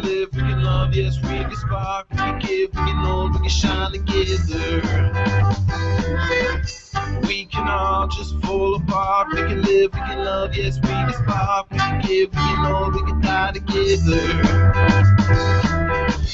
live, we can love, yes, we can spark, we can give, we can hold, we can shine together. We can all just fall apart, we can live, we can love, yes, we can spark, we can give, we can hold, we can die together.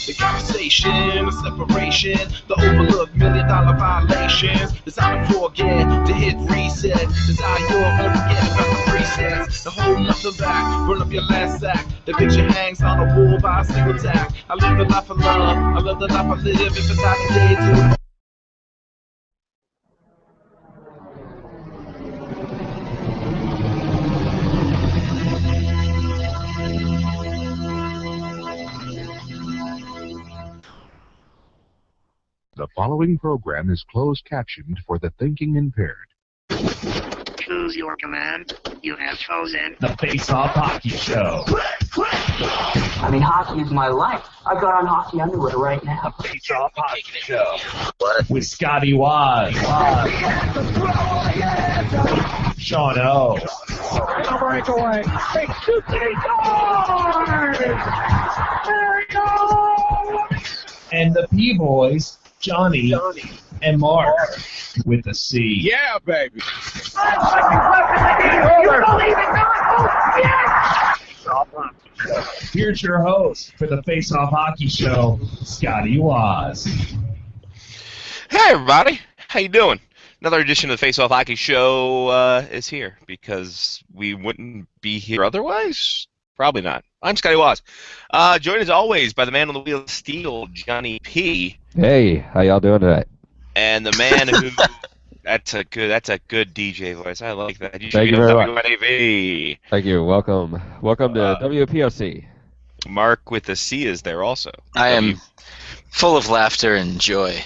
The conversation, the separation, the overlooked $1 million violations. Designed to forget, to hit reset. Desire your own forget about the presets. The hold nothing back, burn up your last sack. The picture hangs on the wall by a single tack. I live the life I love, I love the life I live. If it's not a day to The following program is closed captioned for the thinking impaired. Choose your command. You have chosen the Face-Off Hockey Show. I mean, hockey is my life. I've got on hockey underwear right now. Face-Off Hockey Show. what? With Scotty Waz. Sean O. Breakaway. Big 2 3 scores! There we go! And the P-Boys, Johnny and Mark with a C. Yeah, baby. You believe it not? Oh, yes! Here's your host for the Face-Off Hockey Show, Scotty Waz. Hey everybody, how you doing? Another edition of the Face-Off Hockey Show is here because we wouldn't be here otherwise. Probably not. I'm Scotty Waz. Joined as always by the man on the wheel of steel, Johnny P. Hey, how y'all doing tonight? And the man who that's a good DJ voice. I like that. You should Thank be you on very much. WNAV. Thank you. Welcome to WPOC. Mark with the C is there also. I am full of laughter and joy.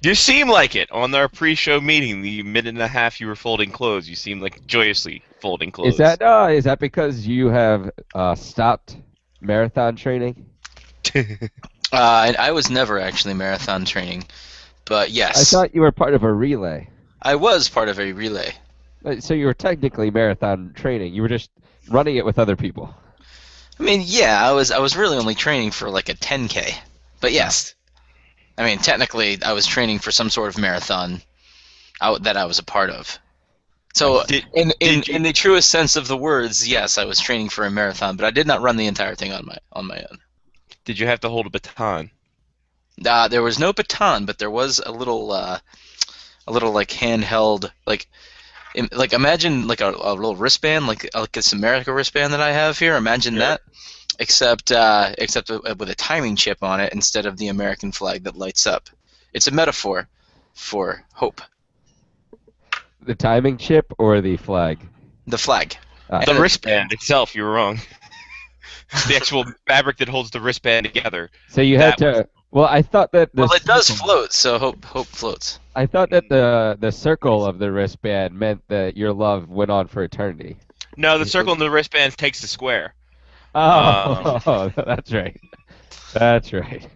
You seem like it on our pre-show meeting. The minute and a half you were folding clothes, you seemed like joyously folding clothes. Is that because you have stopped marathon training? I was never actually marathon training, but yes. I thought you were part of a relay. I was part of a relay. So you were technically marathon training. You were just running it with other people. I mean, yeah, I was really only training for like a 10K, but yes. I mean, technically, I was training for some sort of marathon that I was a part of. So, in the truest sense of the words, yes, I was training for a marathon, but I did not run the entire thing on my own. Did you have to hold a baton? There was no baton, but there was a little like handheld, like imagine like a little wristband, like this America wristband that I have here. Imagine that. Except with a timing chip on it instead of the American flag that lights up. It's a metaphor for hope. The timing chip or the flag? The flag. The wristband itself, you were wrong. The actual fabric that holds the wristband together. So you had to... Well, I thought that... Well, it does float, so hope floats. I thought that the circle of the wristband meant that your love went on for eternity. No, the circle in the wristband takes the square. Oh, that's right. That's right.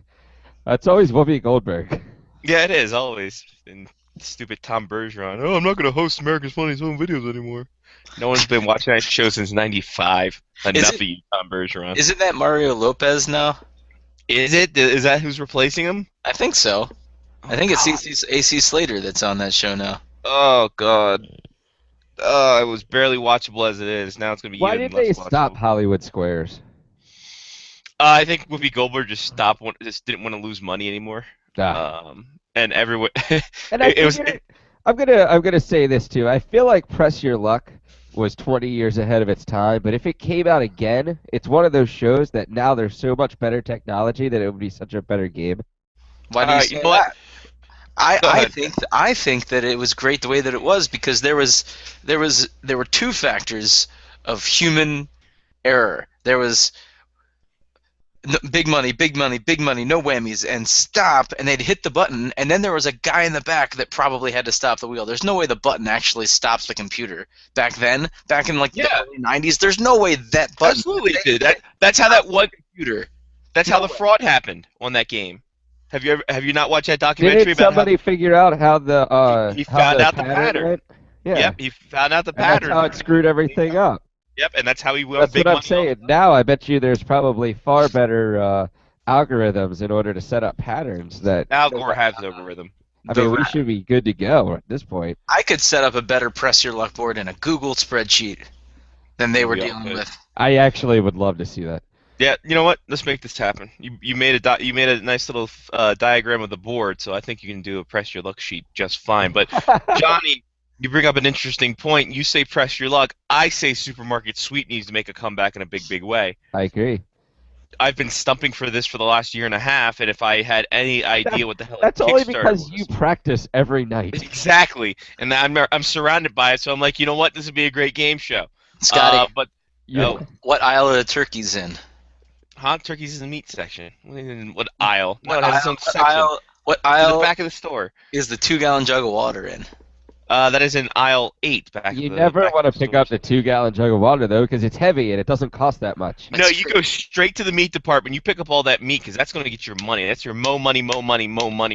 That's always Whoopi Goldberg. Yeah, it is, always. And stupid Tom Bergeron. Oh, I'm not going to host America's Funniest Home Videos anymore. No one's been watching that show since '95. Enough of you, Tom Bergeron. Isn't that Mario Lopez now? Is it? Is that who's replacing him? I think so. I think it's AC Slater that's on that show now. Oh, God. It was barely watchable as it is. Now it's going to be Why even did they less stop watchable. Hollywood Squares? I think Whoopi Goldberg just didn't want to lose money anymore. And everyone. And I'm gonna say this too. I feel like Press Your Luck was 20 years ahead of its time, but if it came out again, it's one of those shows that now there's so much better technology that it would be such a better game. Why do you say that? I think that it was great the way that it was because there were two factors of human error. There was big money, no whammies, and stop, and they'd hit the button, and then there was a guy in the back that probably had to stop the wheel. There's no way the button actually stops the computer. Back then, back in the early 90s, there's no way that button... Absolutely did. That's how that one computer... That's how the fraud happened on that game. Have you not watched that documentary Didn't about somebody figure out how the he found out the pattern? Went? Yeah. Yep, he found out the pattern. That's how it screwed everything up. Yep, and that's how he won That's big what I'm money. saying. Now I bet you there's probably far better algorithms in order to set up patterns that. Al Gore has the algorithm. I mean, we should be good to go at this point. I could set up a better press your luck board in a Google spreadsheet than they were We all dealing could. with. I actually would love to see that. Yeah, you know what? Let's make this happen. You made a nice little diagram of the board, so I think you can do a press your luck sheet just fine. But Johnny, you bring up an interesting point. You say press your luck. I say Supermarket Sweep needs to make a comeback in a big way. I agree. I've been stumping for this for the last year and a half, and if I had any idea what the hell That's only Kickstarter because was. you practice every night. Exactly, and I'm surrounded by it, so I'm like, you know what? This would be a great game show. Scotty, But You- what aisle are the turkeys in? hot turkeys is the meat section. What aisle? No, What it has its aisle, own what section. aisle, what To the aisle back of the store. is the 2-gallon jug of water in? That is in aisle 8. You never want to pick up the 2-gallon jug of water, though, because it's heavy and it doesn't cost that much. No, you go straight to the meat department. You pick up all that meat because that's going to get your money. That's your mo money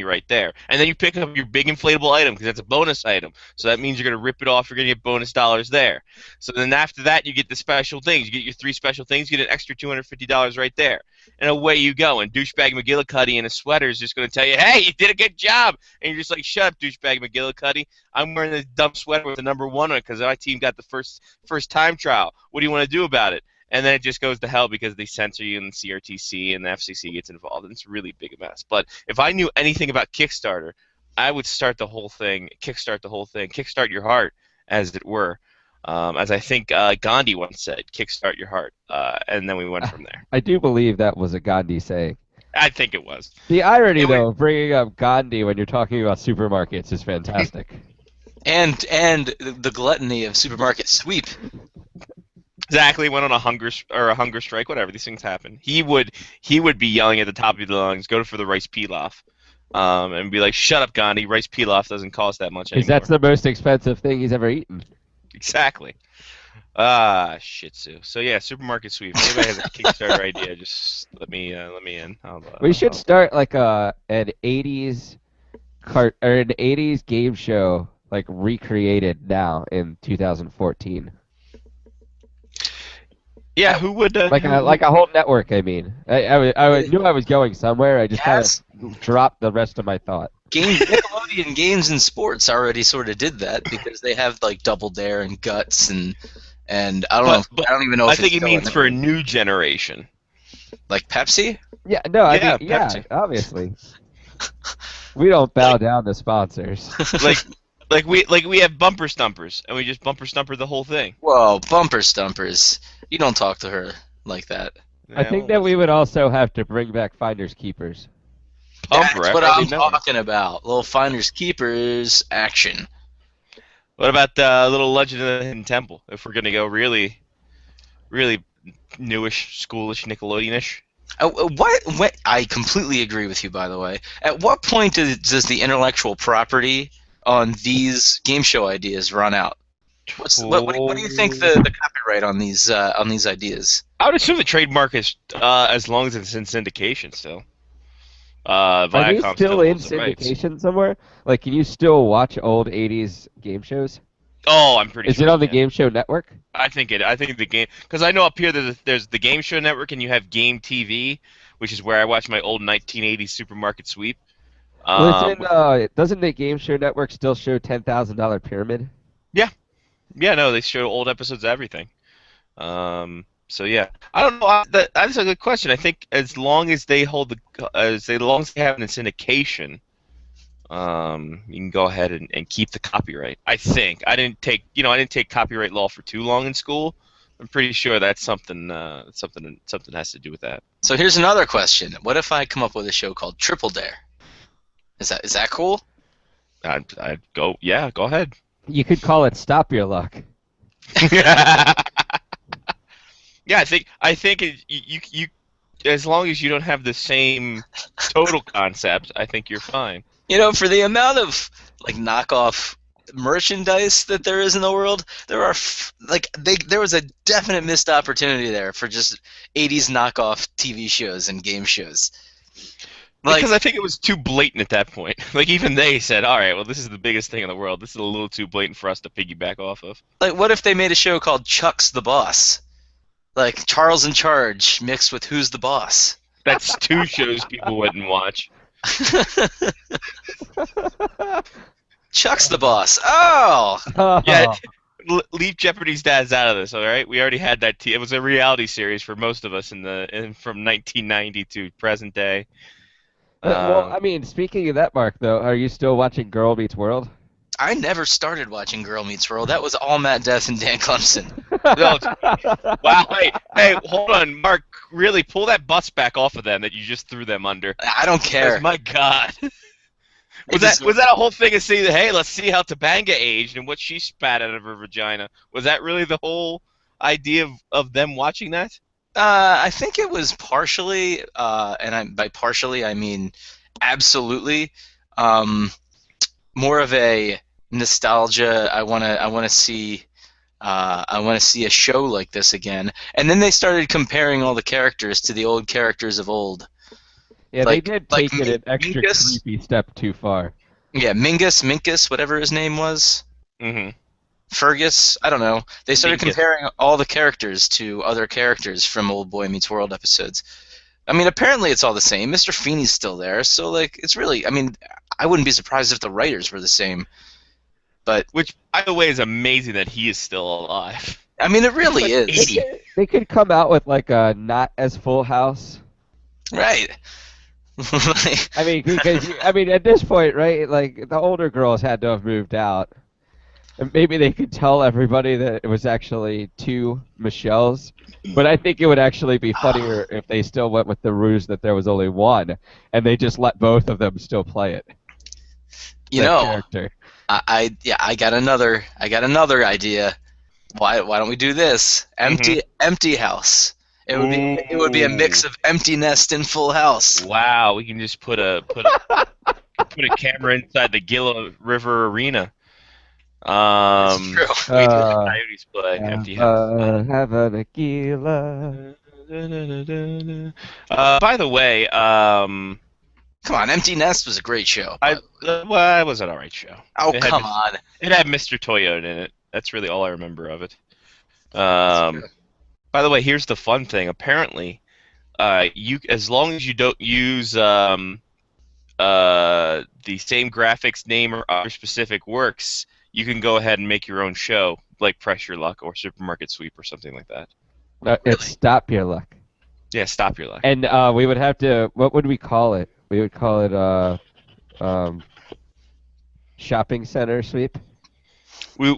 right there. And then you pick up your big inflatable item because that's a bonus item. So that means you're going to rip it off. You're going to get bonus dollars there. So then after that, you get the special things. You get your 3 special things. You get an extra $250 right there. And away you go. And douchebag McGillicuddy in a sweater is just going to tell you, hey, you did a good job. And you're just like, shut up, douchebag McGillicuddy. I'm wearing this dumb sweater with the number 1 on it because my team got the first time trial. What do you want to do about it? And then it just goes to hell because they censor you and the CRTC and the FCC gets involved. And it's really big a mess. But if I knew anything about Kickstarter, I would start the whole thing, kickstart your heart, as it were. As I think Gandhi once said, kickstart your heart. And then we went from there. I do believe that was a Gandhi saying. I think it was. The irony, though, of bringing up Gandhi when you're talking about supermarkets is fantastic. And the gluttony of Supermarket Sweep. Exactly, went on a hunger strike, whatever. These things happen. He would be yelling at the top of his lungs, go for the rice pilaf, and be like, "Shut up, Gandhi. Rice pilaf doesn't cost that much anymore." Because that's the most expensive thing he's ever eaten. Exactly. Shih Tzu. So yeah, Supermarket Sweep. If anybody has a Kickstarter idea, just let me in. We should start like an '80s or an '80s game show, like recreated now in 2014. Yeah, who would like a whole network? I mean, I knew I was going somewhere. I just kind of dropped the rest of my thought. Nickelodeon Games and Sports already sort of did that because they have like Double Dare and Guts and I don't know. I don't even know. I if think it's it means still for a new generation. Like Pepsi. Yeah, no, I Yeah, mean, yeah, Pepsi. obviously. We don't bow down to sponsors. like we have bumper stumpers and we just bumper stumper the whole thing. Whoa, bumper stumpers! You don't talk to her like that. I think that we would also have to bring back Finders Keepers. That's Bumper, what I I'm already know. talking about. Little Finders Keepers action. What about the little Legend of the Hidden Temple? If we're gonna go really newish, schoolish, Nickelodeon-ish. What? I completely agree with you. By the way, at what point does the intellectual property on these game show ideas run out? What do you think the copyright on these ideas? I would assume the trademark is as long as it's in syndication still. Are they Viacom still in owns the rights. syndication somewhere? Like, can you still watch old '80s game shows? Oh, I'm pretty Is sure. it on the you can. Game Show Network? I think the game, because I know up here there's the Game Show Network and you have Game TV, which is where I watch my old 1980s Supermarket Sweep. Doesn't the Game Show Network still show $10,000 Pyramid? Yeah, no, they show old episodes of everything. So yeah, I don't know. That's a good question. I think as long as they have it in syndication, you can go ahead and keep the copyright. I think I didn't take copyright law for too long in school. I'm pretty sure that's something has to do with that. So here's another question: what if I come up with a show called Triple Dare? Is that cool? I'd go. Yeah, go ahead. You could call it Stop Your Luck. Yeah, I think you as long as you don't have the same total concept, I think you're fine. You know, for the amount of like knockoff merchandise that there is in the world, there was a definite missed opportunity there for just 80s knockoff TV shows and game shows. Because I think it was too blatant at that point. Like, even they said, all right, well, this is the biggest thing in the world. This is a little too blatant for us to piggyback off of. Like, what if they made a show called Chuck's the Boss? Like, Charles in Charge mixed with Who's the Boss? That's two shows people wouldn't watch. Chuck's the Boss. Oh! Yeah, leave Jeopardy's dads out of this, all right? We already had that. It was a reality series for most of us from 1990 to present day. Well, I mean, speaking of that, Mark, though, are you still watching Girl Meets World? I never started watching Girl Meets World. That was all Matt Death and Dan Clemson. No, wow, hey, hold on, Mark. Really, pull that bus back off of them that you just threw them under. I don't care. My God. Was that a whole thing of saying, hey, let's see how Topanga aged and what she spat out of her vagina? Was that really the whole idea of them watching that? I think it was partially, by partially I mean absolutely, more of a nostalgia. I wanna see a show like this again. And then they started comparing all the characters to the old characters of old. Yeah, Like- they did like take it an extra Minkus? creepy step too far. Yeah, Minkus, whatever his name was. Mm-hmm. Fergus, I don't know. They started Minkus. comparing all the characters to other characters from Old Boy Meets World episodes. I mean, apparently it's all the same. Mr. Feeney's still there, so like it's really. I mean, I wouldn't be surprised if the writers were the same. But Which, by the way, is amazing that he is still alive. I mean, it really is. They could come out with like a not as Full House. Right. I mean, because at this point, right? Like the older girls had to have moved out, and maybe they could tell everybody that it was actually two Michelles. But I think it would actually be funnier if they still went with the ruse that there was only one, and they just let both of them still play it. You that know, character. I got another idea. Why don't we do this? Empty house. It would be a mix of Empty Nest and Full House. Wow, we can just put a camera inside the Gila River Arena. It's true. Wait till the Coyotes play Empty House. Have a tequila. By the way, Come on, Empty Nest was a great show. it was an alright show. Oh, It had come Mr. on. It had Mr. Toyota in it. That's really all I remember of it. true. By the way, here's the fun thing. Apparently, as long as you don't use the same graphics name or other specific works, you can go ahead and make your own show, like Press Your Luck or Supermarket Sweep or something like that. It's Stop Your Luck. Yeah, Stop Your Luck. And we would have to. What would we call it? We would call it shopping center sweep. We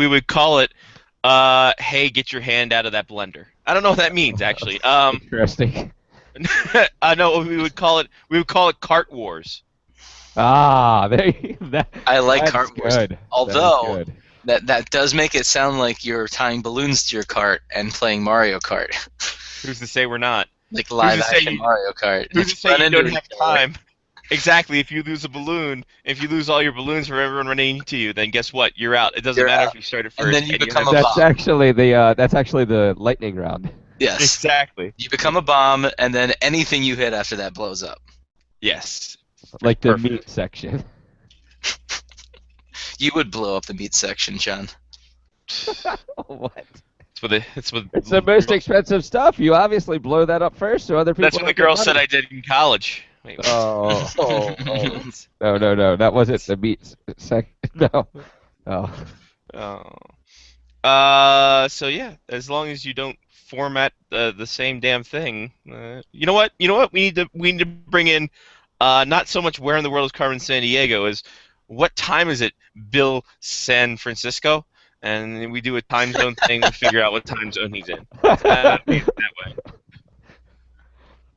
would call it hey, get your hand out of that blender. I don't know what that means actually. Interesting. No, we would call it Cart Wars. Ah, I like that's Cart Wars. good. Although That is that does make it sound like you're tying balloons to your cart and playing Mario Kart. Who's to say we're not? Like live Who's to say action you- Mario Kart. Who's to It's say run you into don't each have other. time? Exactly. If you lose a balloon, if you lose all your balloons from everyone running into you, then guess what? You're out. It doesn't You're matter out. if you started first. And then you become have- a that's bomb. actually the lightning round. Yes. Exactly. You become a bomb, and then anything you hit after that blows up. Yes. Like the Perfect. meat section. You would blow up the meat section, John. What? It's the most expensive stuff. You obviously blow that up first, so other people. That's what the don't get girl said money. I did in college. Wait, Oh. Oh. No. That wasn't the meat section. No. Oh. Oh. So yeah, as long as you don't format the same damn thing. You know what? We need to bring in not so much where in the world is Carmen Sandiego as what time is it, Bill San Francisco, and we do a time zone thing to figure out what time zone he's in. That way.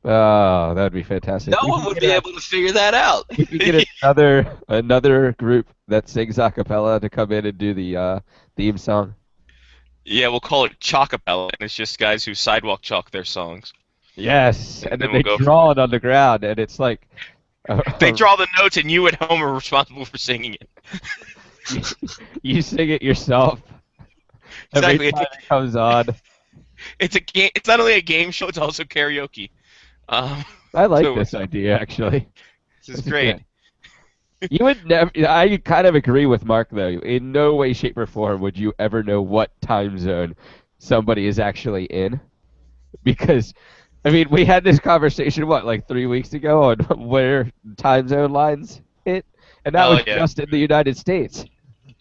Oh, that'd be fantastic. No one would be able to figure that out. We could get another group that sings a cappella to come in and do the theme song. Yeah, we'll call it Chalkapella, and it's just guys who sidewalk chalk their songs. Yes, And and then then we'll they go draw it on the ground, and it's like They draw the notes, and you at home are responsible for singing it. you sing it yourself. Exactly. Every time it comes on. It's a game. It's not only a game show; it's also karaoke. I like So- this idea, actually. This is great. You would never. I kind of agree with Mark, though. In no way, shape, or form would you ever know what time zone somebody is actually in, because, I mean, we had this conversation like 3 weeks ago on where time zone lines hit, and that Oh, was yeah. just in the United States.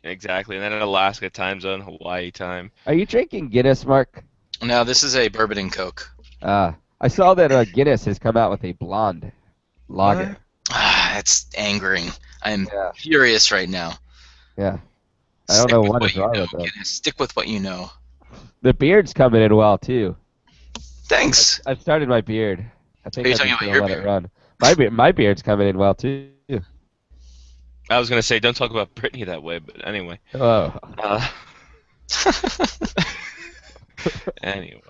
Exactly. And then in Alaska time zone, Hawaii time. Are you drinking Guinness, Mark? No, this is a bourbon and Coke. I saw that Guinness has come out with a blonde lager. That's angering. I'm Yeah. furious right now. Yeah. I don't know what is wrong with that. Stick with what you know. The beard's coming in well, too. Thanks. I've started my beard. I think Are you I'm talking just about gonna your let beard? it run. My beard's coming in well, too. I was gonna say don't talk about Brittany that way, but anyway. Oh. Anyway.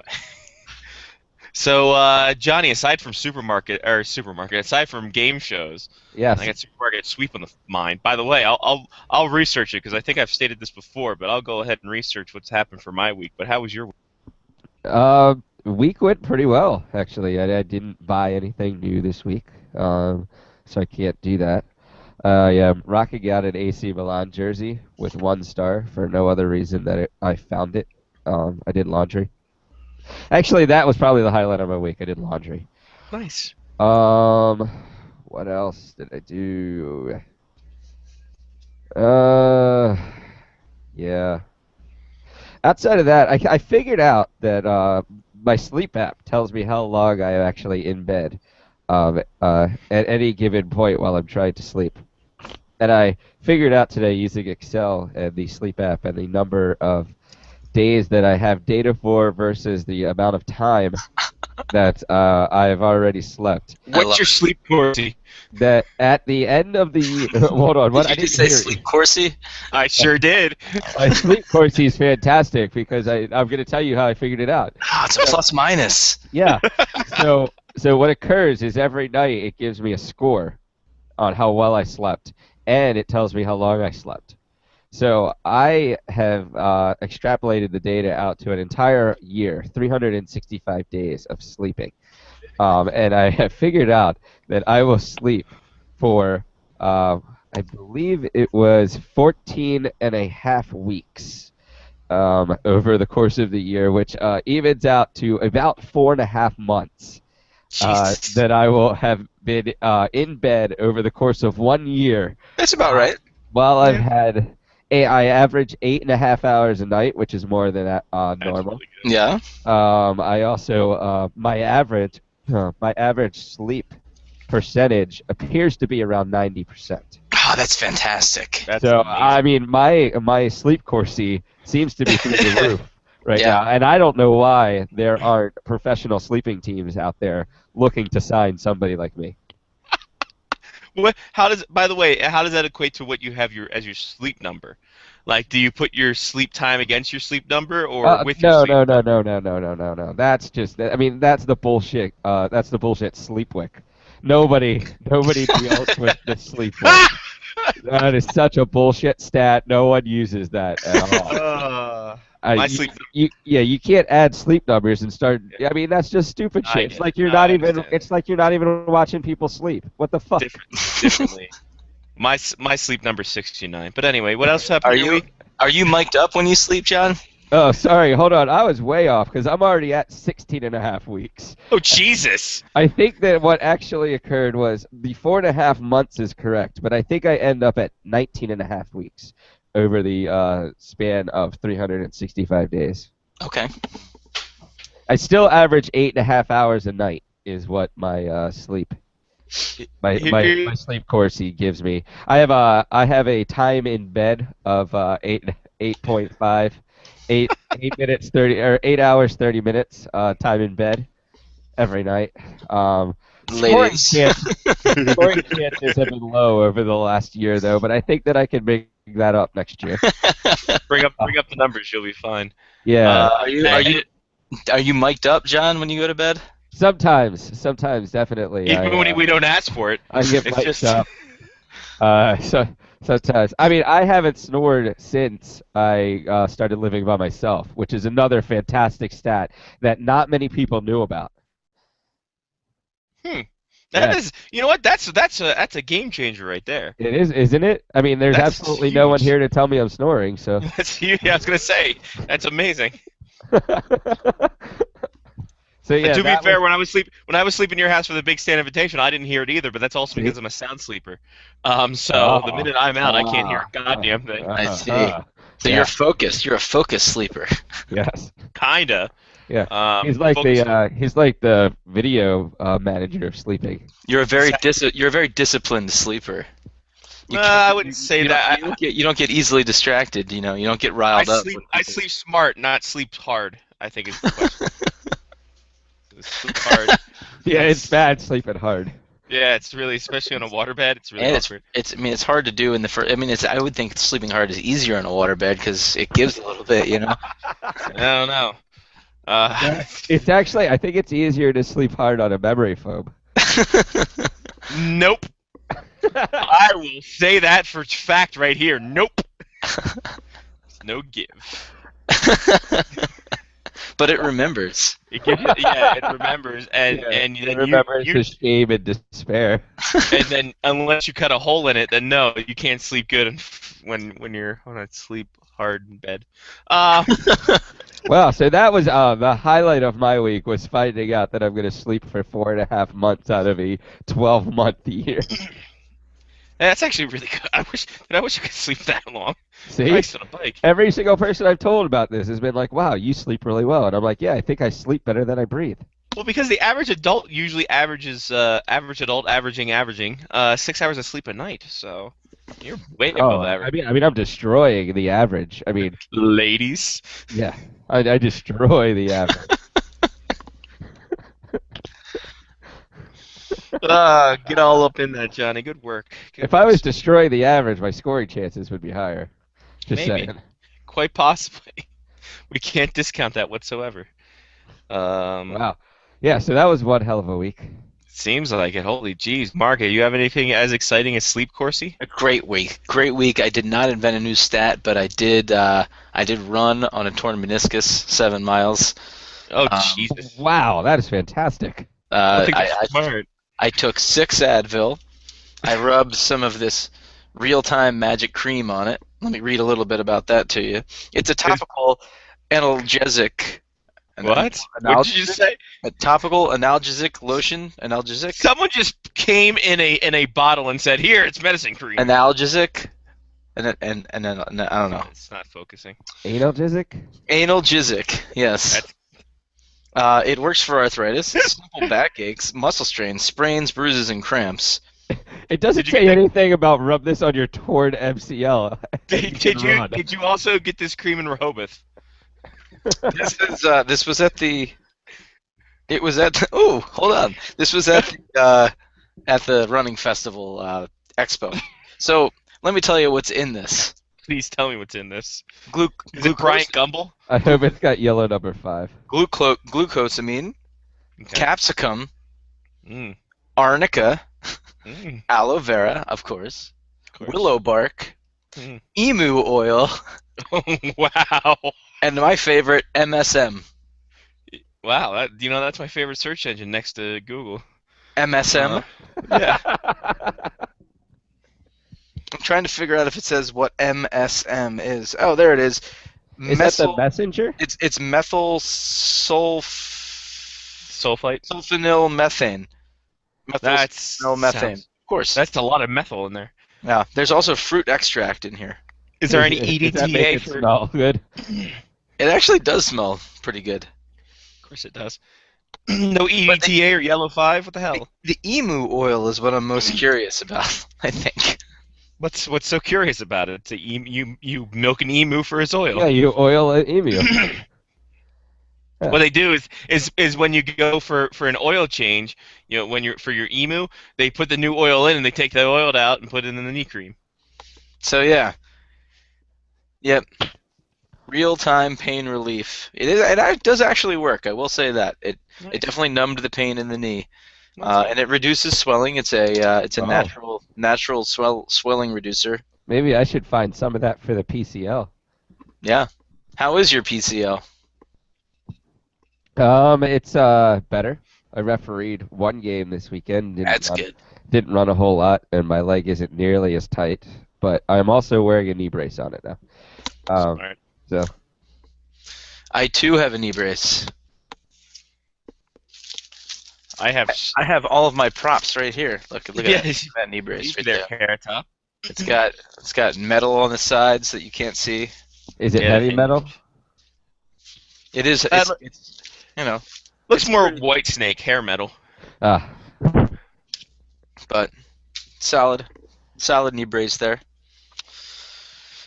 So Johnny, aside from aside from game shows, Yes. I got Supermarket Sweep on the mind. By the way, I'll research it because I think I've stated this before, but I'll go ahead and research what's happened for my week. But how was your week? Week went pretty well, actually. I didn't buy anything new this week, so I can't do that. Yeah, rocking out an AC Milan jersey with 1 star for no other reason than I found it. I did laundry. Actually, that was probably the highlight of my week. I did laundry. Nice. What else did I do? Yeah. Outside of that, I figured out that my sleep app tells me how long I am actually in bed at any given point while I'm trying to sleep. And I figured out today using Excel and the sleep app and the number of days that I have data for versus the amount of time that I have already slept. What's your sleep quality? That at the end of the hold on, what Did I you didn't just say hear sleep coursey? I sure did. My sleep course is fantastic because I'm going to tell you how I figured it out. It's a plus minus. Yeah. So what occurs is every night it gives me a score on how well I slept, and it tells me how long I slept. So I have extrapolated the data out to an entire year, 365 days of sleeping. And I have figured out that I will sleep for, I believe it was 14 and a half weeks over the course of the year, which evens out to about 4.5 months that I will have been in bed over the course of 1 year. That's about right. While I've had, I average 8.5 hours a night, which is more than normal. Yeah. I also my average sleep percentage appears to be around 90%. Oh, that's fantastic. That's So amazing. I mean, my sleep coursey seems to be through the roof right Yeah. now, and I don't know why there aren't professional sleeping teams out there looking to sign somebody like me. By the way, how does that equate to what you have as your sleep number? Like, do you put your sleep time against your sleep number, or with your sleep? No. That's just, I mean, that's the bullshit. That's the bullshit Sleepwick. Nobody deals with the Sleepwick. That is such a bullshit stat. No one uses that at all. My sleep. You can't add sleep numbers and start. I mean, that's just stupid I shit. get It's like it. you're I not even. understand. It's like you're not even watching people sleep. What the fuck? Differently. My sleep number's 69. But anyway, what else happened? Are you mic'd up when you sleep, John? Oh, sorry. Hold on. I was way off because I'm already at 16.5 weeks. Oh Jesus! I think that what actually occurred was the 4.5 months is correct, but I think I end up at 19.5 weeks over the span of 365 days. Okay. I still average 8.5 hours a night is what my sleep my sleep coursey gives me. I have a time in bed of 8.5 minutes 30 or 8 hours 30 minutes time in bed every night. Ladies. Scoring chances have been low over the last year though, but I think that I can bring that up next year. Bring up the numbers. You'll be fine. Yeah. Are you mic'd up, John, when you go to bed? Sometimes, definitely. Even when we don't ask for it. I get It's mic'd just- up. So sometimes. I mean, I haven't snored since I started living by myself, which is another fantastic stat that not many people knew about. That Yeah. is, you know what? That's a game changer right there. It is, isn't it? I mean, there's That's absolutely no one huge. here to tell me I'm snoring, so. That's huge. Yeah, I was gonna say that's amazing. So yeah, And to be that fair, was- when I was sleeping in your house for the Big Stand Invitation, I didn't hear it either. But that's also because I'm a sound sleeper. So Oh. the minute I'm out, I can't hear a goddamn thing. I see. Uh-huh. So Yeah. you're focused. You're a focused sleeper. Yes. Kinda. Yeah. He's like the video manager of sleeping. You're a very disciplined sleeper. You I wouldn't say you that. you don't get easily distracted. You know, you don't get riled up. I sleep smart, not sleep hard. I think is the question. Sleep hard. Yeah, it's bad sleeping hard. Yeah, it's really, especially on a waterbed, it's really And awkward. I mean, it's hard to do in the first. I mean, I would think sleeping hard is easier in a waterbed because it gives a little bit, you know. I don't know. It's actually, I think it's easier to sleep hard on a memory foam. Nope. I will say that for fact right here. Nope. It's no give. But it remembers. It gives you, yeah, it remembers, and then it remembers you the shame and despair. and then unless you cut a hole in it, then no, you can't sleep good when you're on a sleep hard in bed. Well, so that was the highlight of my week was finding out that I'm going to sleep for 4.5 months out of a 12-month year. That's actually really good. I wish I could sleep that long. See? Christ on a bike. Every single person I've told about this has been like, wow, you sleep really well. And I'm like, yeah, I think I sleep better than I breathe. Well, because the average adult usually averages, averaging 6 hours of sleep a night. So you're way above average. I mean, I'm destroying the average. I mean, ladies. Yeah, I destroy the average. Get all up in that, Johnny. Good work. If I was destroying the average, my scoring chances would be higher. Just Maybe. saying. Quite possibly. We can't discount that whatsoever. Wow. Yeah, so that was one hell of a week. Seems like it. Holy jeez. Mark, do you have anything as exciting as Sleep Coursey? A great week. Great week. I did not invent a new stat, but I did run on a torn meniscus 7 miles. Oh, Jesus. Wow, that is fantastic. I think that's smart. I took 6 Advil. I rubbed some of this real-time magic cream on it. Let me read a little bit about that to you. It's a topical analgesic. What? What did you say? A topical analgesic lotion. Analgesic. Someone just came in a bottle and said, "Here, it's medicine cream." Analgesic. And then I don't know. It's not focusing. Analgesic? Analgesic. Yes. It works for arthritis, simple backaches, muscle strains, sprains, bruises, and cramps. It doesn't say anything about rub this on your torn MCL. Did you also get this cream in Rehoboth? This was at the. It was at. Oh, hold on. This was at the running festival expo. So let me tell you what's in this. Please tell me what's in this. Is it Brian Gumble? I hope it's got yellow number 5. Glucosamine, capsicum, arnica, aloe vera, of course, willow bark, emu oil. Wow. And my favorite, MSM. Wow, that's my favorite search engine next to Google. MSM? Yeah. I'm trying to figure out if it says what MSM is. Oh, there it is. Is that the messenger? It's methyl sulfite. Sulfonyl methane. That's methane. Of course. That's a lot of methyl in there. Yeah. There's also fruit extract in here. Is there any Does that make EDTA it for? smell good? It actually does smell pretty good. Of course it does. No EDTA or yellow 5. What the hell? The emu oil is what I'm most curious about. I think. What's so curious about it? You milk an emu for his oil. Yeah, you oil an emu. What they do is when you go for an oil change, when you're for your emu, they put the new oil in and they take the oil out and put it in the knee cream. So yeah. Yep. Real-time pain relief. It does actually work. I will say that it definitely numbed the pain in the knee, and it reduces swelling. It's a natural swelling reducer. Maybe I should find some of that for the PCL. Yeah. How is your PCL? It's better. I refereed one game this weekend. That's good. Didn't run a whole lot, and my leg isn't nearly as tight. But I'm also wearing a knee brace on it now. Smart. So I too have a knee brace. I have. I have all of my props right here. Look at that knee brace right there. there. Hair top. It's got metal on the sides that you can't see. is it heavy metal? It is. It's you know. Looks It's more pretty- White Snake hair metal. Ah, But solid knee brace there.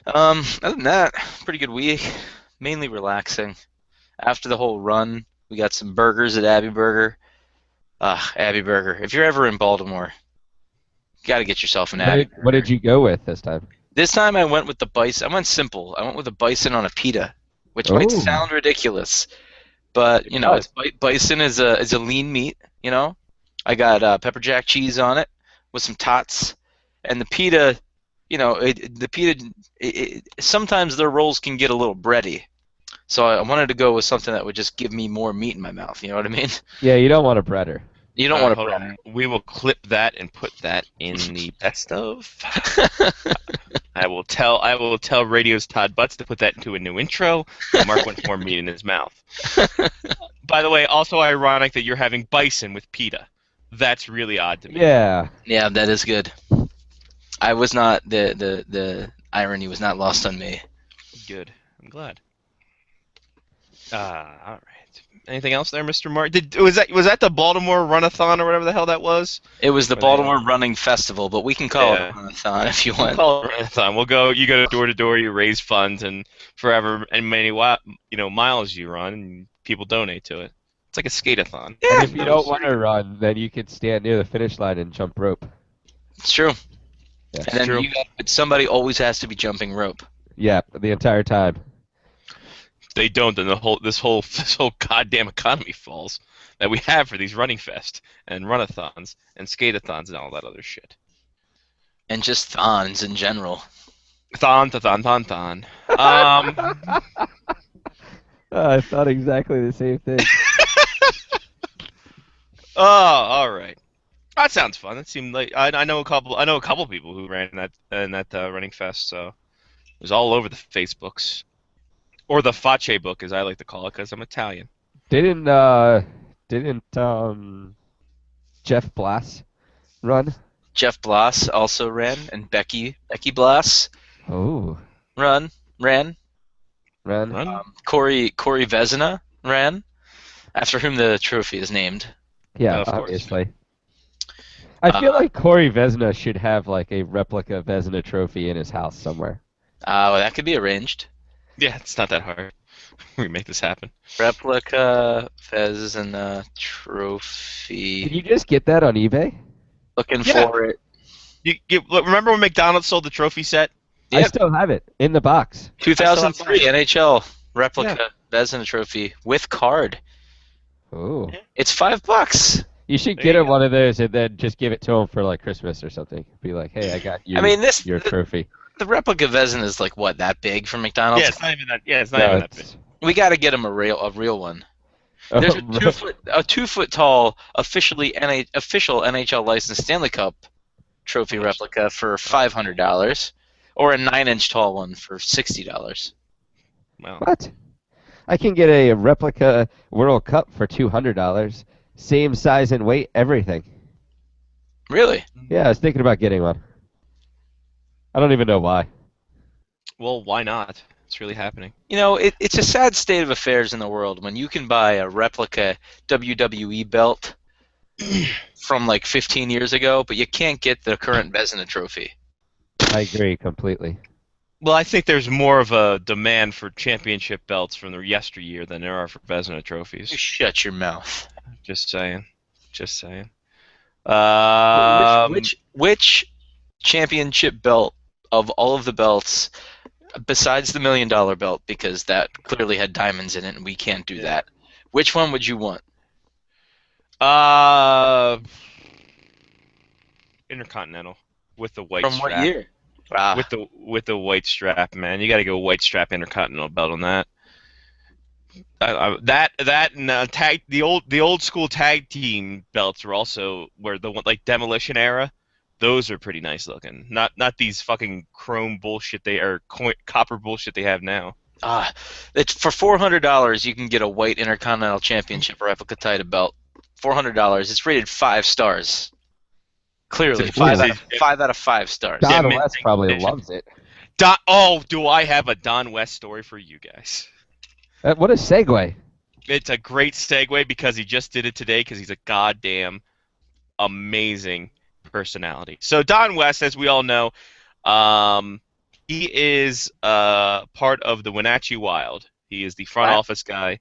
Other than that, pretty good week. Mainly relaxing. After the whole run, we got some burgers at Abbey Burger. Abbey Burger. If you're ever in Baltimore, you got to get yourself an Abbey Burger. what did you go with this time? This time I went with the bison. I went simple. I went with a bison on a pita, which might Oh. sound ridiculous, but you know, it's bison is a lean meat. You know, I got pepper jack cheese on it with some tots, and the pita. You know, sometimes their rolls can get a little bready, so I wanted to go with something that would just give me more meat in my mouth. You know what I mean? Yeah, you don't want a breader. You don't want to hold bread. on. We will clip that and put that in the best of. I will tell Radio's Todd Butts to put that into a new intro. Mark went more meat in his mouth. By the way, also ironic that you're having bison with pita. That's really odd to me. Yeah. Yeah, that is good. I was not the irony was not lost on me. Good. I'm glad. All right. Anything else there, Mr. Mark? Was that the Baltimore Runathon or whatever the hell that was? It was the Baltimore Running Festival, but we can call it Yeah. a Runathon if you want. Call it Runathon. We'll go. You go door to door. You raise funds, and forever and many miles you run, and people donate to it. It's like a skate-a-thon. And if you don't want to run, then you can stand near the finish line and jump rope. It's true. Yeah. And then True. somebody always has to be jumping rope. Yeah, the entire time. If they don't, then this whole goddamn economy falls that we have for these running fest and runathons and skate-a-thons and all that other shit. And just thons in general. Thon. I thought exactly the same thing. Oh, all right. That sounds fun. It seemed like I know a couple people who ran in that running fest. So it was all over the Facebooks, or the Face book, as I like to call it, because I'm Italian. Didn't Jeff Blass run? Jeff Blass also ran, and Becky Blass Oh, ran. run. Corey Vezina ran, after whom the trophy is named. Yeah, Of course. obviously. I feel like Corey Vesna should have like a replica Vesna trophy in his house somewhere. Well, that could be arranged. Yeah, it's not that hard. We can make this happen. Replica Vezina trophy. Can you just get that on eBay? Looking Yeah. for it. Remember when McDonald's sold the trophy set? I Yep. still have it in the box. 2003 NHL replica Vezina trophy with card. Oh, It's $5. you should There get you him one of those and then just give it to him for like Christmas or something. Be like, hey, I got you. I mean, your trophy. The replica Vezina is like what, that big from McDonald's? Yeah, it's not even that. Yeah, it's not No, even that big. it's- We got to get him a real one. Oh, There's a 2 foot tall official NHL licensed Stanley Cup trophy replica for $500, or a 9-inch tall one for $60. Wow. What? I can get a replica World Cup for $200. Same size and weight, everything. Really? Yeah, I was thinking about getting one. I don't even know why. Well, why not? It's really happening. You know, it's a sad state of affairs in the world when you can buy a replica WWE belt from like 15 years ago, but you can't get the current Vezina trophy. I agree completely. Well, I think there's more of a demand for championship belts from the yesteryear than there are for Vezina trophies. You shut your mouth. Just saying. Just saying. Which championship belt of all of the belts, besides the $1 million belt, because that clearly had diamonds in it and we can't do that, which one would you want? Intercontinental with the white From strap. what year? With the white strap, man. You got to go white strap Intercontinental belt on that. That and the old school tag team belts are also where the one like Demolition era. Those are pretty nice looking. Not these fucking chrome bullshit copper bullshit they have now. It's for $400 you can get a white Intercontinental Championship replica title belt. $400. It's rated 5 stars. Clearly, 5 out of 5 stars. Don West probably loves it. Do I have a Don West story for you guys? What a segue. It's a great segue because he just did it today because he's a goddamn amazing personality. So Don West, as we all know, he is part of the Wenatchee Wild. He is the front office guy.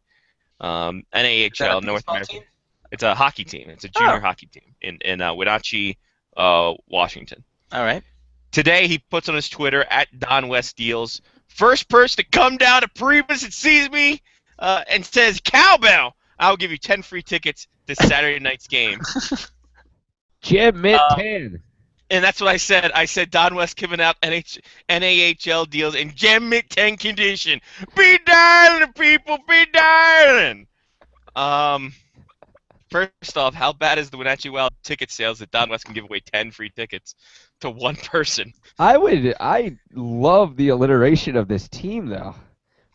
NAHL, North America. Team? It's a hockey team. It's a junior hockey team in Wenatchee, Washington. All right. Today he puts on his Twitter @DonWestDeals. First person to come down to Priebus and sees me and says, "Cowbell, I'll give you 10 free tickets to Saturday night's game." Jim Mint 10. And that's what I said. I said Don West giving out NAHL deals in Gem Mint 10 condition. Be darling, people, be darling. First off, how bad is the Wenatchee Wild ticket sales that Don West can give away 10 free tickets to one person? I love the alliteration of this team, though.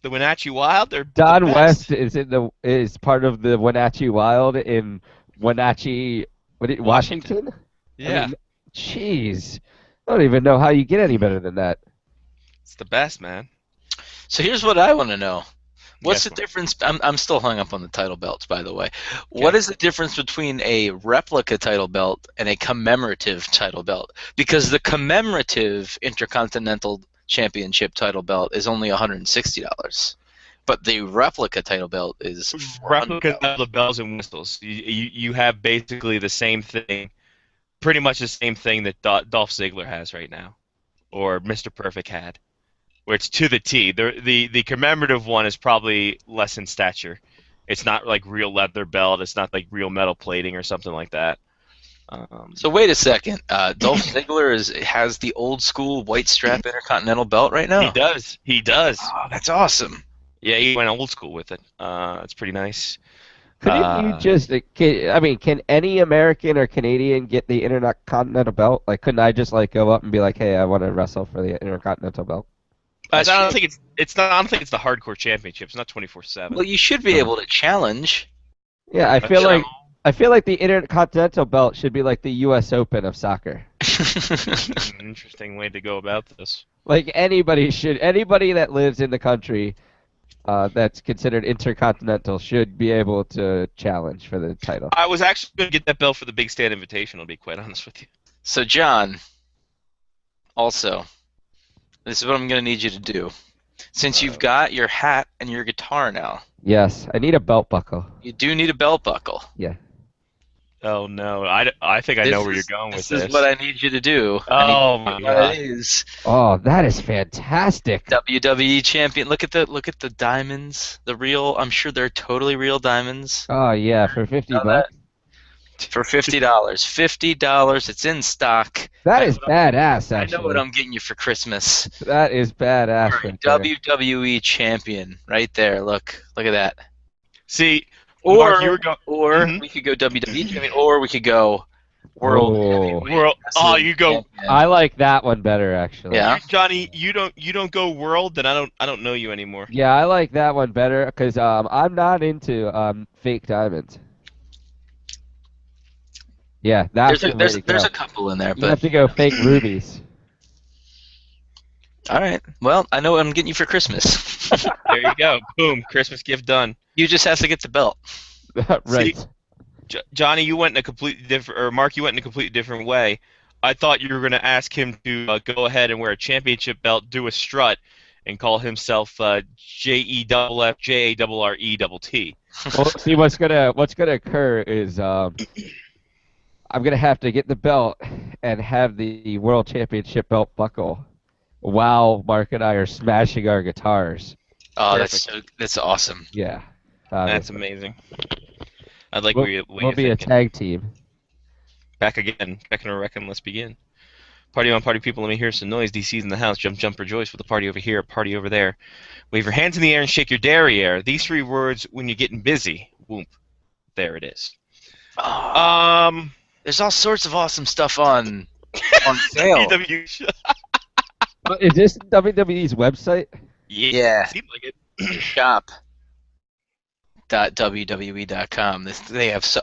The Wenatchee Wild, they're Don the West is part of the Wenatchee Wild in Wenatchee, Washington? Yeah. I mean, jeez, I don't even know how you get any better than that. It's the best, man. So here's what I want to know. What's the difference? I'm still hung up on the title belts, by the way. Okay. What is the difference between a replica title belt and a commemorative title belt? Because the commemorative Intercontinental Championship title belt is only $160, but the replica title belt is replica title bells and whistles. You have basically the same thing, pretty much the same thing that Dolph Ziggler has right now, or Mr. Perfect had. Where it's to the T. The commemorative one is probably less in stature. It's not like real leather belt. It's not like real metal plating or something like that. So wait a second. Dolph Ziggler has the old school white strap Intercontinental belt right now? He does. He does. Oh, that's awesome. Yeah, he went old school with it. It's pretty nice. Couldn't you just? Can any American or Canadian get the Intercontinental belt? Like, couldn't I just go up and be like, "Hey, I want to wrestle for the Intercontinental belt"? I don't think it's not. I don't think it's the hardcore championship. It's not 24/7. Well, you should be able to challenge. Yeah, I feel like the Intercontinental belt should be like the U.S. Open of soccer. Interesting way to go about this. Like anybody that lives in the country that's considered intercontinental should be able to challenge for the title. I was actually going to get that belt for the Big Stand Invitational, to be quite honest with you. So, John, also, this is what I'm going to need you to do. Since you've got your hat and your guitar now. Yes, I need a belt buckle. You do need a belt buckle. Yeah. Oh, no. I think I know where you're going with this. This is what I need you to do. Oh, my God. It is. Oh, that is fantastic. WWE champion. Look at the diamonds. The real, I'm sure they're totally real diamonds. Oh, yeah, for $50. For $50. $50. It's in stock. That is badass, actually. I know what I'm getting you for Christmas. That is badass. Right WWE champion. Right there. Look at that. See, or Mark, we could go WWE champion, or we could go World. Oh, you go. Champion. I like that one better, actually. Yeah. Johnny, you don't go World, then I don't know you anymore. Yeah, I like that one better because I'm not into fake diamonds. Yeah, that's there's a couple in there, but you have to go fake rubies. All right. Well, I know what I'm getting you for Christmas. There you go. Boom. Christmas gift done. You just have to get the belt. Right. See, Johnny, you went in a completely different, or Mark, you went in a completely different way. I thought you were going to ask him to go ahead and wear a championship belt, do a strut, and call himself JEFFJARRETT. Well, see, what's gonna occur is I'm gonna have to get the belt and have the World Championship belt buckle while Mark and I are smashing our guitars. Oh, that's awesome. Yeah. That's amazing. I'd like we'll be a tag team. Back again. Back in a reckon, let's begin. Party on, party people, let me hear some noise. DC's in the house. Jump, jump, rejoice with a party over here, a party over there. Wave your hands in the air and shake your derriere. These 3 words when you're getting busy. Whoop. There it is. There's all sorts of awesome stuff on sale. Is this WWE's website? Yeah. Seems like it. Shop.wwe.com. They have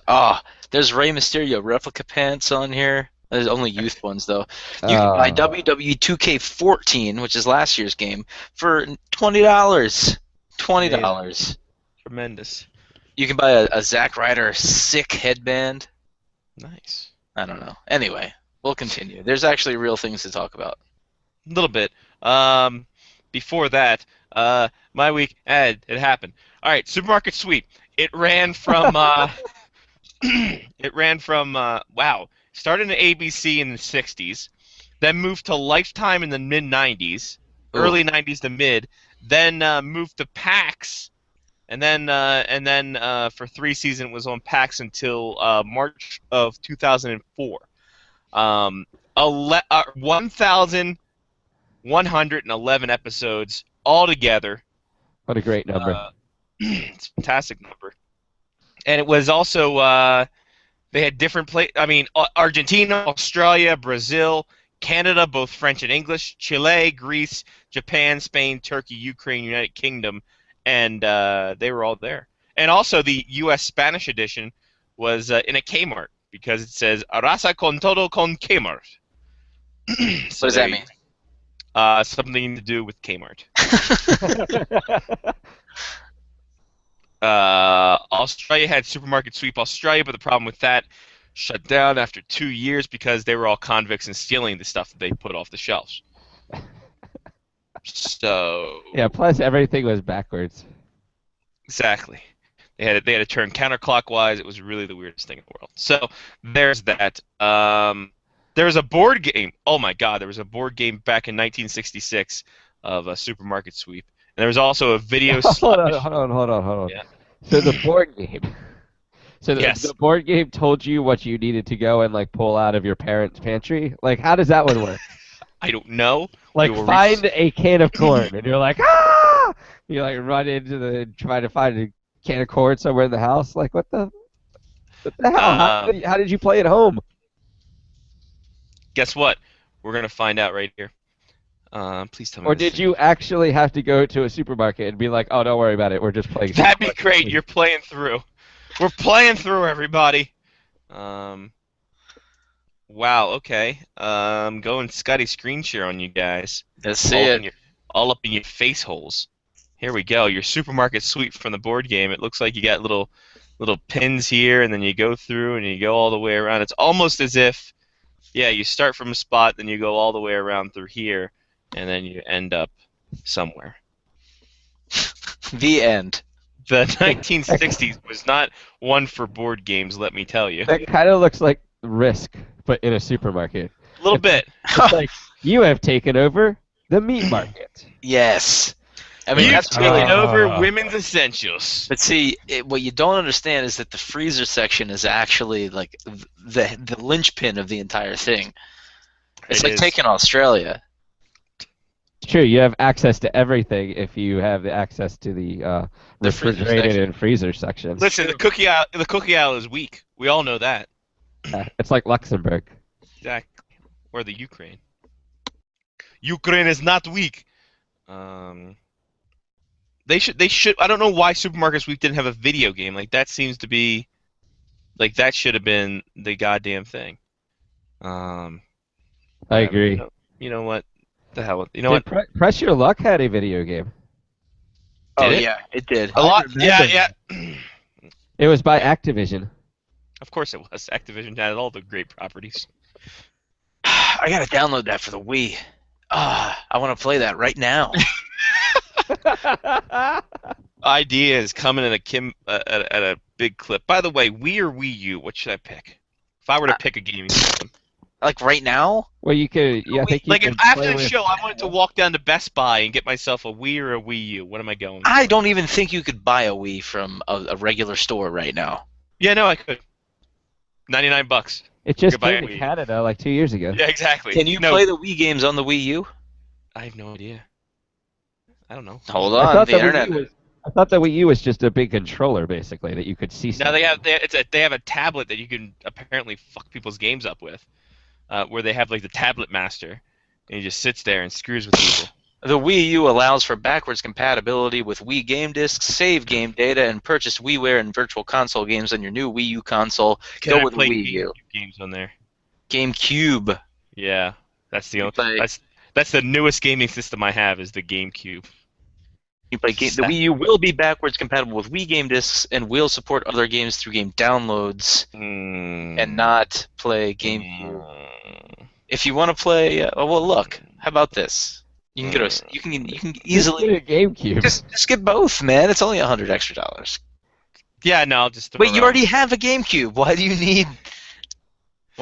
there's Rey Mysterio replica pants on here. There's only youth ones though. You can buy WWE 2K14, which is last year's game, for $20. $20. Tremendous. You can buy a Zack Ryder sick headband. Nice. I don't know. Anyway, we'll continue. There's actually real things to talk about. A little bit. Before that, my week, it happened. All right, Supermarket Sweep. It ran from started at ABC in the 60s, then moved to Lifetime in the mid-90s, early 90s to mid, then moved to PAX, and then for 3 seasons it was on PAX until March of 2004. 1,111 episodes altogether. What a great number. It's a fantastic number. And it was also they had different Argentina, Australia, Brazil, Canada, both French and English, Chile, Greece, Japan, Spain, Turkey, Ukraine, United Kingdom, and they were all there. And also the U.S. Spanish edition was in a Kmart because it says Arrasa con todo con Kmart. So what does that mean? Something to do with Kmart. Australia had Supermarket Sweep Australia, but the problem with that shut down after 2 years because they were all convicts and stealing the stuff that they put off the shelves. So yeah, plus everything was backwards. Exactly. They had to turn counterclockwise. It was really the weirdest thing in the world. So there's that. There was a board game. Oh my God, there was a board game back in 1966 of a Supermarket Sweep. And there was also a video. Hold on. Yeah. So the board game. So Yes. the board game told you what you needed to go and like pull out of your parents' pantry. Like, how does that one work? I don't know. Like, find a can of corn, and you're like, ah! You like run into try to find a can of corn somewhere in the house. Like, what the hell? How did you play at home? Guess what? We're gonna find out right here. Please tell me. Or did you actually have to go to a supermarket and be like, oh, don't worry about it, we're just playing? That'd be great. You're playing through. We're playing through, everybody. Wow. Okay. Going Scotty screen share on you guys. Let's see it. All up in your face holes. Here we go. Your Supermarket Sweep from the board game. It looks like you got little pins here, and then you go through and you go all the way around. It's almost as if, yeah, you start from a spot, then you go all the way around through here, and then you end up somewhere. The end. The 1960s was not one for board games, let me tell you. That kind of looks like Risk, but in a supermarket. A little bit. It's like, you have taken over the meat market. Yes. I mean, You've that's taken over women's essentials. But see, what you don't understand is that the freezer section is actually like the linchpin of the entire thing. It's like taking Australia. It's true. You have access to everything if you have the access to the refrigerated and freezer section. Listen, the cookie aisle is weak. We all know that. It's like Luxembourg. Exactly. Or the Ukraine. Ukraine is not weak. They should. I don't know why Supermarket Sweep didn't have a video game. Like, that seems to be, like, that should have been the goddamn thing. I agree. You know what? The hell? You know what? Press Your Luck had a video game. Yeah, it did. A lot. Yeah. It was by Activision. Of course it was. Activision had all the great properties. I gotta download that for the Wii. I want to play that right now. Ideas coming at a big clip. By the way, Wii or Wii U? What should I pick? If I were to pick a gaming system. Like right now? Well, you could. Yeah, I think you like can if after play the with... show, I wanted to walk down to Best Buy and get myself a Wii or a Wii U. What am I going? I don't even think you could buy a Wii from a regular store right now. Yeah, no, I could. $99. It just Goodbye, came to Wii. Canada like 2 years ago. Yeah, exactly. Can you play the Wii games on the Wii U? I have no idea. I don't know. Hold I on, thought the the internet. I thought the Wii U was just a big controller, basically, that you could see. Now they have a tablet that you can apparently fuck people's games up with, where they have like the tablet master, and he just sits there and screws with people. The Wii U allows for backwards compatibility with Wii game discs, save game data, and purchase WiiWare and Virtual Console games on your new Wii U console. Can Go I with play Wii U. GameCube games on there? GameCube. Yeah, that's the only. play- That's the newest gaming system I have is the GameCube. You play the Wii U will be backwards compatible with Wii game discs and will support other games through game downloads and not play GameCube. If you want to play, well, look. How about this? You can get you can easily a GameCube. just get both, man. It's only $100 extra. Yeah, no, I'll just. Wait, you already have a GameCube. Why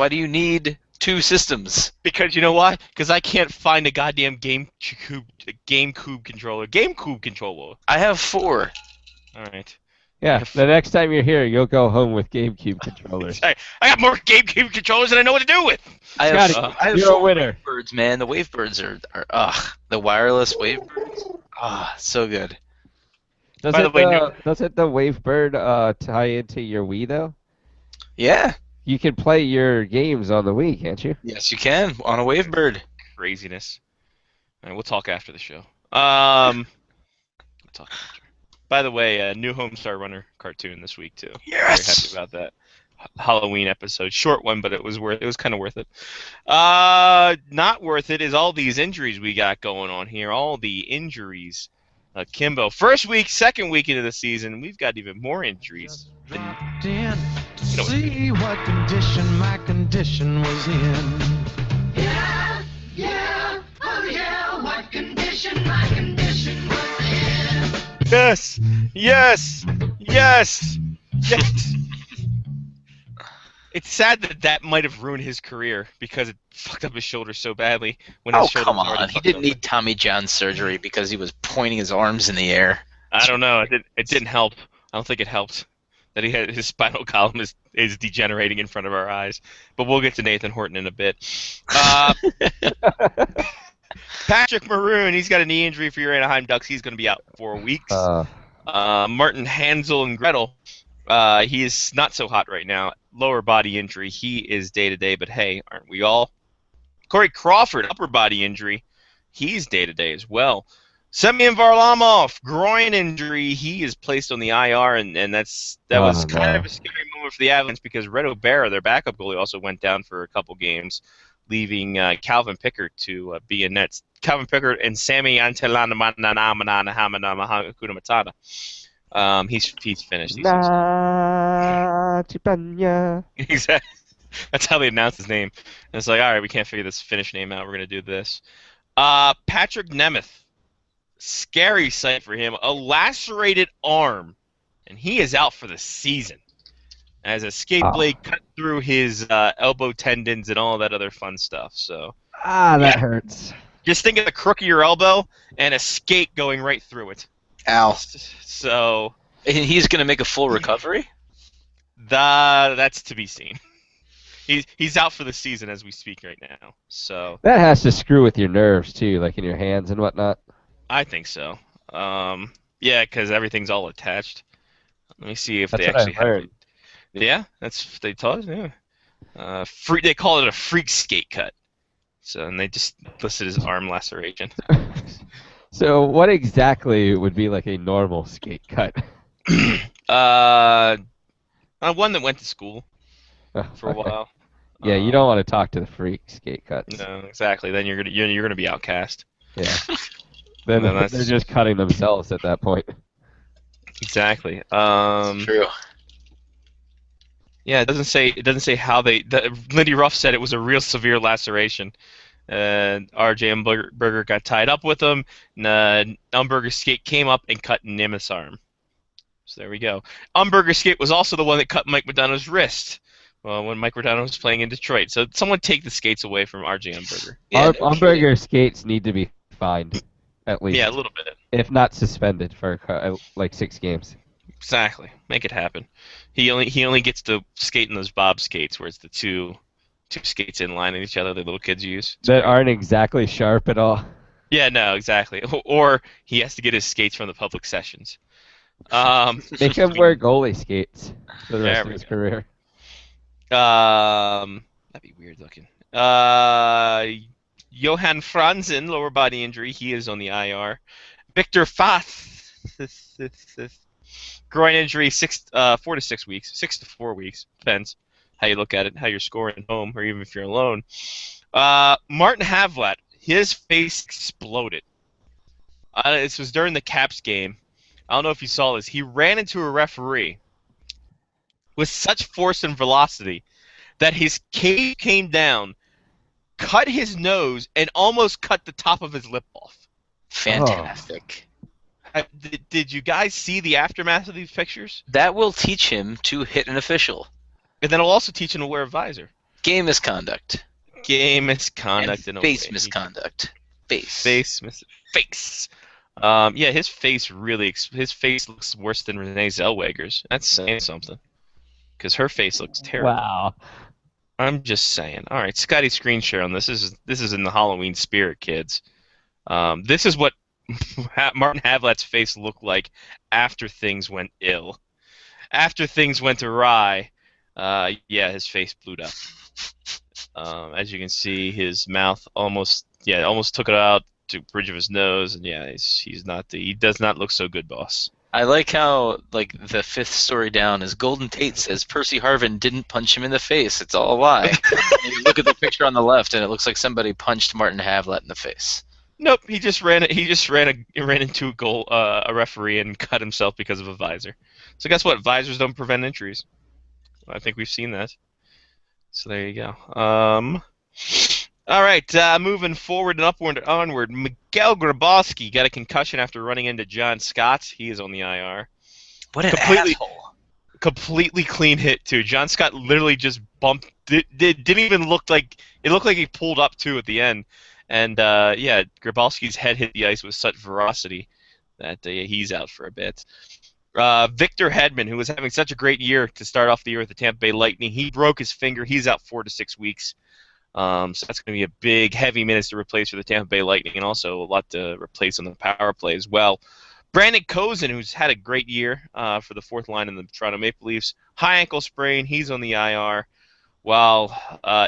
do you need two systems? Because you know why? Because I can't find a goddamn GameCube controller. I have 4. All right. Yeah, the next time you're here, you'll go home with GameCube controllers. I got more GameCube controllers than I know what to do with. I have you're a 4 winner. Wavebirds, man. The Wavebirds are the wireless Wavebirds. So good. Doesn't the Wavebird tie into your Wii though? Yeah. You can play your games on the Wii, can't you? Yes, you can on a Wavebird. Craziness. All right, we'll talk after the show. We'll talk after. By the way, new Homestar Runner cartoon this week too. Yes. Very happy about that. Halloween episode, short one, but it was kind of worth it. Not worth it is all these injuries we got going on here. All the injuries, Kimbo. First week, second week into the season, we've got even more injuries. See what condition my condition was in. Yeah, oh yeah, what condition my condition was in. Yes, yes, yes, yes. It's sad that might have ruined his career because it fucked up his shoulder so badly. When his shoulder come was already on. He fucked didn't up. need Tommy John surgery because he was pointing his arms in the air. I don't know. It didn't help. I don't think it helped that he had his spinal column is degenerating in front of our eyes. But we'll get to Nathan Horton in a bit. Patrick Maroon, he's got a knee injury for your Anaheim Ducks. He's going to be out for weeks. Martin Hansel and Gretel, he is not so hot right now. Lower body injury. He is day-to-day, but hey, aren't we all? Corey Crawford, upper body injury. He's day-to-day as well. Semyon Varlamov, groin injury. He is placed on the IR, and that was kind of a scary moment for the Avalanche because Reto Berra, their backup goalie, also went down for a couple games, leaving Calvin Pickard to be in nets. Calvin Pickard and Sammy Antelana. He's finished. Exactly. That's how they announced his name. And it's like, all right, we can't figure this Finnish name out. We're going to do this. Patrick Nemeth. Scary sight for him. A lacerated arm. And he is out for the season. As a skate blade cut through his elbow tendons and all that other fun stuff. So that hurts. Just think of the crook of your elbow and a skate going right through it. Ow. So... And he's going to make a full recovery? That's to be seen. He's out for the season as we speak right now. So that has to screw with your nerves too, like in your hands and whatnot. I think so. Yeah, because everything's all attached. Let me see if That's they what actually I've heard. Yeah, that's what they taught us. Yeah. They call it a freak skate cut. So and they just listed his arm laceration. So what exactly would be like a normal skate cut? One that went to school for a Okay. while. Yeah, you don't want to talk to the freak skate cuts. No, exactly. Then you're gonna be outcast. Yeah. Then No, that's- they're just cutting themselves at that point. Exactly. True. Yeah, it doesn't say how they. Lindy Ruff said it was a real severe laceration. R.J. Umberger got tied up with him. Umberger's skate came up and cut Nemeth's arm. So there we go. Umberger's skate was also the one that cut Mike Modano's wrist. Well, when Mike Modano was playing in Detroit. So someone take the skates away from R.J. Umberger. Yeah, Umberger skates need to be fined, at least. Yeah, a little bit. If not suspended for like 6 games. Exactly. Make it happen. He only gets to skate in those bob skates where it's the two two skates in line at each other that little kids use. That aren't exactly sharp at all. Yeah, no, exactly. Or he has to get his skates from the public sessions. Make him wear goalie skates for the rest of his career. That'd be weird looking. Johan Franzen, lower body injury. He is on the IR. Victor Fath, groin injury, 4 to 6 weeks. 6 to 4 weeks. Depends how you look at it, how you're scoring at home, or even if you're alone. Martin Havlat, his face exploded. This was during the Caps game. I don't know if you saw this. He ran into a referee with such force and velocity that his cape came down, cut his nose, and almost cut the top of his lip off. Fantastic. Did you guys see the aftermath of these pictures? That will teach him to hit an official. And then it'll also teach him to wear a visor. Game misconduct. Game misconduct. And face misconduct. Face. Yeah, his face looks worse than Renee Zellweger's. That's saying something. Because her face looks terrible. Wow. I'm just saying. All right, Scotty, screen share on this. This is in the Halloween spirit, kids. This is what Martin Havlat's face looked like after things went ill. After things went awry, his face blew up. As you can see, his mouth almost took it out to the bridge of his nose, and he does not look so good, boss. I like how, the fifth story down is Golden Tate says Percy Harvin didn't punch him in the face. It's all a lie. And you look at the picture on the left, and it looks like somebody punched Martin Havlat in the face. Nope, he just ran into a referee and cut himself because of a visor. So guess what? Visors don't prevent injuries. I think we've seen that. So there you go. All right, moving forward and upward and onward. Miguel Grabowski got a concussion after running into John Scott. He is on the IR. What an asshole. Completely clean hit, too. John Scott literally just bumped. Didn't even look like... It looked like he pulled up, too, at the end. And, Grabowski's head hit the ice with such ferocity that he's out for a bit. Victor Hedman, who was having such a great year to start off the year with the Tampa Bay Lightning, he broke his finger. He's out 4 to 6 weeks. So that's going to be a big, heavy minutes to replace for the Tampa Bay Lightning, and also a lot to replace on the power play as well. Brandon Kozin, who's had a great year for the fourth line in the Toronto Maple Leafs, high ankle sprain, he's on the IR. While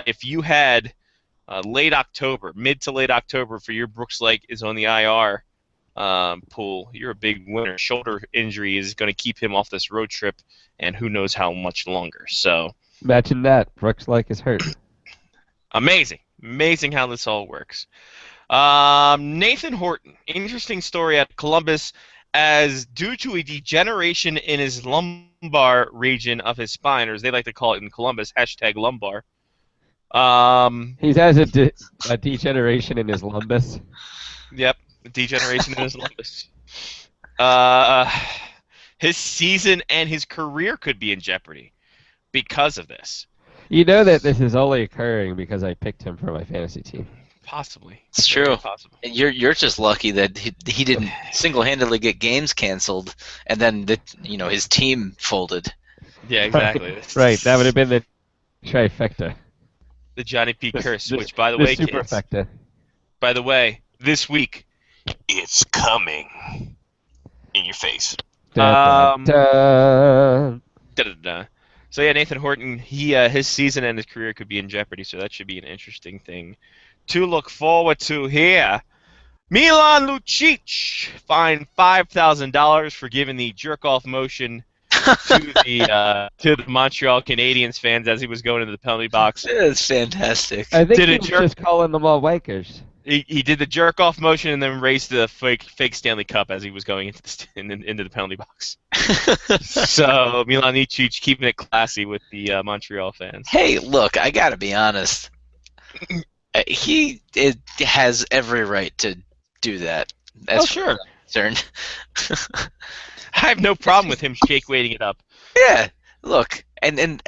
if you had mid to late October for your Brooks Lake is on the IR pool, you're a big winner. Shoulder injury is going to keep him off this road trip, and who knows how much longer. So imagine that. Brooks Lake is hurt. Amazing how this all works. Nathan Horton, interesting story at Columbus, as due to a degeneration in his lumbar region of his spine, or as they like to call it in Columbus, #lumbar. He has a degeneration in his lumbus. Yep, degeneration in his lumbus. His season and his career could be in jeopardy because of this. You know that this is only occurring because I picked him for my fantasy team. Possibly. It's true. Possible. You're just lucky that he didn't single-handedly get games canceled, and then his team folded. Yeah, exactly. Right. That would have been the trifecta. The Johnny P. curse, which, by the way, kids, superfecta. By the way, this week, it's coming in your face. Da-da-da. So yeah, Nathan Horton, his season and his career could be in jeopardy, so that should be an interesting thing to look forward to here. Milan Lucic fined $5,000 for giving the jerk-off motion to the Montreal Canadiens fans as he was going into the penalty box. It's fantastic. I think he was just calling them all wakers. He did the jerk-off motion and then raised the fake Stanley Cup as he was going into the penalty box. So Milan Lucic keeping it classy with the Montreal fans. Hey, look, I gotta be honest. He has every right to do that. That's sure. Concerned. I have no problem with him shake weighting it up. Yeah, look, And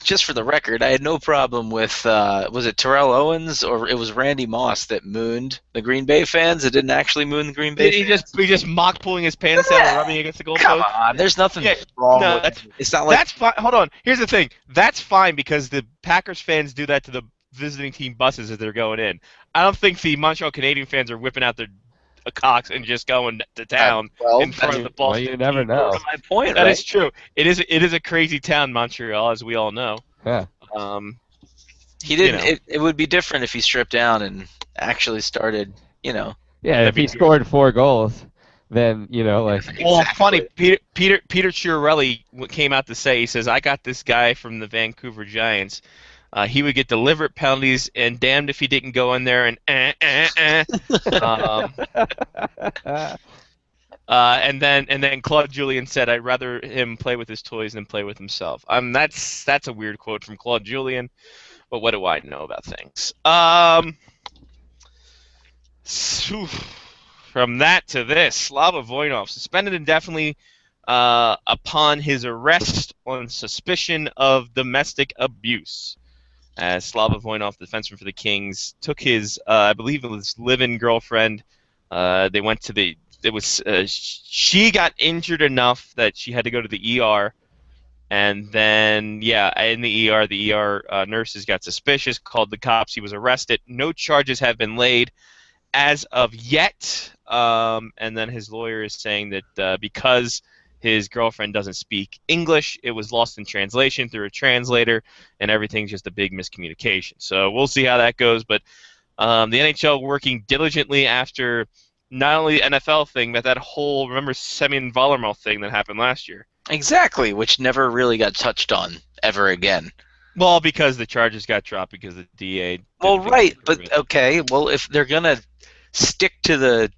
just for the record, I had no problem with was it Terrell Owens or it was Randy Moss that mooned the Green Bay fans? It didn't actually moon the Green Bay fans. He just mock pulling his pants down and rubbing against the goalpost. Come on, there's nothing wrong with it. It's not like that's fine. Hold on. Here's the thing. That's fine because the Packers fans do that to the visiting team buses as they're going in. I don't think the Montreal Canadian fans are whipping out their cocks and just going to town in front of the Boston. Well, you never know. That's my point, That right? is true. It is a crazy town, Montreal, as we all know. Yeah. He didn't. It would be different if he stripped down and actually started. Yeah, if he scored 4 goals, then like. Well, funny. Peter Chiarelli came out to say, he says, I got this guy from the Vancouver Giants. He would get deliberate penalties, and damned if he didn't go in there and and then Claude Julien said, "I'd rather him play with his toys than play with himself." That's a weird quote from Claude Julien, but what do I know about things? From that to this, Slava Voinov suspended indefinitely upon his arrest on suspicion of domestic abuse. As Slava Voinov, the defenseman for the Kings, took his, I believe it was live-in girlfriend. They went to she got injured enough that she had to go to the ER. And then, in the ER nurses got suspicious, called the cops. He was arrested. No charges have been laid as of yet. And then his lawyer is saying that because his girlfriend doesn't speak English, it was lost in translation through a translator, and everything's just a big miscommunication. So we'll see how that goes. But the NHL working diligently after not only the NFL thing, but that whole, remember, Semyon Varlamov thing that happened last year. Exactly, which never really got touched on ever again. Well, because the charges got dropped because the DA. Well, right, but okay. Well, if they're gonna stick to the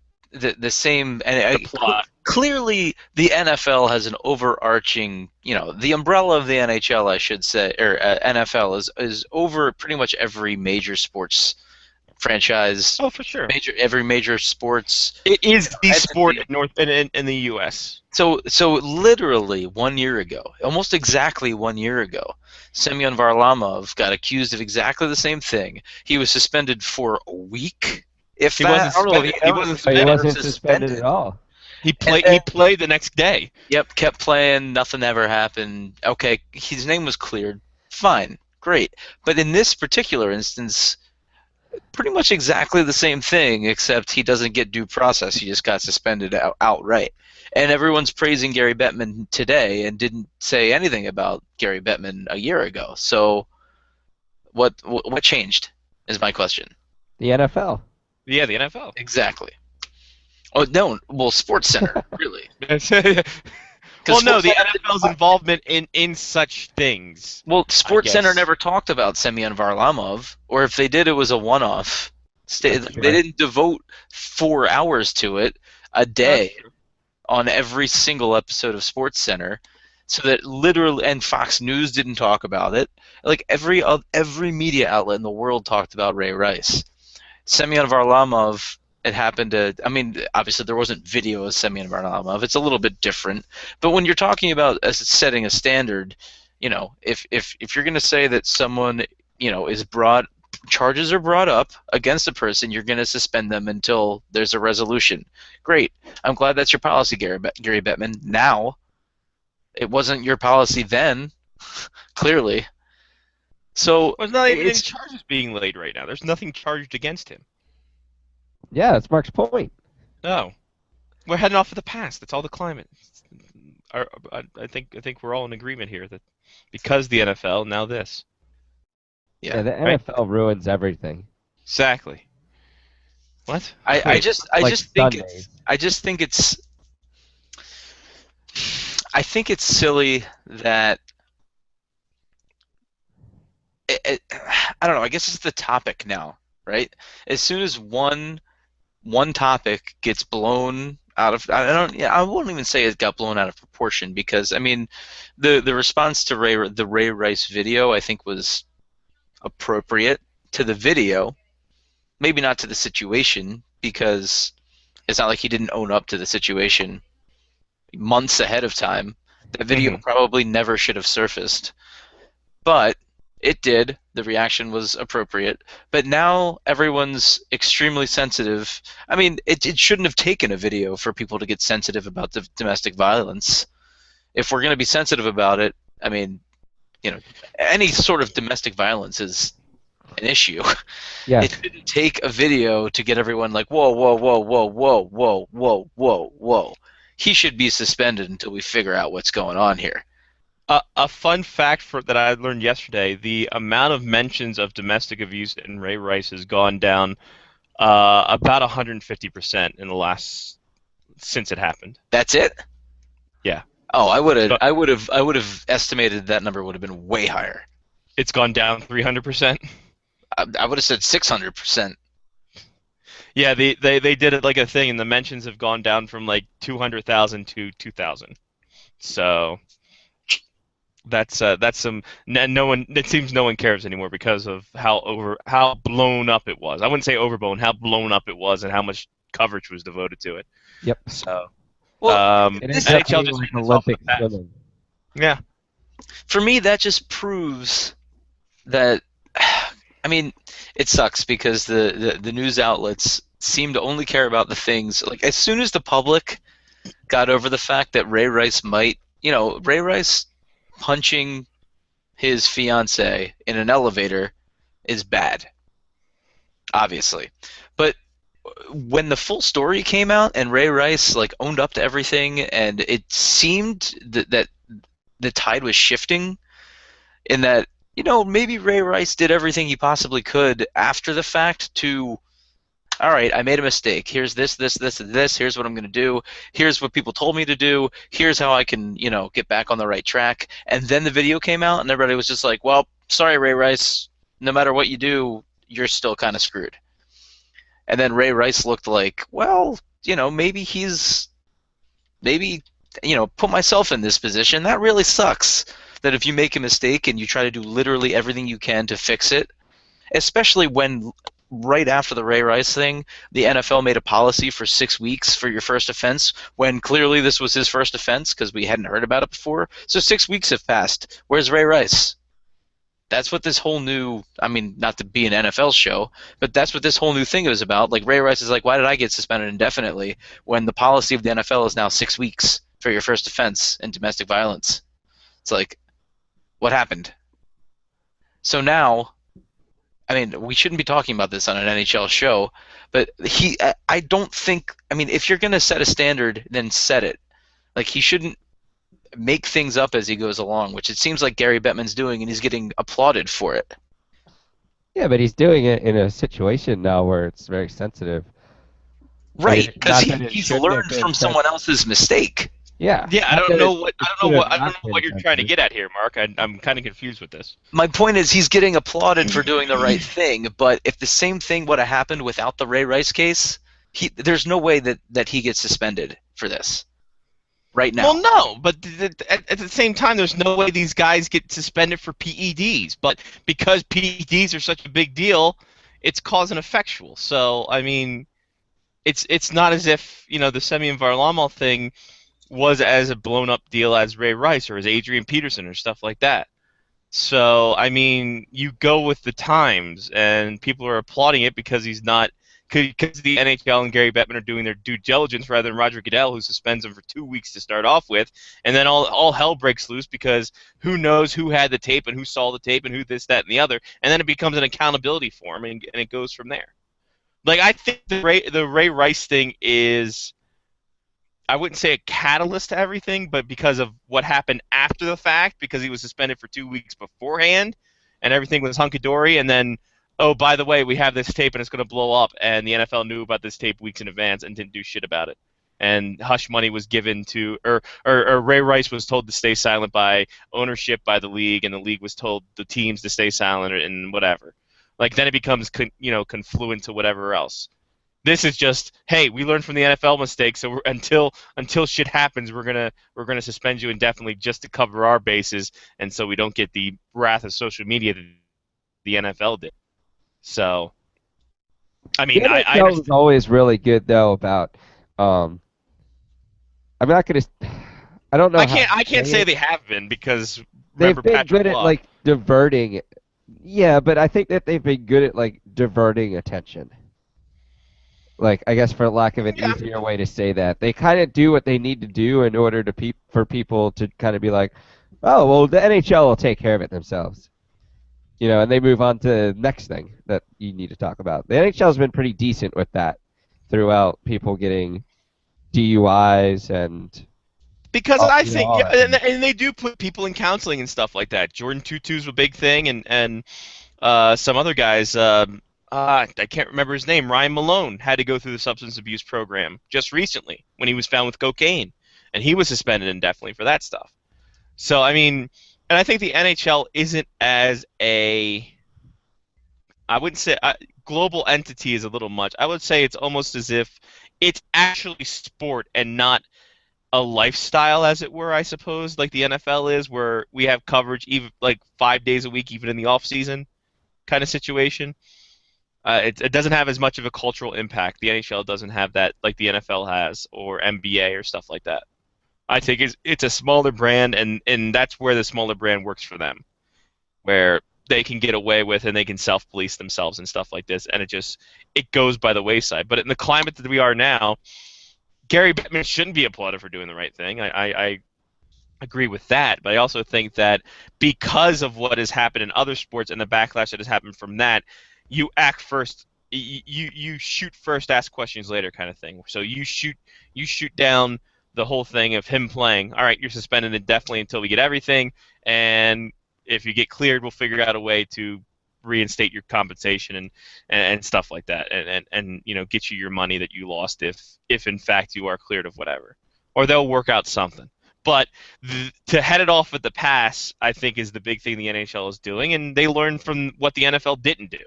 same and plot. Clearly, the NFL has an overarching, the umbrella of the NHL, I should say, or NFL is over pretty much every major sports franchise. Oh, for sure. Every major sports. It is the sport in the U.S. So literally 1 year ago, almost exactly 1 year ago, Semyon Varlamov got accused of exactly the same thing. He was suspended for a week. If he wasn't suspended at all. He played the next day. Yep, kept playing. Nothing ever happened. Okay, his name was cleared. Fine, great. But in this particular instance, pretty much exactly the same thing, except he doesn't get due process. He just got suspended outright. And everyone's praising Gary Bettman today and didn't say anything about Gary Bettman a year ago. So what changed is my question. The NFL. Yeah, the NFL. Exactly. Oh, no. Well, Sports Center, really. Well, no, the NFL's involvement in such things. Well, Sports Center never talked about Semyon Varlamov, or if they did, it was a one-off. They didn't devote 4 hours to it a day on every single episode of Sports Center, so that literally, and Fox News didn't talk about it. Like every media outlet in the world talked about Ray Rice. Semyon Varlamov. It happened to, obviously there wasn't video of Semyon Varlamov. It's a little bit different. But when you're talking about setting a standard, if you're going to say that someone, charges are brought up against a person, you're going to suspend them until there's a resolution. Great. I'm glad that's your policy, Gary Bettman. Now, it wasn't your policy then, clearly. So there's not even any charges being laid right now. There's nothing charged against him. Yeah, that's Mark's point. No, we're heading off of the past. That's all the climate. I think we're all in agreement here that because the NFL, now this. Yeah, the NFL ruins everything. Exactly. What? I just think it's silly that I don't know. I guess it's the topic now, right? As soon as one topic gets blown out of, I won't even say it got blown out of proportion, because the response to the Ray Rice video, I think, was appropriate to the video, maybe not to the situation, because it's not like he didn't own up to the situation months ahead of time. That video probably never should have surfaced. But it did. The reaction was appropriate. But now everyone's extremely sensitive. I mean, it shouldn't have taken a video for people to get sensitive about the domestic violence. If we're going to be sensitive about it, I mean, any sort of domestic violence is an issue. Yeah. It didn't take a video to get everyone like, whoa, whoa, whoa, whoa, whoa, whoa, whoa, whoa, whoa. He should be suspended until we figure out what's going on here. A fun fact that I learned yesterday: the amount of mentions of domestic abuse in Ray Rice has gone down about 150% in the since it happened. That's it? Yeah. Oh, I would have estimated that number would have been way higher. It's gone down 300%. I would have said 600%. Yeah, they did it like a thing, and the mentions have gone down from like 200,000 to 2,000. So that's some no one. It seems no one cares anymore because of how blown up it was. I wouldn't say overblown, how blown up it was, and how much coverage was devoted to it. Yep. So, NHL just like Olympic swimming. Yeah. For me, that just proves that. I mean, it sucks because the news outlets seem to only care about the things like as soon as the public got over the fact that Ray Rice Ray Rice punching his fiancée in an elevator is bad, obviously. But when the full story came out and Ray Rice owned up to everything, and it seemed that the tide was shifting in that, maybe Ray Rice did everything he possibly could after the fact to, all right, I made a mistake. Here's this. Here's what I'm going to do. Here's what people told me to do. Here's how I can, get back on the right track. And then the video came out, and everybody was just like, well, sorry, Ray Rice. No matter what you do, you're still kind of screwed. And then Ray Rice looked like, well, maybe put myself in this position. That really sucks. That if you make a mistake and you try to do literally everything you can to fix it, especially when right after the Ray Rice thing, the NFL made a policy for 6 weeks for your first offense, when clearly this was his first offense because we hadn't heard about it before. So 6 weeks have passed. Where's Ray Rice? That's what this whole new, I mean, not to be an NFL show, but that's what this whole new thing is about. Like, Ray Rice is like, why did I get suspended indefinitely when the policy of the NFL is now 6 weeks for your first offense in domestic violence? It's like, what happened? So now, I mean, we shouldn't be talking about this on an NHL show, but I don't think, I mean, if you're going to set a standard, then set it. Like, he shouldn't make things up as he goes along, which it seems like Gary Bettman's doing, and he's getting applauded for it. Yeah, but he's doing it in a situation now where it's very sensitive. Right, because he's learned from someone else's mistake. Yeah. Yeah, I don't know what you're trying to get at here, Mark. I'm kind of confused with this. My point is he's getting applauded for doing the right thing, but if the same thing would have happened without the Ray Rice case, there's no way that he gets suspended for this right now. Well, no, but at the same time, there's no way these guys get suspended for PEDs. But because PEDs are such a big deal, it's cause and effectual. So, I mean, it's not as if, the Semyon Varlamov thing was as a blown-up deal as Ray Rice or as Adrian Peterson or stuff like that. So, I mean, you go with the times, and people are applauding it because the NHL and Gary Bettman are doing their due diligence rather than Roger Goodell, who suspends him for 2 weeks to start off with, and then all hell breaks loose because who knows who had the tape and who saw the tape and who this, that, and the other, and then it becomes an accountability for him, and it goes from there. Like, I think the Ray Rice thing is, I wouldn't say a catalyst to everything, but because of what happened after the fact, because he was suspended for 2 weeks beforehand, and everything was hunky-dory, and then, oh, by the way, we have this tape and it's going to blow up, and the NFL knew about this tape weeks in advance and didn't do shit about it. And hush money was given to, or Ray Rice was told to stay silent by ownership, by the league, and the league was told the teams to stay silent and whatever. Like, then it becomes, confluent to whatever else. This is just, hey, we learned from the NFL mistake, so until shit happens, we're gonna suspend you indefinitely just to cover our bases, and so we don't get the wrath of social media that the NFL did. So, I mean, the NFL was always really good though about. I'm not gonna. I don't know. I can't say they have been because they've remember been Patrick good at Law. like diverting. Yeah, but I think that they've been good at like diverting attention. Like, I guess for lack of an easier way to say that, they kind of do what they need to do in order to for people to kind of be like, oh, well, the NHL will take care of it themselves. You know, and they move on to the next thing that you need to talk about. The NHL's been pretty decent with that throughout, people getting DUIs and... Because I think, all that. and they do put people in counseling and stuff like that. Jordan Tutu's a big thing, and some other guys, I can't remember his name, Ryan Malone, had to go through the substance abuse program just recently when he was found with cocaine, and he was suspended indefinitely for that stuff. So, I mean, and I think the NHL isn't as I wouldn't say, global entity is a little much. I would say it's almost as if it's actually sport and not a lifestyle, as it were, I suppose, like the NFL is, where we have coverage even like 5 days a week, even in the off season kind of situation. It doesn't have as much of a cultural impact. The NHL doesn't have that like the NFL has, or NBA or stuff like that. I think it's a smaller brand, and that's where the smaller brand works for them, where they can get away with and they can self-police themselves and stuff like this, and it goes by the wayside. But in the climate that we are now, Gary Bettman shouldn't be applauded for doing the right thing. I agree with that, but I also think that because of what has happened in other sports and the backlash that has happened from that, you act first, you shoot first, ask questions later kind of thing. So you shoot down the whole thing of him playing. All right, you're suspended indefinitely until we get everything, and if you get cleared, we'll figure out a way to reinstate your compensation and stuff like that, and you know, get you your money that you lost if in fact you are cleared of whatever, or they'll work out something. But to head it off at the pass, I think, is the big thing the NHL is doing, and they learned from what the NFL didn't do.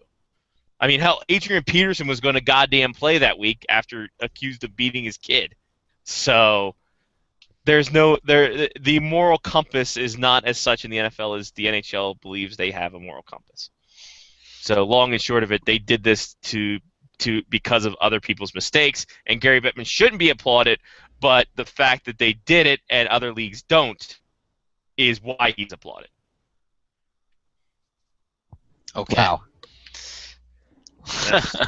I mean, hell, Adrian Peterson was going to goddamn play that week after accused of beating his kid. So the moral compass is not as such in the NFL as the NHL believes they have a moral compass. So long and short of it, they did this because of other people's mistakes, and Gary Bettman shouldn't be applauded, but the fact that they did it and other leagues don't is why he's applauded. Okay. Wow.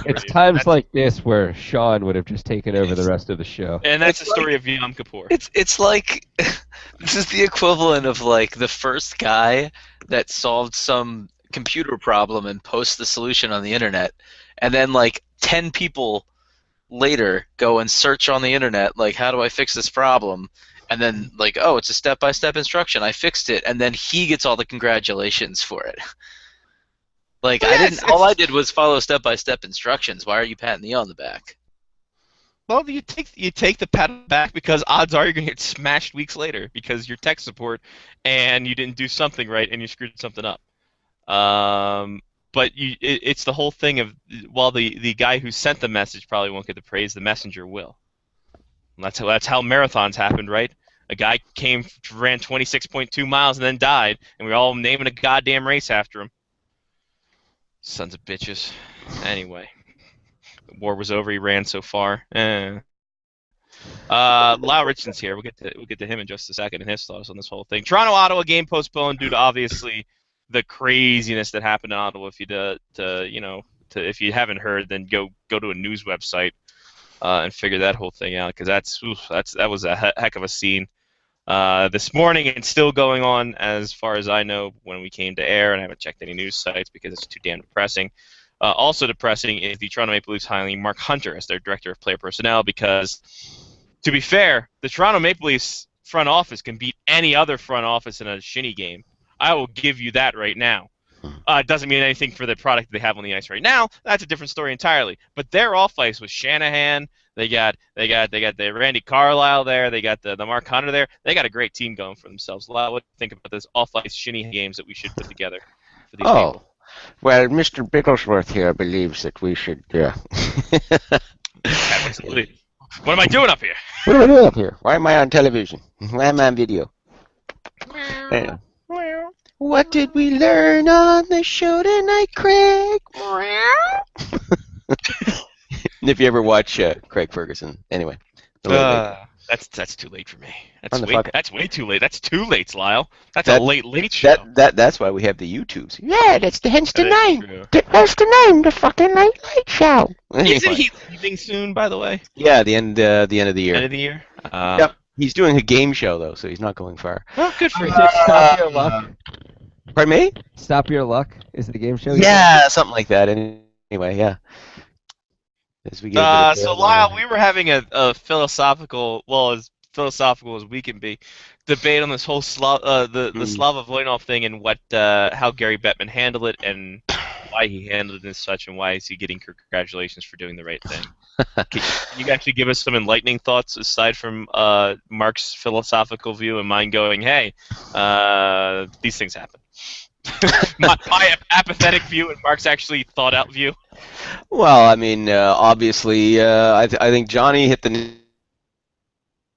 It's times like this where Sean would have just taken over the rest of the show. And that's the story of Yom Kippur. It's like this is the equivalent of like the first guy that solved some computer problem and posts the solution on the internet, and then like 10 people later go and search on the internet like, how do I fix this problem? And then like, oh, it's a step-by-step instruction, I fixed it, and then he gets all the congratulations for it. Like, all I did was follow step-by-step instructions. Why are you patting me on the back? Well, you take the pat on the back because odds are you're going to get smashed weeks later because you're tech support and you didn't do something right and you screwed something up. But it's the whole thing of, while the guy who sent the message probably won't get the praise, the messenger will. And that's how marathons happened, right? A guy ran 26.2 miles and then died, and we're all naming a goddamn race after him. Sons of bitches. Anyway, the war was over. He ran so far. Lau Richardson's here. We'll get to him in just a second and his thoughts on this whole thing. Toronto-Ottawa game postponed due to obviously the craziness that happened in Ottawa. If you haven't heard, then go to a news website and figure that whole thing out, because that was a heck of a scene. This morning, it's still going on as far as I know when we came to air, and I haven't checked any news sites because it's too damn depressing. Also depressing is the Toronto Maple Leafs hiring Mark Hunter as their director of player personnel, because, to be fair, the Toronto Maple Leafs front office can beat any other front office in a shinny game. I will give you that right now. It doesn't mean anything for the product they have on the ice right now. That's a different story entirely. But their off ice with Shanahan, they got the Randy Carlyle there, they got the Mark Hunter there. They got a great team going for themselves. A lot. What do you think about this off ice shinny games that we should put together for these people? Well, Mr. Bigglesworth here believes that we should. Absolutely. What am I doing up here? What am I doing up here? Why am I on television? Why am I on video? What did we learn on the show tonight, Craig? If you ever watch Craig Ferguson, anyway. That's too late for me. On the fucking- That's way too late. That's too late, Lyle. That's a late show. That's why we have the YouTubes. Yeah, that's hence the That is name. true. That's the name, the fucking Late Show. Isn't he leaving soon, by the way? Yeah, the end of the year. End of the year? Yep. He's doing a game show though, so he's not going far. Oh, good for him. Stop Your Luck. Pardon me? Stop Your Luck is the game show. Yeah, something like that. Anyway, yeah. As we get So Lyle, we were having a philosophical, well, as philosophical as we can be, debate on this whole the Slava Voinov thing and how Gary Bettman handled it and why he handled it and such, and why is he getting congratulations for doing the right thing. Can you actually give us some enlightening thoughts aside from Mark's philosophical view and mine going, hey, these things happen? my apathetic view and Mark's actually thought out view. Well, I mean, obviously, I think Johnny hit the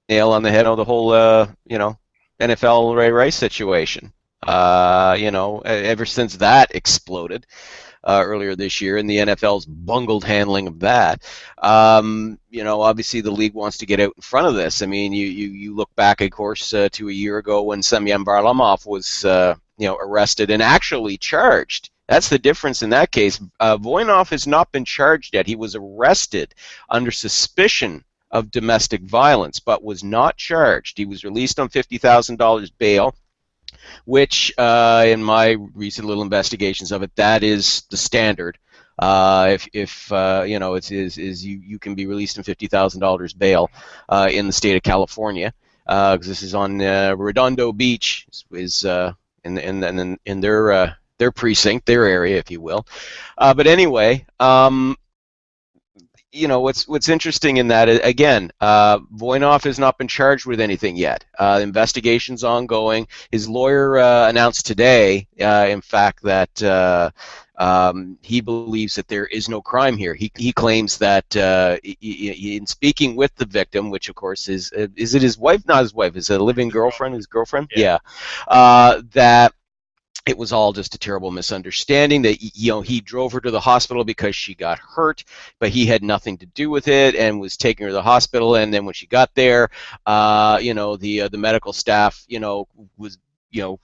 nail on the head on the whole, NFL Ray Rice situation. Ever since that exploded earlier this year, and the NFL's bungled handling of that, obviously the league wants to get out in front of this. I mean, you look back, of course, to a year ago when Semyon Varlamov was, arrested and actually charged. That's the difference in that case. Voinov has not been charged yet. He was arrested under suspicion of domestic violence, but was not charged. He was released on $50,000 bail, which, in my recent little investigations of it, that is the standard. You can be released on $50,000 bail in the state of California, because this is on Redondo Beach, is in their precinct, their area, if you will. But anyway, what's interesting in that, again, Voinov has not been charged with anything yet. The investigation's ongoing. His lawyer announced today, in fact, that he believes that there is no crime here. He claims that in speaking with the victim, which of course is it his wife? Not his wife. Is it a living girlfriend? His girlfriend? Yeah. That it was all just a terrible misunderstanding, that he drove her to the hospital because she got hurt, but he had nothing to do with it and was taking her to the hospital. And then when she got there, the medical staff, was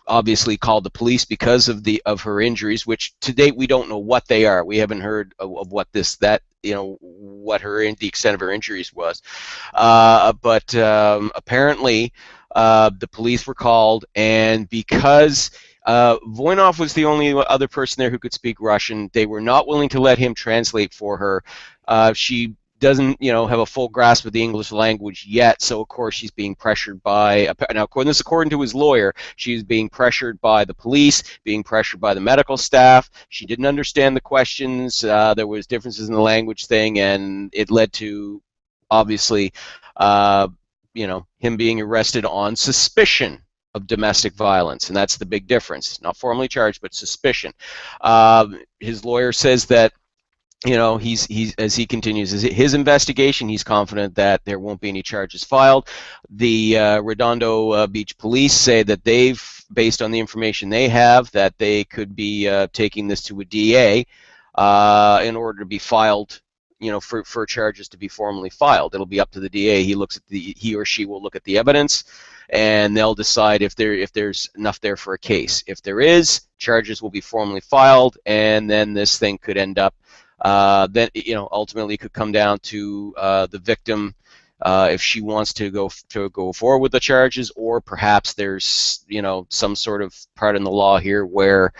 obviously called the police because of her injuries, which to date we don't know what they are. We haven't heard of what the extent of her injuries was. But apparently the police were called, and because Voinov was the only other person there who could speak Russian, they were not willing to let him translate for her. She doesn't, have a full grasp of the English language yet, so of course she's being pressured by, now according to his lawyer, she's being pressured by the police, being pressured by the medical staff. She didn't understand the questions. There was differences in the language thing, and it led to, obviously, him being arrested on suspicion of domestic violence, and that's the big difference. Not formally charged, but suspicion. His lawyer says that, he's as he continues his investigation, he's confident that there won't be any charges filed. The Redondo Beach police say that they've, based on the information they have, that they could be taking this to a DA in order to be filed, for charges to be formally filed. It'll be up to the DA. He or she will look at the evidence, and they'll decide if there's enough there for a case. If there is, charges will be formally filed, and then this thing could end up, ultimately could come down to the victim if she wants to go forward with the charges, or perhaps there's some sort of part in the law here where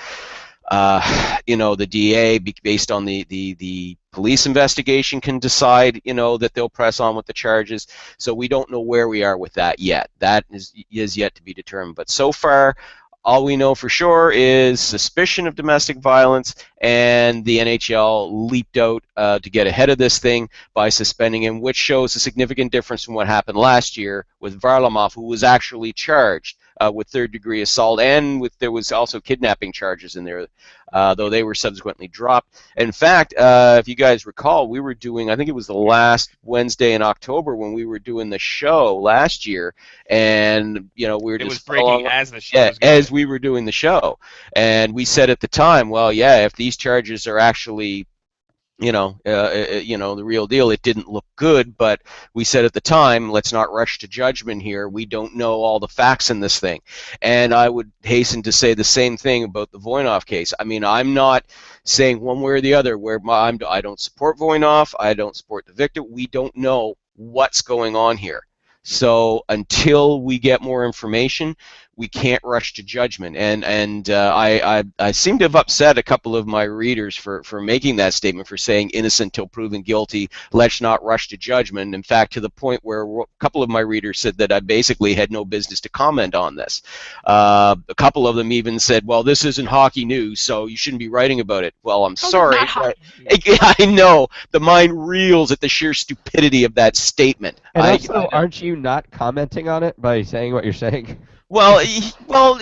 the DA, based on the police investigation, can decide, that they'll press on with the charges. So we don't know where we are with that yet. That is yet to be determined. But so far, all we know for sure is suspicion of domestic violence, and the NHL leaped out to get ahead of this thing by suspending him, which shows a significant difference from what happened last year with Varlamov, who was actually charged with third-degree assault, and there was also kidnapping charges in there, though they were subsequently dropped. In fact, if you guys recall, we were doing, I think it was the last Wednesday in October when we were doing the show last year, and we were just, it was breaking as the show, as we were doing the show, and we said at the time, well, yeah, if these charges are actually the real deal. It didn't look good, but we said at the time, let's not rush to judgment here. We don't know all the facts in this thing. And I would hasten to say the same thing about the Voinov case. I mean, I'm not saying one way or the other where I don't support Voinov, I don't support the victim. We don't know what's going on here. So until we get more information, we can't rush to judgment. And I seem to have upset a couple of my readers for making that statement, for saying innocent till proven guilty, let's not rush to judgment. In fact, to the point where a couple of my readers said that I basically had no business to comment on this. A couple of them even said, well, this isn't hockey news, so you shouldn't be writing about it. Well, I'm sorry. But I know. The mind reels at the sheer stupidity of that statement. And also, aren't you not commenting on it by saying what you're saying? Well,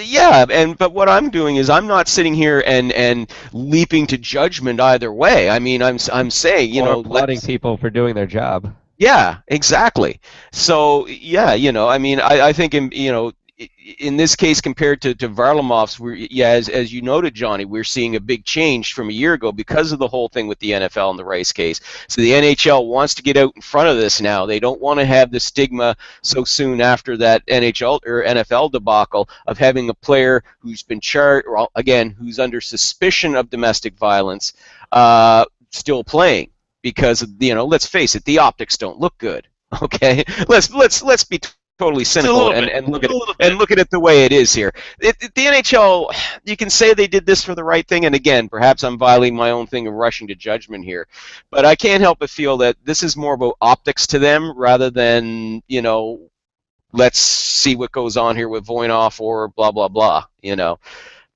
yeah, but what I'm doing is I'm not sitting here and leaping to judgment either way. I mean, I'm saying, applauding people for doing their job. Yeah, exactly. So, yeah, I mean, I think in this case compared to Varlamov's, as you noted, Johnny, we're seeing a big change from a year ago because of the whole thing with the NFL and the Rice case. So the NHL wants to get out in front of this now. They don't want to have the stigma so soon after that NHL or NFL debacle of having a player who's been charged, or again, who's under suspicion of domestic violence, still playing. Because let's face it, the optics don't look good. Okay, let's be totally cynical and look at it the way it is here. The NHL, you can say they did this for the right thing, and again, perhaps I'm violating my own thing of rushing to judgment here, but I can't help but feel that this is more about optics to them rather than let's see what goes on here with Voinov or blah blah blah.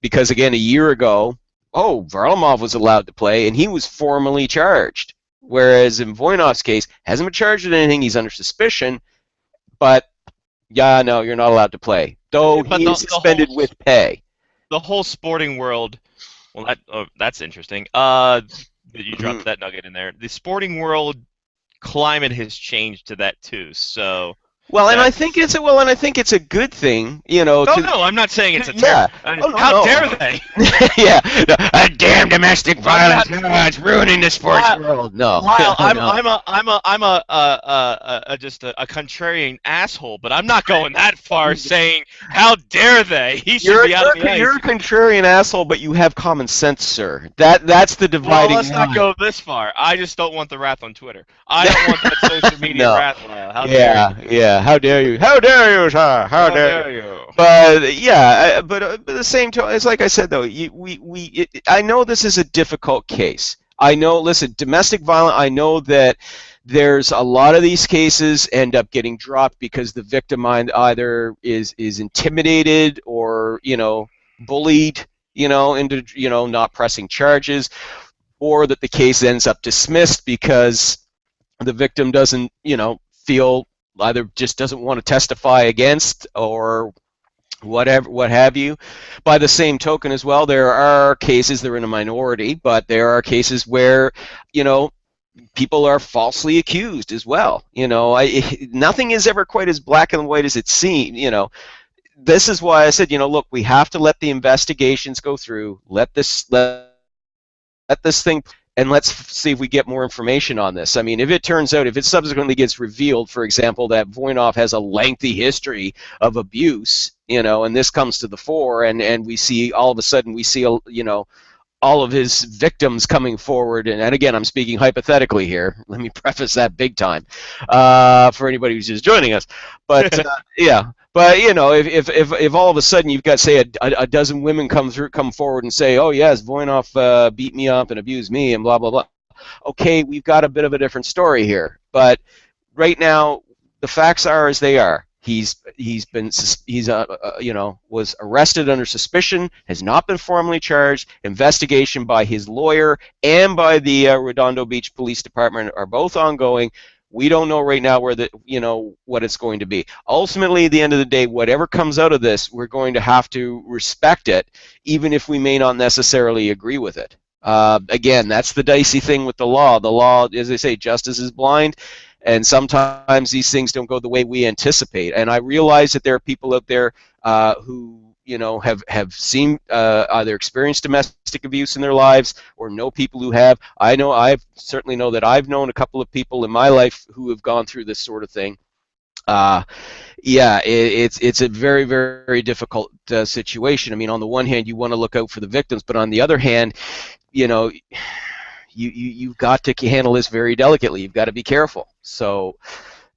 Because again, a year ago, Varlamov was allowed to play and he was formally charged, whereas in Voinov's case, hasn't been charged with anything. He's under suspicion, but yeah, no, you're not allowed to play. Though he is suspended with pay. The whole sporting world, well, that's interesting. That you dropped that nugget in there. The sporting world climate has changed to that too. So. Well, and I think it's a good thing, No, I'm not saying it's a terrible. Yeah. How dare they? Yeah, a damn domestic violence. It's ruining the sports world. No. While I'm just a contrarian asshole, but I'm not going that far saying how dare they? He should be out of the ice. You're a contrarian asshole, but you have common sense, sir. That's the dividing line. Let's not go this far. I just don't want the wrath on Twitter. I don't want that social media wrath. How dare you? Yeah. How dare you? How dare you, sir? How dare you? But yeah, but at the same time, it's like I said though. I know this is a difficult case. I know. Listen, domestic violence. I know that there's a lot of these cases end up getting dropped because the victim either is intimidated or bullied, into not pressing charges, or that the case ends up dismissed because the victim doesn't feel. Either just doesn't want to testify against or what have you. By the same token as well, there are cases, they're in a minority, but there are cases where, people are falsely accused as well. Nothing is ever quite as black and white as it seems, This is why I said, look, we have to let the investigations go through, let this thing. And let's see if we get more information on this. I mean, if it subsequently gets revealed, for example, that Voinov has a lengthy history of abuse, and this comes to the fore, and we see all of a sudden all of his victims coming forward, and again, I'm speaking hypothetically here. Let me preface that big time for anybody who's just joining us. But yeah. But if all of a sudden you've got, say, a dozen women come forward and say, oh yes, Voinov beat me up and abused me and blah blah blah. Okay, we've got a bit of a different story here. But right now, the facts are as they are. Was arrested under suspicion, has not been formally charged. Investigation by his lawyer and by the Redondo Beach Police Department are both ongoing. We don't know right now where what it's going to be. Ultimately, at the end of the day, whatever comes out of this, we're going to have to respect it, even if we may not necessarily agree with it. Again, that's the dicey thing with the law. The law, as they say, justice is blind, and sometimes these things don't go the way we anticipate. And I realize that there are people out there who have seen either experienced domestic abuse in their lives or know people who have. I certainly know that I've known a couple of people in my life who have gone through this sort of thing. It's a very, very difficult situation. I mean, on the one hand, you want to look out for the victims, but on the other hand, you've got to handle this very delicately. You've got to be careful. So,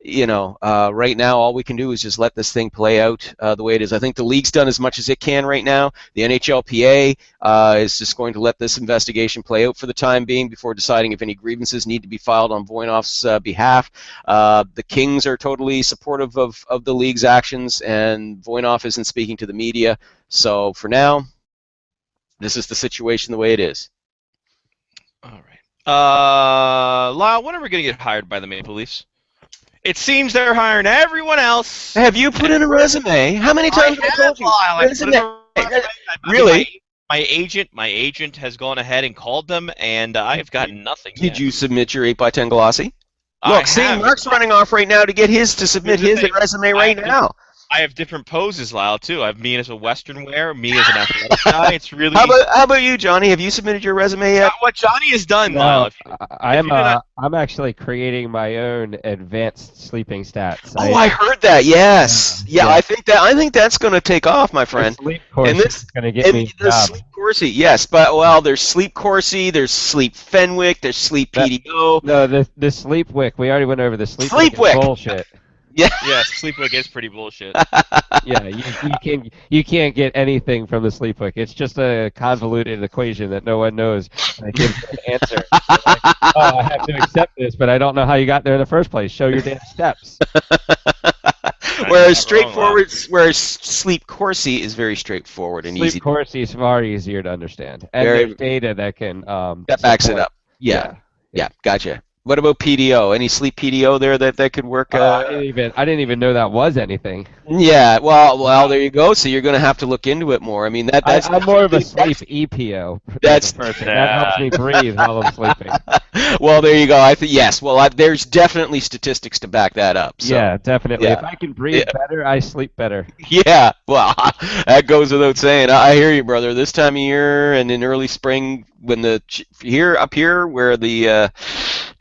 right now, all we can do is just let this thing play out the way it is. I think the league's done as much as it can right now. The NHLPA is just going to let this investigation play out for the time being before deciding if any grievances need to be filed on Voinoff's behalf. The Kings are totally supportive of the league's actions, and Voinoff isn't speaking to the media. So for now, this is the situation the way it is. All right. Lyle, when are we going to get hired by the Maple Leafs? It seems they're hiring everyone else. Have you put in a resume? How many times have I told you? Really? My agent has gone ahead and called them, and I've gotten nothing yet. Did you submit your 8x10 glossy? Look, see, Mark's running off right now to submit his resume right now. I have different poses, Lyle, too. I have me as a Western wear, me as an athletic guy. It's really. How about you, Johnny? Have you submitted your resume yet? What Johnny has done, No, Lyle. I'm actually creating my own advanced sleeping stats. Oh, I heard that. Yes. Yeah. I think that's going to take off, my friend. The sleep Corsi is going to get me the sleep Corsi, yes, but there's sleep Corsi, there's sleep Fenwick, there's sleep PDO. No, the sleep wick. We already went over the sleep wick. Bullshit. Yeah, Sleepwick is pretty bullshit. Yeah, you can't get anything from the Sleepwick. It's just a convoluted equation that no one knows. And it gives an answer. I have to accept this, but I don't know how you got there in the first place. Show your damn steps. Whereas Sleep Corsi is very straightforward and easy. Sleep Corsi is far easier to understand, and there's data that can that backs it up. Yeah, gotcha. What about PDO? Any sleep PDO there that could work? I didn't even know that was anything. Yeah, well, there you go. So you're going to have to look into it more. I mean, I'm more of a sleep EPO. That's person. That helps me breathe while I'm sleeping. Well, there you go. I think yes. Well, there's definitely statistics to back that up. So. Yeah, definitely. Yeah. If I can breathe better, I sleep better. Yeah. Well, that goes without saying. I hear you, brother. This time of year and in early spring, when up here where the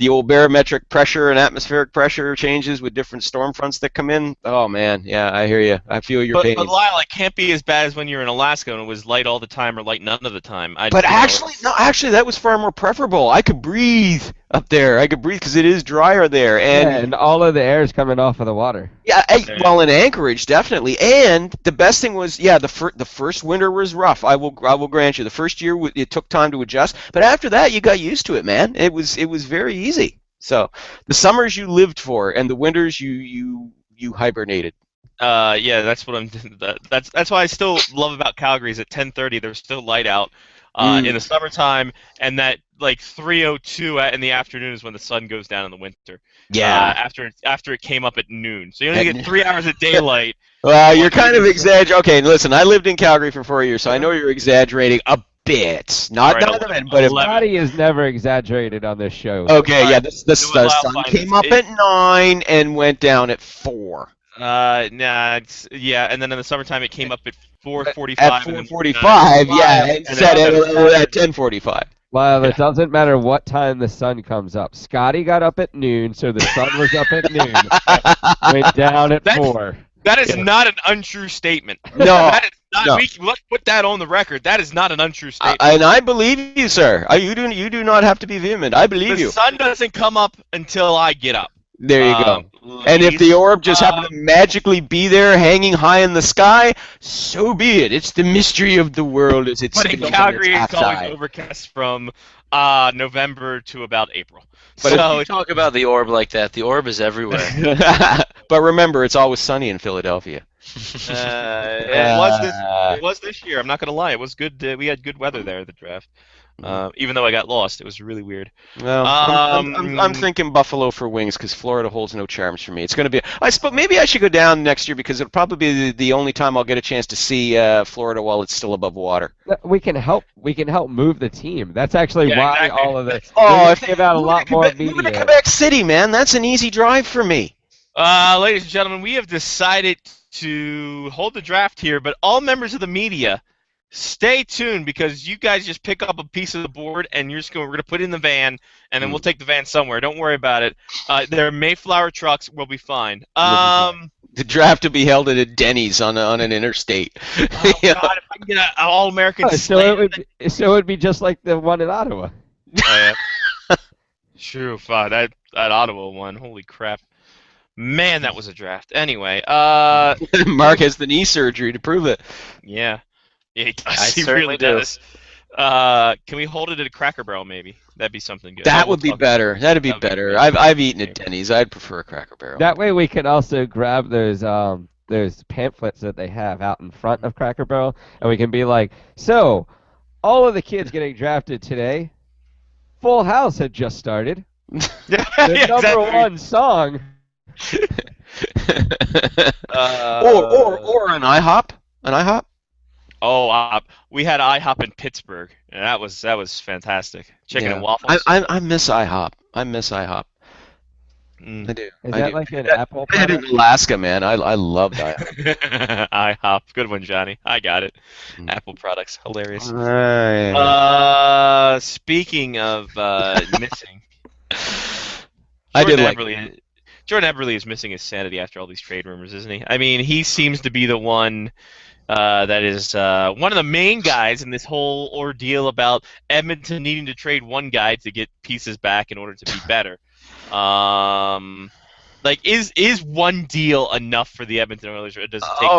old barometric pressure and atmospheric pressure changes with different storm fronts that come in. Oh man, yeah, I hear you. I feel your pain. But Lyle, it can't be as bad as when you're in Alaska and it was light all the time or light none of the time. Actually, that was far more preferable. I could breathe up there. I could breathe because it is drier there, and all of the air is coming off of the water. Yeah, well, in Anchorage, definitely. And the best thing was, the first winter was rough. I will grant you. The first year it took time to adjust, but after that, you got used to it, man. It was very easy. So the summers you lived for, and the winters you hibernated. That's what I'm. That's why I still love about Calgary is at 10:30 there's still light out in the summertime, and that like 3:02 in the afternoon is when the sun goes down in the winter. Yeah. After it came up at noon, so you only get 3 hours of daylight. Well, you're kind of exaggerating. Okay, listen, I lived in Calgary for 4 years, so I know you're exaggerating a bit. Not none, but Scotty is never exaggerated on this show. Okay, yeah, the sun came up at 9 and went down at 4. And then in the summertime it came up at 4:45. At 4:45, yeah, and set at 10:45. Well, it doesn't matter what time the sun comes up. Scotty got up at noon, so the sun was up at noon. Went down at 4. That is not an untrue statement. No. That is not, no. Let's put that on the record. That is not an untrue statement. And I believe you, sir. You do not have to be vehement. I believe you. The sun doesn't come up until I get up. There you go. And if the orb just happened to magically be there hanging high in the sky, so be it. It's the mystery of the world as it's. But in Calgary, it's always overcast from November to about April. But so if you talk about the orb like that, the orb is everywhere. But remember, it's always sunny in Philadelphia. It was this year. I'm not going to lie. It was good. We had good weather there at the draft. Even though I got lost, it was really weird. Well, I'm thinking Buffalo for wings because Florida holds no charms for me. It's going to be. I suppose maybe I should go down next year because it'll probably be the only time I'll get a chance to see Florida while it's still above water. We can help move the team. That's actually why all of this. Oh, if they give out a lot more media. Move to Quebec City, man. That's an easy drive for me. Ladies and gentlemen, we have decided to hold the draft here, but all members of the media, stay tuned because you guys just pick up a piece of the board and we're going to put it in the van, and then we'll take the van somewhere. Don't worry about it. They're Mayflower trucks. We'll be fine. The draft to be held at a Denny's on an interstate. Oh, God, if I can get an all-American so it would be just like the one in Ottawa. Oh, yeah. True. Fuck, that Ottawa one. Holy crap. Man, that was a draft. Anyway, Mark has the knee surgery to prove it. Yeah. Yeah, he does. I He certainly really do. does. Can we hold it at a Cracker Barrel, maybe? That'd be something good. That would be better. That'd be better. I've eaten at Denny's. I'd prefer a Cracker Barrel. That way we can also grab those pamphlets that they have out in front of Cracker Barrel, and we can be like, so, all of the kids getting drafted today, Full House had just started. The number one song. Or an IHOP. An IHOP. Oh, we had IHOP in Pittsburgh, and that was fantastic. Chicken and waffles. I miss IHOP. I miss IHOP. I do. Is that like an Apple I had it product? in Alaska, man. I loved IHOP. IHOP, good one, Johnny. I got it. Apple products, hilarious. Right. Speaking of missing, I did like. Jordan Eberle is missing his sanity after all these trade rumors, isn't he? I mean, he seems to be the one that is one of the main guys in this whole ordeal about Edmonton needing to trade one guy to get pieces back in order to be better. Is one deal enough for the Edmonton Oilers, or does it take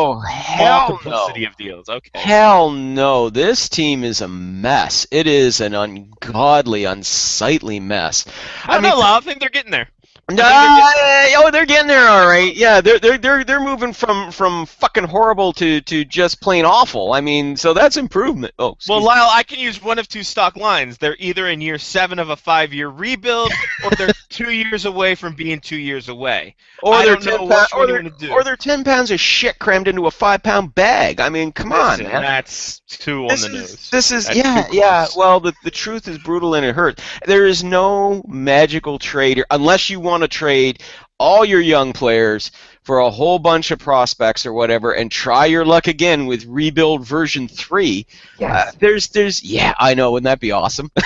multiplicity of deals? Okay. Hell no. This team is a mess. It is an ungodly, unsightly mess. I mean, I think they're getting there. They're getting there, all right. Yeah, they're moving from fucking horrible to just plain awful. I mean, so that's improvement. Oh, well, Lyle, I can use one of two stock lines. They're either in year 7 of a 5-year rebuild, or they're 2 years away from being 2 years away. Or I they're don't know which one you're gonna do. Or they're 10 pounds of shit crammed into a 5-pound bag. I mean, come on, man. That's too on the nose. This is That's too yeah. close. Well, the truth is brutal and it hurts. There is no magical trade unless you want to trade all your young players for a whole bunch of prospects or whatever, and try your luck again with rebuild version 3. Yes. I know, wouldn't that be awesome? The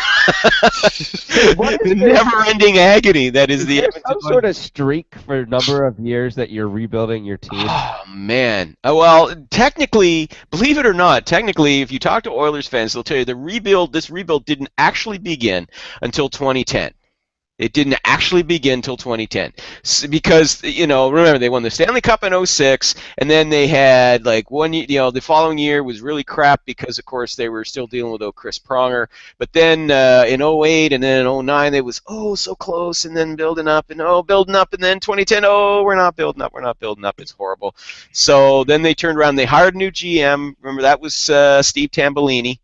never-ending agony that is the. There some sort of streak for a number of years that you're rebuilding your team? Oh man. Well, technically, believe it or not, if you talk to Oilers fans, they'll tell you this rebuild didn't actually begin until 2010. It didn't actually begin until 2010 because, remember, they won the Stanley Cup in 2006, and then they had, the following year was really crap because, of course, they were still dealing with Chris Pronger. But then in 2008 and then in 2009, they was, so close, and then building up, and then 2010, we're not building up, it's horrible. So then they turned around, they hired a new GM. Remember, that was Steve Tambolini.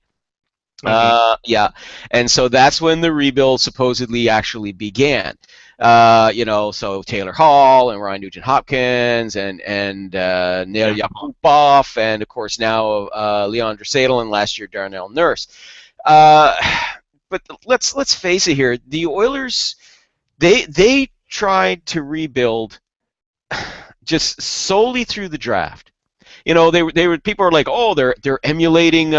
Yeah, and so that's when the rebuild supposedly actually began. So Taylor Hall and Ryan Nugent-Hopkins and Neil Yakupov, and of course now Leon Draisaitl, and last year Darnell Nurse. But let's face it here, the Oilers, they tried to rebuild just solely through the draft. People are like, they're emulating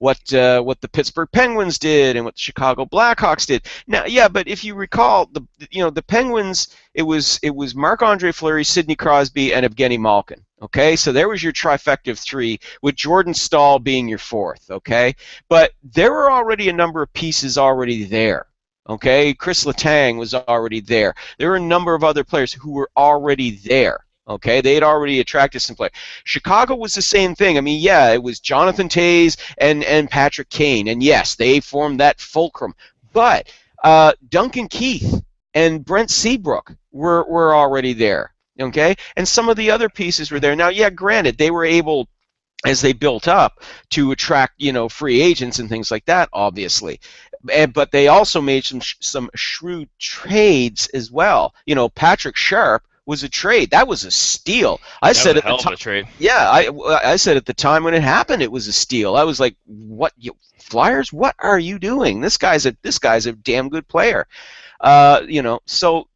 what the Pittsburgh Penguins did and what the Chicago Blackhawks did. Now, yeah, but if you recall, the Penguins, it was Marc-Andre Fleury, Sidney Crosby, and Evgeny Malkin. Okay, so there was your trifecta of 3, with Jordan Staal being your 4th. Okay, but there were already a number of pieces already there. Okay, Chris Letang was already there. There were a number of other players who were already there. Okay, they had already attracted some players. Chicago was the same thing. I mean, yeah, it was Jonathan Toews and Patrick Kane, and yes, they formed that fulcrum. But Duncan Keith and Brent Seabrook were already there. Okay, and some of the other pieces were there. Now, yeah, granted, they were able, as they built up, to attract free agents and things like that, obviously. But they also made some shrewd trades as well. Patrick Sharp was a trade. That was a steal. I said at the time. Trade. Yeah, I said at the time when it happened, it was a steal. I was like, "What, Flyers? What are you doing? This guy's a damn good player." So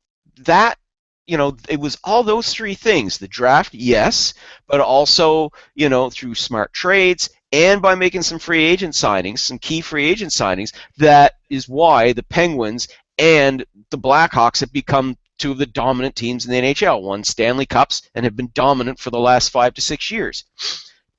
that it was all those three things. The draft, yes, but also, through smart trades and by making some free agent signings, some key free agent signings. That is why the Penguins and the Blackhawks have become two of the dominant teams in the NHL, won Stanley Cups and have been dominant for the last 5 to 6 years.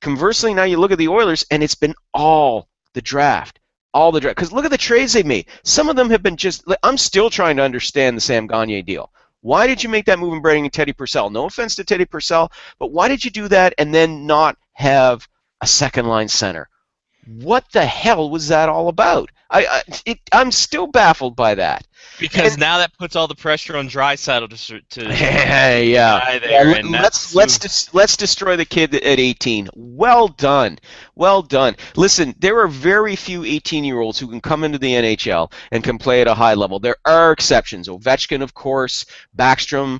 Conversely, now you look at the Oilers, and it's been all the draft. Because look at the trades they've made. Some of them have been I'm still trying to understand the Sam Gagner deal. Why did you make that move in bringing in Teddy Purcell? No offense to Teddy Purcell, but why did you do that and then not have a second-line center? What the hell was that all about? I'm still baffled by that. Because now that puts all the pressure on Draisaitl to yeah. there, Let's destroy the kid at 18. Well done. Listen, there are very few 18-year-olds who can come into the NHL and can play at a high level. There are exceptions. Ovechkin, of course, Backstrom,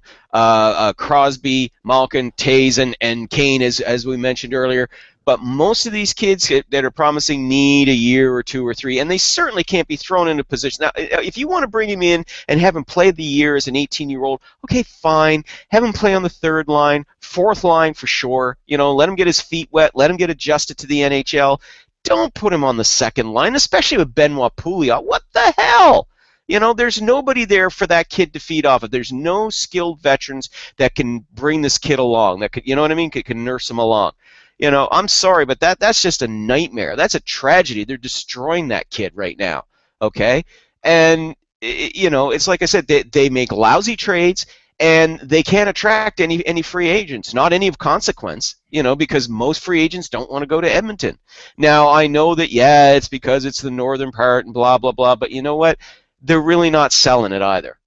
Crosby, Malkin, Taves, and Kane, as we mentioned earlier. But most of these kids that are promising need a year or 2 or 3, and they certainly can't be thrown into position. Now, if you want to bring him in and have him play the year as an 18-year-old, okay, fine. Have him play on the 3rd line, 4th line for sure. Let him get his feet wet. Let him get adjusted to the NHL. Don't put him on the 2nd line, especially with Benoit Pouliot. What the hell? There's nobody there for that kid to feed off of. There's no skilled veterans that can bring this kid along, that could, can nurse him along. I'm sorry, but that's just a nightmare. That's a tragedy. They're destroying that kid right now, okay? And, it's like I said, they make lousy trades, and they can't attract any free agents, not any of consequence, because most free agents don't want to go to Edmonton. Now, I know that, it's because it's the northern part and blah, blah, blah, but you know what? They're really not selling it either.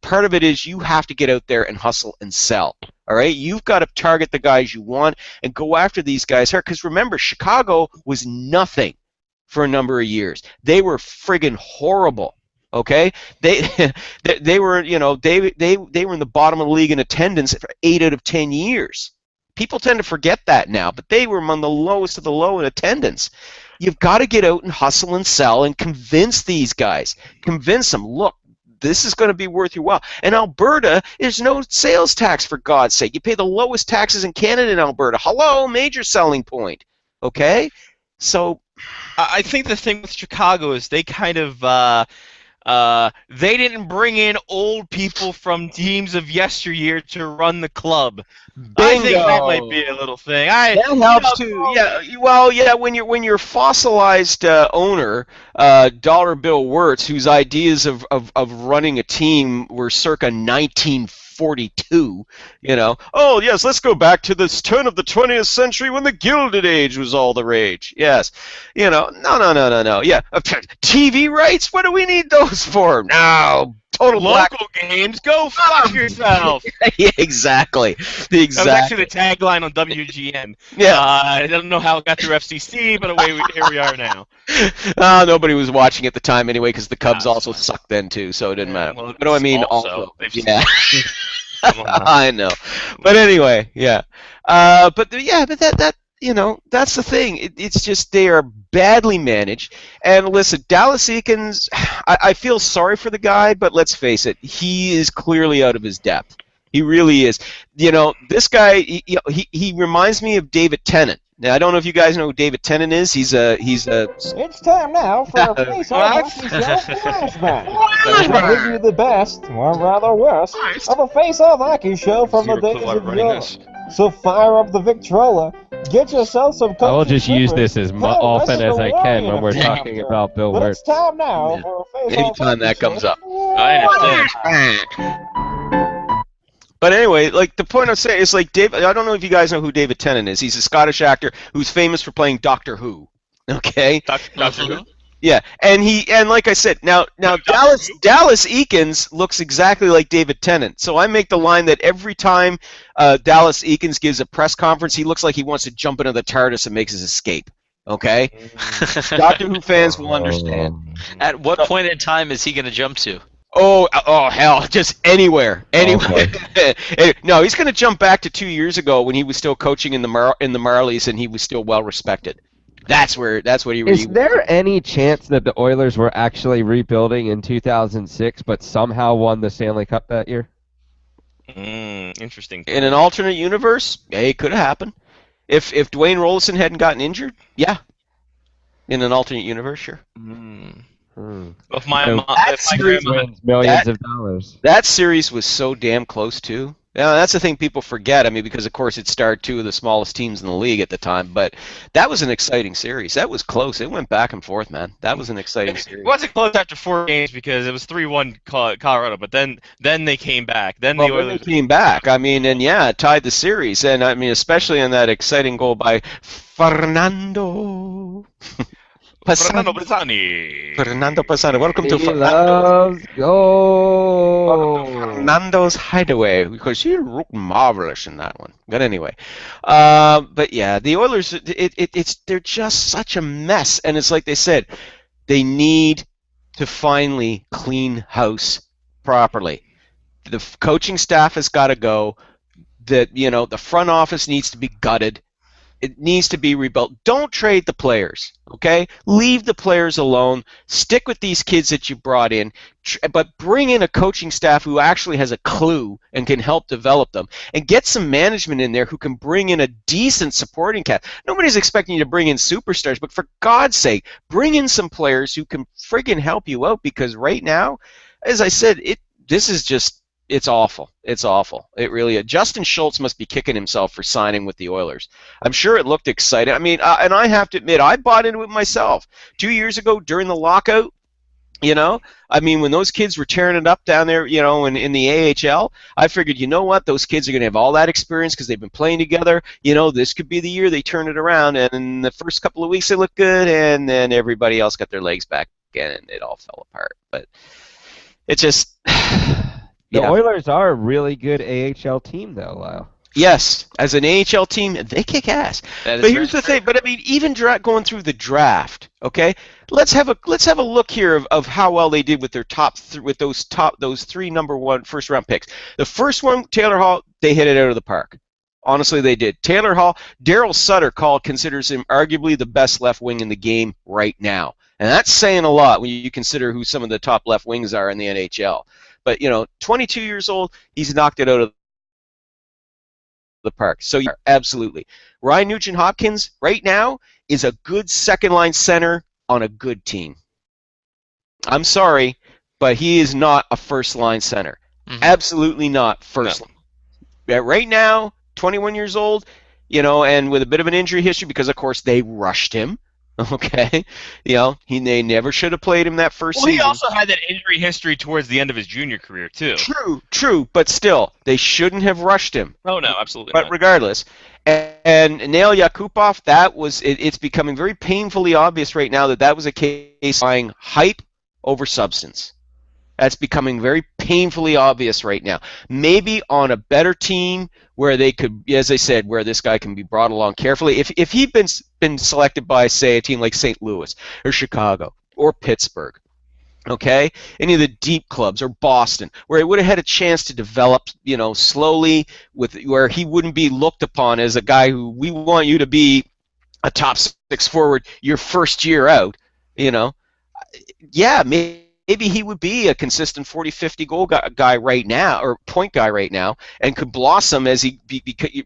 Part of it is you have to get out there and hustle and sell. All right, you've got to target the guys you want and go after these guys hard. Because remember, Chicago was nothing for a number of years. They were friggin' horrible. Okay, they were they were in the bottom of the league in attendance for 8 out of 10 years. People tend to forget that now, but they were among the lowest of the low in attendance. You've got to get out and hustle and sell and convince these guys. Convince them, look, this is going to be worth your while. And Alberta, there's no sales tax, for God's sake. You pay the lowest taxes in Canada in Alberta. Hello, major selling point. Okay? So I think the thing with Chicago is they kind of they didn't bring in old people from teams of yesteryear to run the club. Bingo. I think that might be a little thing. That helps too. Yeah. Well, yeah. When you're fossilized owner, Dollar Bill Wirtz, whose ideas of running a team were circa 1942. Oh yes, let's go back to this turn of the 20th century when the Gilded Age was all the rage. Yes. No. Yeah. TV rights. What do we need those for? No. Total local games. Go fuck yourself. Yeah, exactly. That was actually the tagline on WGN. Yeah. I don't know how it got through FCC, but here we are now. Nobody was watching at the time anyway, because the Cubs also sucked then too, so it didn't matter. Well, but I mean, also. Yeah. I know. But anyway, yeah. But that that's the thing. It's just they are badly managed. And listen, Dallas Eakins, I feel sorry for the guy, but let's face it, he is clearly out of his depth. He really is. This guy, he reminds me of David Tennant. Now, I don't know if you guys know who David Tennant is. He's a. It's time now for a face-off flashback. We'll give you the best, or rather worse, of a face-off hockey show from the days of yore. So fire up the Victrola, get yourself some. I will just use this as often as I can when we're talking about Bill But Wirtz. it's time now for a face-off Anytime that comes up. I understand. But anyway, like the point I'm saying is like David. I don't know if you guys know who David Tennant is. He's a Scottish actor who's famous for playing Doctor Who. Okay. Doctor Who. Yeah, and like I said, now Dallas Eakins looks exactly like David Tennant. So I make the line that every time Dallas Eakins gives a press conference, he looks like he wants to jump into the TARDIS and makes his escape. Okay. Doctor Who fans will understand. At what point in time is he going to jump to? Oh hell, just anywhere. No, he's going to jump back to 2 years ago when he was still coaching in the Marlies and he was still well respected. That's what he. Is there any chance that the Oilers were actually rebuilding in 2006, but somehow won the Stanley Cup that year? Interesting. In an alternate universe, hey, it could have happened. If Dwayne Rollison hadn't gotten injured, yeah. In an alternate universe, sure. If my that series wins millions of dollars. That series was so damn close too. Now, that's the thing people forget. I mean, because of course it starred two of the smallest teams in the league at the time, but that was an exciting series. That was close. It went back and forth, man. That was an exciting series. It wasn't close after 4 games because it was 3-1 Colorado, but then they came back. Then Well, the when Oilers they came back. I mean, and yeah, it tied the series, and I mean, especially in that exciting goal by Fernando. Fernando Pisani. Fernando Pisani. Welcome to He loves goal. Fernando's Hideaway, because he looked marvelous in that one. But anyway, but yeah, the Oilers, they're just such a mess, and it's like they said, they need to finally clean house properly. The coaching staff has got to go. The front office needs to be gutted. It needs to be rebuilt. Don't trade the players, okay? Leave the players alone. Stick with these kids that you brought in, but bring in a coaching staff who actually has a clue and can help develop them. And get some management in there who can bring in a decent supporting cast. Nobody's expecting you to bring in superstars, but for God's sake, bring in some players who can friggin' help you out, because right now, as I said, this is just... It's awful. It's awful. It really is. Justin Schultz must be kicking himself for signing with the Oilers. I'm sure it looked exciting. I mean, and I have to admit, I bought into it myself. 2 years ago during the lockout, I mean, when those kids were tearing it up down there, in the AHL, I figured, you know what, those kids are going to have all that experience because they've been playing together. This could be the year they turn it around. And in the first couple of weeks, they looked good, and then everybody else got their legs back again, and it all fell apart. But it just... The Oilers are a really good AHL team, though, Lyle. Yes, as an AHL team, they kick ass. But here's the thing. But I mean, even going through the draft, okay? Let's have a look here of how well they did with their those three number one first round picks. The first one, Taylor Hall, they hit it out of the park. Honestly, they did. Taylor Hall, Daryl Sutter considers him arguably the best left wing in the game right now, and that's saying a lot when you consider who some of the top left wings are in the NHL. But, 22 years old, he's knocked it out of the park. So, yeah, absolutely. Ryan Nugent-Hopkins, right now, is a good second-line center on a good team. I'm sorry, but he is not a first-line center. Mm-hmm. Absolutely not first line. Yeah, right now, 21 years old, and with a bit of an injury history because, of course, they rushed him. Okay, they never should have played him that first season. He also had that injury history towards the end of his junior career too. True, but still, they shouldn't have rushed him. Oh no, absolutely. But not. Regardless, and Nail Yakupov, it's becoming very painfully obvious right now that was a case buying hype over substance. That's becoming very painfully obvious right now. Maybe on a better team where they could, as I said, where this guy can be brought along carefully. If he'd been selected by, say, a team like St. Louis or Chicago or Pittsburgh, okay, any of the deep clubs or Boston, where he would have had a chance to develop, slowly, where he wouldn't be looked upon as a guy who we want you to be a top six forward your first year out, yeah, maybe he would be a consistent 40-50 goal guy right now, or point guy right now, and could blossom as he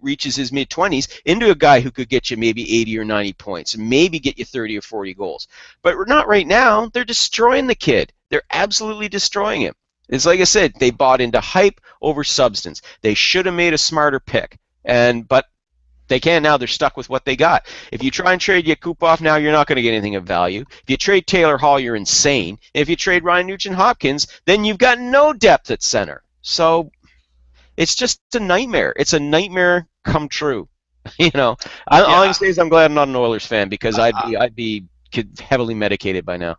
reaches his mid-20s into a guy who could get you maybe 80 or 90 points, and maybe get you 30 or 40 goals. But not right now. They're destroying the kid. They're absolutely destroying him. It's like I said, they bought into hype over substance. They should have made a smarter pick, but they can't now. They're stuck with what they got. If you try and trade Yakupov now, you're not going to get anything of value. If you trade Taylor Hall, you're insane. If you trade Ryan Nugent-Hopkins, then you've got no depth at center. So it's just a nightmare. It's a nightmare come true. All I can say is I'm glad I'm not an Oilers fan, because I'd be heavily medicated by now.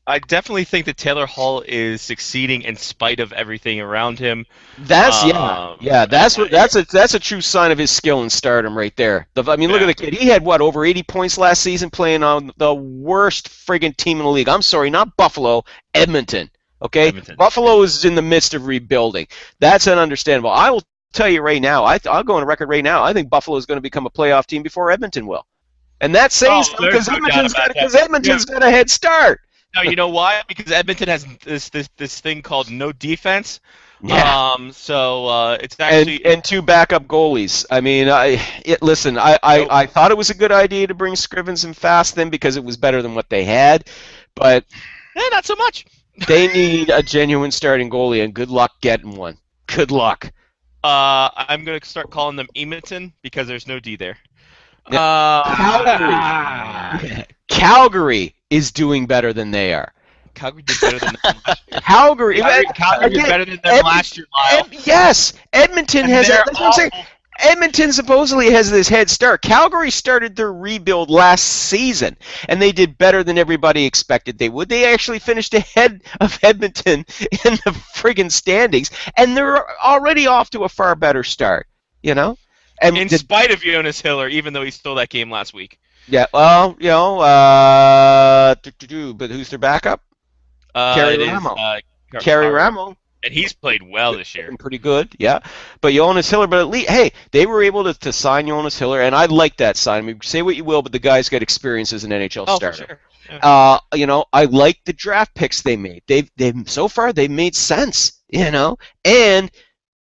I definitely think that Taylor Hall is succeeding in spite of everything around him. That's a true sign of his skill and stardom right there. Look at the kid. He had over 80 points last season playing on the worst friggin' team in the league. I'm sorry, not Buffalo, Edmonton. Okay, Edmonton. Buffalo is in the midst of rebuilding. That's ununderstandable. I will tell you right now. I'll go on record right now. I think Buffalo is going to become a playoff team before Edmonton will. And that's saying something because Edmonton's got a head start. No, you know why? Because Edmonton has this thing called no defense. Yeah. It's actually and 2 backup goalies. I mean, listen. I thought it was a good idea to bring Scrivens and Fast then because it was better than what they had, but not so much. They need a genuine starting goalie, and good luck getting one. Good luck. I'm gonna start calling them Edmonton because there's no D there. Calgary is doing better than they are. Calgary did better than them last year. Calgary did better than them last year, Lyle. Yes, Edmonton has. That's what I'm saying. Edmonton supposedly has this head start. Calgary started their rebuild last season, and they did better than everybody expected they would. They actually finished ahead of Edmonton in the friggin' standings, and they're already off to a far better start, you know? And in spite of Jonas Hiller, even though he stole that game last week. Yeah, well, you know, but who's their backup? Kerry Ramo. Kerry Ramo. And he's played well this year. Pretty good, yeah. But Jonas Hiller, but at least, hey, they were able to sign Jonas Hiller, and I like that sign. I mean, say what you will, but the guy's got experience as an NHL starter. For sure. Yeah. You know, I like the draft picks they made. They've so far they've made sense, you know. And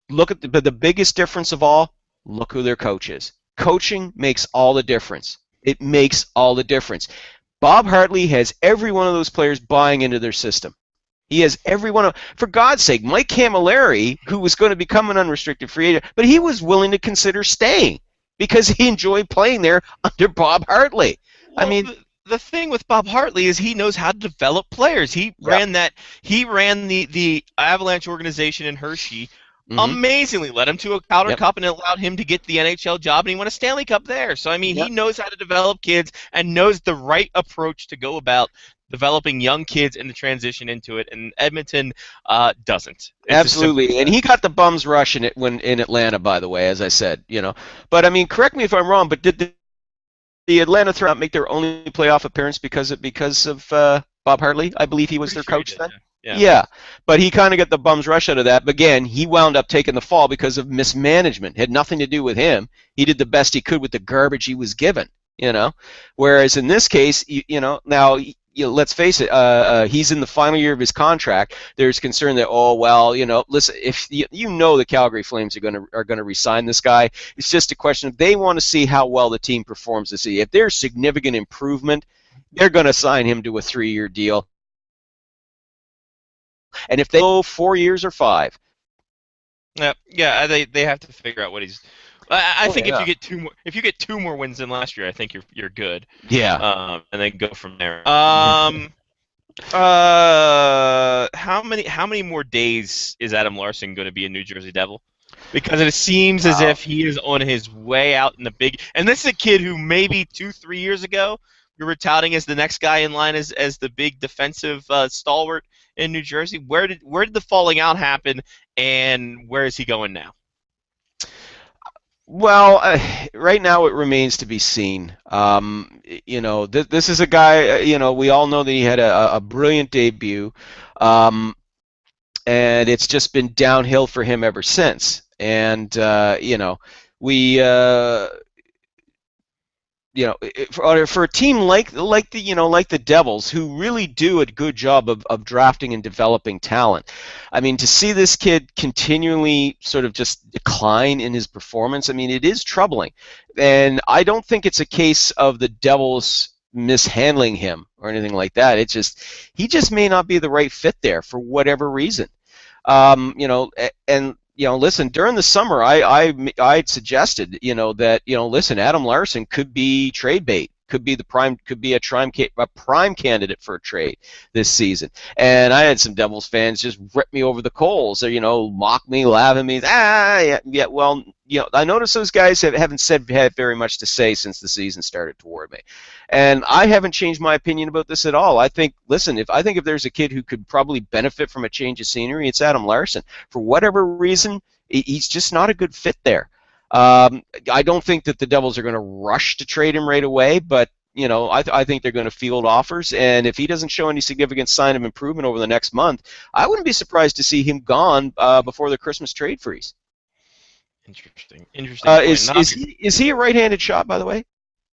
look at the biggest difference of all. Look who their coach is. Coaching makes all the difference. It makes all the difference. Bob Hartley has every one of those players buying into their system. He has every one of, for God's sake, Mike Camilleri, who was going to become an unrestricted free agent, but he was willing to consider staying because he enjoyed playing there under Bob Hartley. Well, I mean, the thing with Bob Hartley is he knows how to develop players. He ran the Avalanche organization in Hershey. Amazingly led him to a Calder Cup and allowed him to get the NHL job, and he won a Stanley Cup there. So, I mean, he knows how to develop kids and knows the right approach to go about developing young kids and the transition into it, and Edmonton doesn't. Absolutely, and he got the bums rush in Atlanta, by the way, as I said, you know. But, I mean, correct me if I'm wrong, but did the Atlanta Thrashers make their only playoff appearance because of Bob Hartley? I believe he was their coach then? Yeah, but he kind of got the bums rush out of that. But again, he wound up taking the fall because of mismanagement. It had nothing to do with him. He did the best he could with the garbage he was given, you know. Whereas in this case, you know, now, let's face it, he's in the final year of his contract. There's concern that, oh, well, you know, listen, if you know the Calgary Flames are going to re-sign this guy, it's just a question of they want to see how well the team performs to see. If there's significant improvement, they're going to sign him to a 3-year deal. And if they go 4 years or 5, they have to figure out what he's. I think if you get two more wins than last year, I think you're good. Yeah. And then go from there. How many more days is Adam Larson going to be a New Jersey Devil? Because it seems as if he is on his way out in the big. And this is a kid who maybe 2-3 years ago we were touting as the next guy in line as the big defensive stalwart in New Jersey. Where did the falling out happen, and where is he going now? Well, right now it remains to be seen. You know, this is a guy. You know, we all know that he had a brilliant debut, and it's just been downhill for him ever since. And you know, for a team like the Devils, who really do a good job of drafting and developing talent, I mean, to see this kid continually sort of just decline in his performance, I mean, it is troubling. And I don't think it's a case of the Devils mishandling him or anything like that. It's just he just may not be the right fit there for whatever reason. You know, and you know, listen, during the summer, I suggested, you know, that, you know, listen, Adam Larson could be trade bait, could be a prime candidate for a trade this season. And I had some Devils fans just rip me over the coals, or, you know, mock me, laugh at me. Yeah. Well, you know, I noticed those guys haven't had very much to say since the season started toward me, and I haven't changed my opinion about this at all. I think, listen, if there's a kid who could probably benefit from a change of scenery, it's Adam Larson. For whatever reason, he's just not a good fit there. I don't think that the Devils are going to rush to trade him right away, but you know, I think they're going to field offers, and if he doesn't show any significant sign of improvement over the next month, I wouldn't be surprised to see him gone before the Christmas trade freeze. Interesting. Is he a right-handed shot, by the way?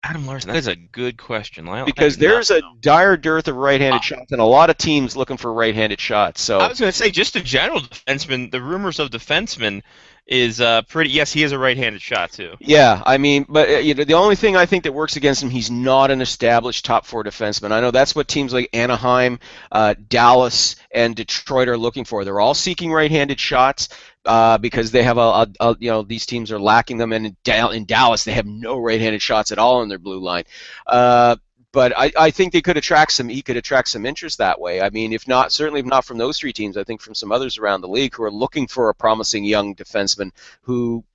Adam Larson, that is a good question, Lyle. Because there's a dire dearth of right-handed shots, and a lot of teams looking for right-handed shots. So I was going to say, just in general, defenseman. The rumors of defensemen is pretty. Yes, he has a right-handed shot too. Yeah, I mean, but the only thing I think that works against him, he's not an established top four defenseman. I know that's what teams like Anaheim, Dallas, and Detroit are looking for. They're all seeking right-handed shots. Because they have these teams are lacking them, and in Dallas they have no right-handed shots at all in their blue line. But I think they could attract some. He could attract some interest that way. I mean, certainly if not from those three teams, I think from some others around the league who are looking for a promising young defenseman who,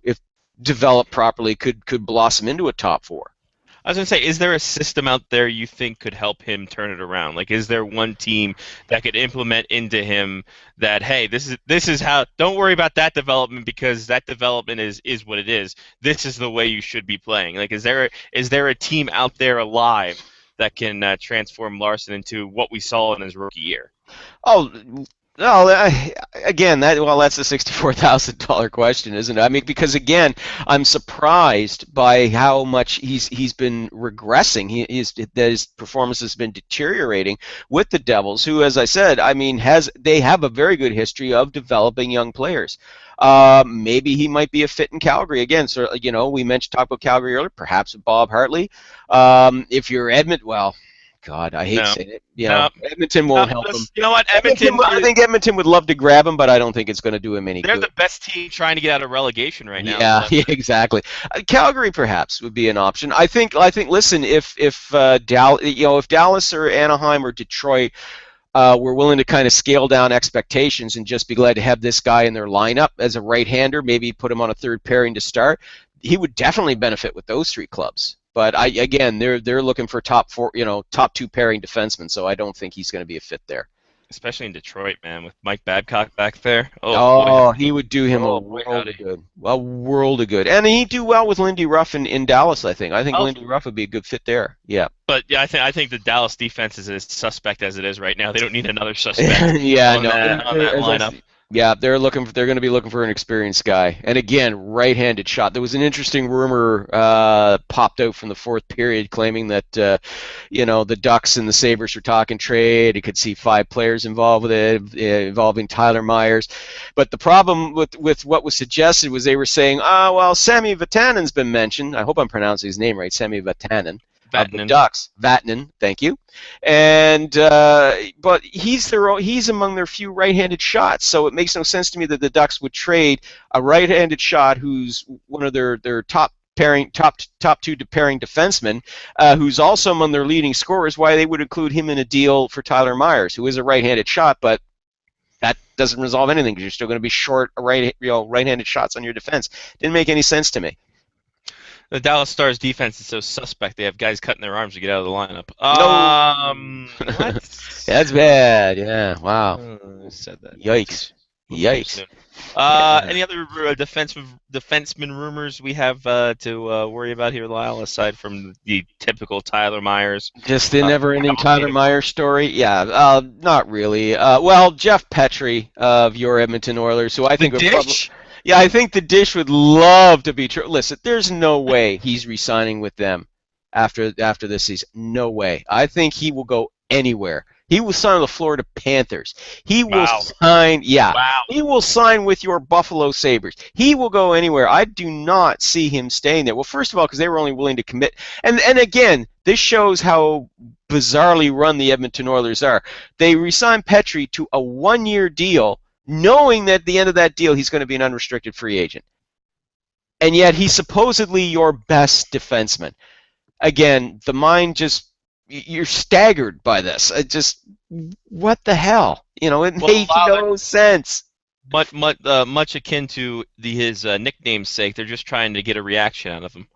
if developed properly, could blossom into a top four. I was going to say, is there a system out there you think could help him turn it around? Like, is there one team that could implement into him that, hey, this is how, don't worry about that development because that development is what it is. This is the way you should be playing. Like, is there a team out there alive that can transform Larson into what we saw in his rookie year? Oh, no, again, that's a $64,000 question, isn't it? I mean, because again, I'm surprised by how much he's been regressing. His performance has been deteriorating with the Devils, who, as I said, I mean, they have a very good history of developing young players. Maybe he might be a fit in Calgary again. So we talked about Calgary earlier, perhaps with Bob Hartley. If you're Edmonton, well. God, I hate saying it. Edmonton won't help him. You know what? I think Edmonton would love to grab him, but I don't think it's going to do him any good. They're the best team trying to get out of relegation right now. Yeah, exactly. Calgary perhaps would be an option. I think. Listen, if Dallas or Anaheim or Detroit were willing to kind of scale down expectations and just be glad to have this guy in their lineup as a right-hander, maybe put him on a third pairing to start, he would definitely benefit with those three clubs. But they're looking for top two pairing defensemen, so I don't think he's going to be a fit there. Especially in Detroit, man, with Mike Babcock back there. He would do him a world of good. A world of good, and he'd do well with Lindy Ruff in Dallas. I think Lindy Ruff would be a good fit there. Yeah. But yeah, I think the Dallas defense is as suspect as it is right now. They don't need another suspect. on that lineup. Yeah, they're going to be looking for an experienced guy. And again, right-handed shot. There was an interesting rumor popped out from the fourth period claiming that the Ducks and the Sabres were talking trade. You could see 5 players involved with it, involving Tyler Myers. But the problem with what was suggested was they were saying, Sami Vatanen's been mentioned. I hope I'm pronouncing his name right, Sami Vatanen. Of the Ducks, Vatanen, thank you, and but he's among their few right-handed shots, so it makes no sense to me that the Ducks would trade a right-handed shot who's one of their top two pairing defensemen, who's also among their leading scorers. Why they would include him in a deal for Tyler Myers, who is a right-handed shot, but that doesn't resolve anything because you're still going to be short right-handed shots on your defense. Didn't make any sense to me. The Dallas Stars defense is so suspect. They have guys cutting their arms to get out of the lineup. What? That's bad. Yeah. Wow. Said that. Yikes. Any other defenseman rumors we have to worry about here, Lyle, aside from the typical Tyler Myers? Just the never-ending Tyler Myers story? Yeah. Not really. Well, Jeff Petrie of your Edmonton Oilers, who I think would probably. Yeah, I think the Dish would love to be true. Listen, there's no way he's re-signing with them after this season. No way. I think he will go anywhere. He will sign with the Florida Panthers. He will sign. Yeah. Wow. He will sign with your Buffalo Sabres. He will go anywhere. I do not see him staying there. Well, first of all, because they were only willing to commit. And again, this shows how bizarrely run the Edmonton Oilers are. They re-signed Petrie to a 1-year deal, knowing that at the end of that deal he's going to be an unrestricted free agent. And yet he's supposedly your best defenseman. Again, the mind just, you're staggered by this. What the hell? It makes no sense. But much akin to his nickname's sake, they're just trying to get a reaction out of him.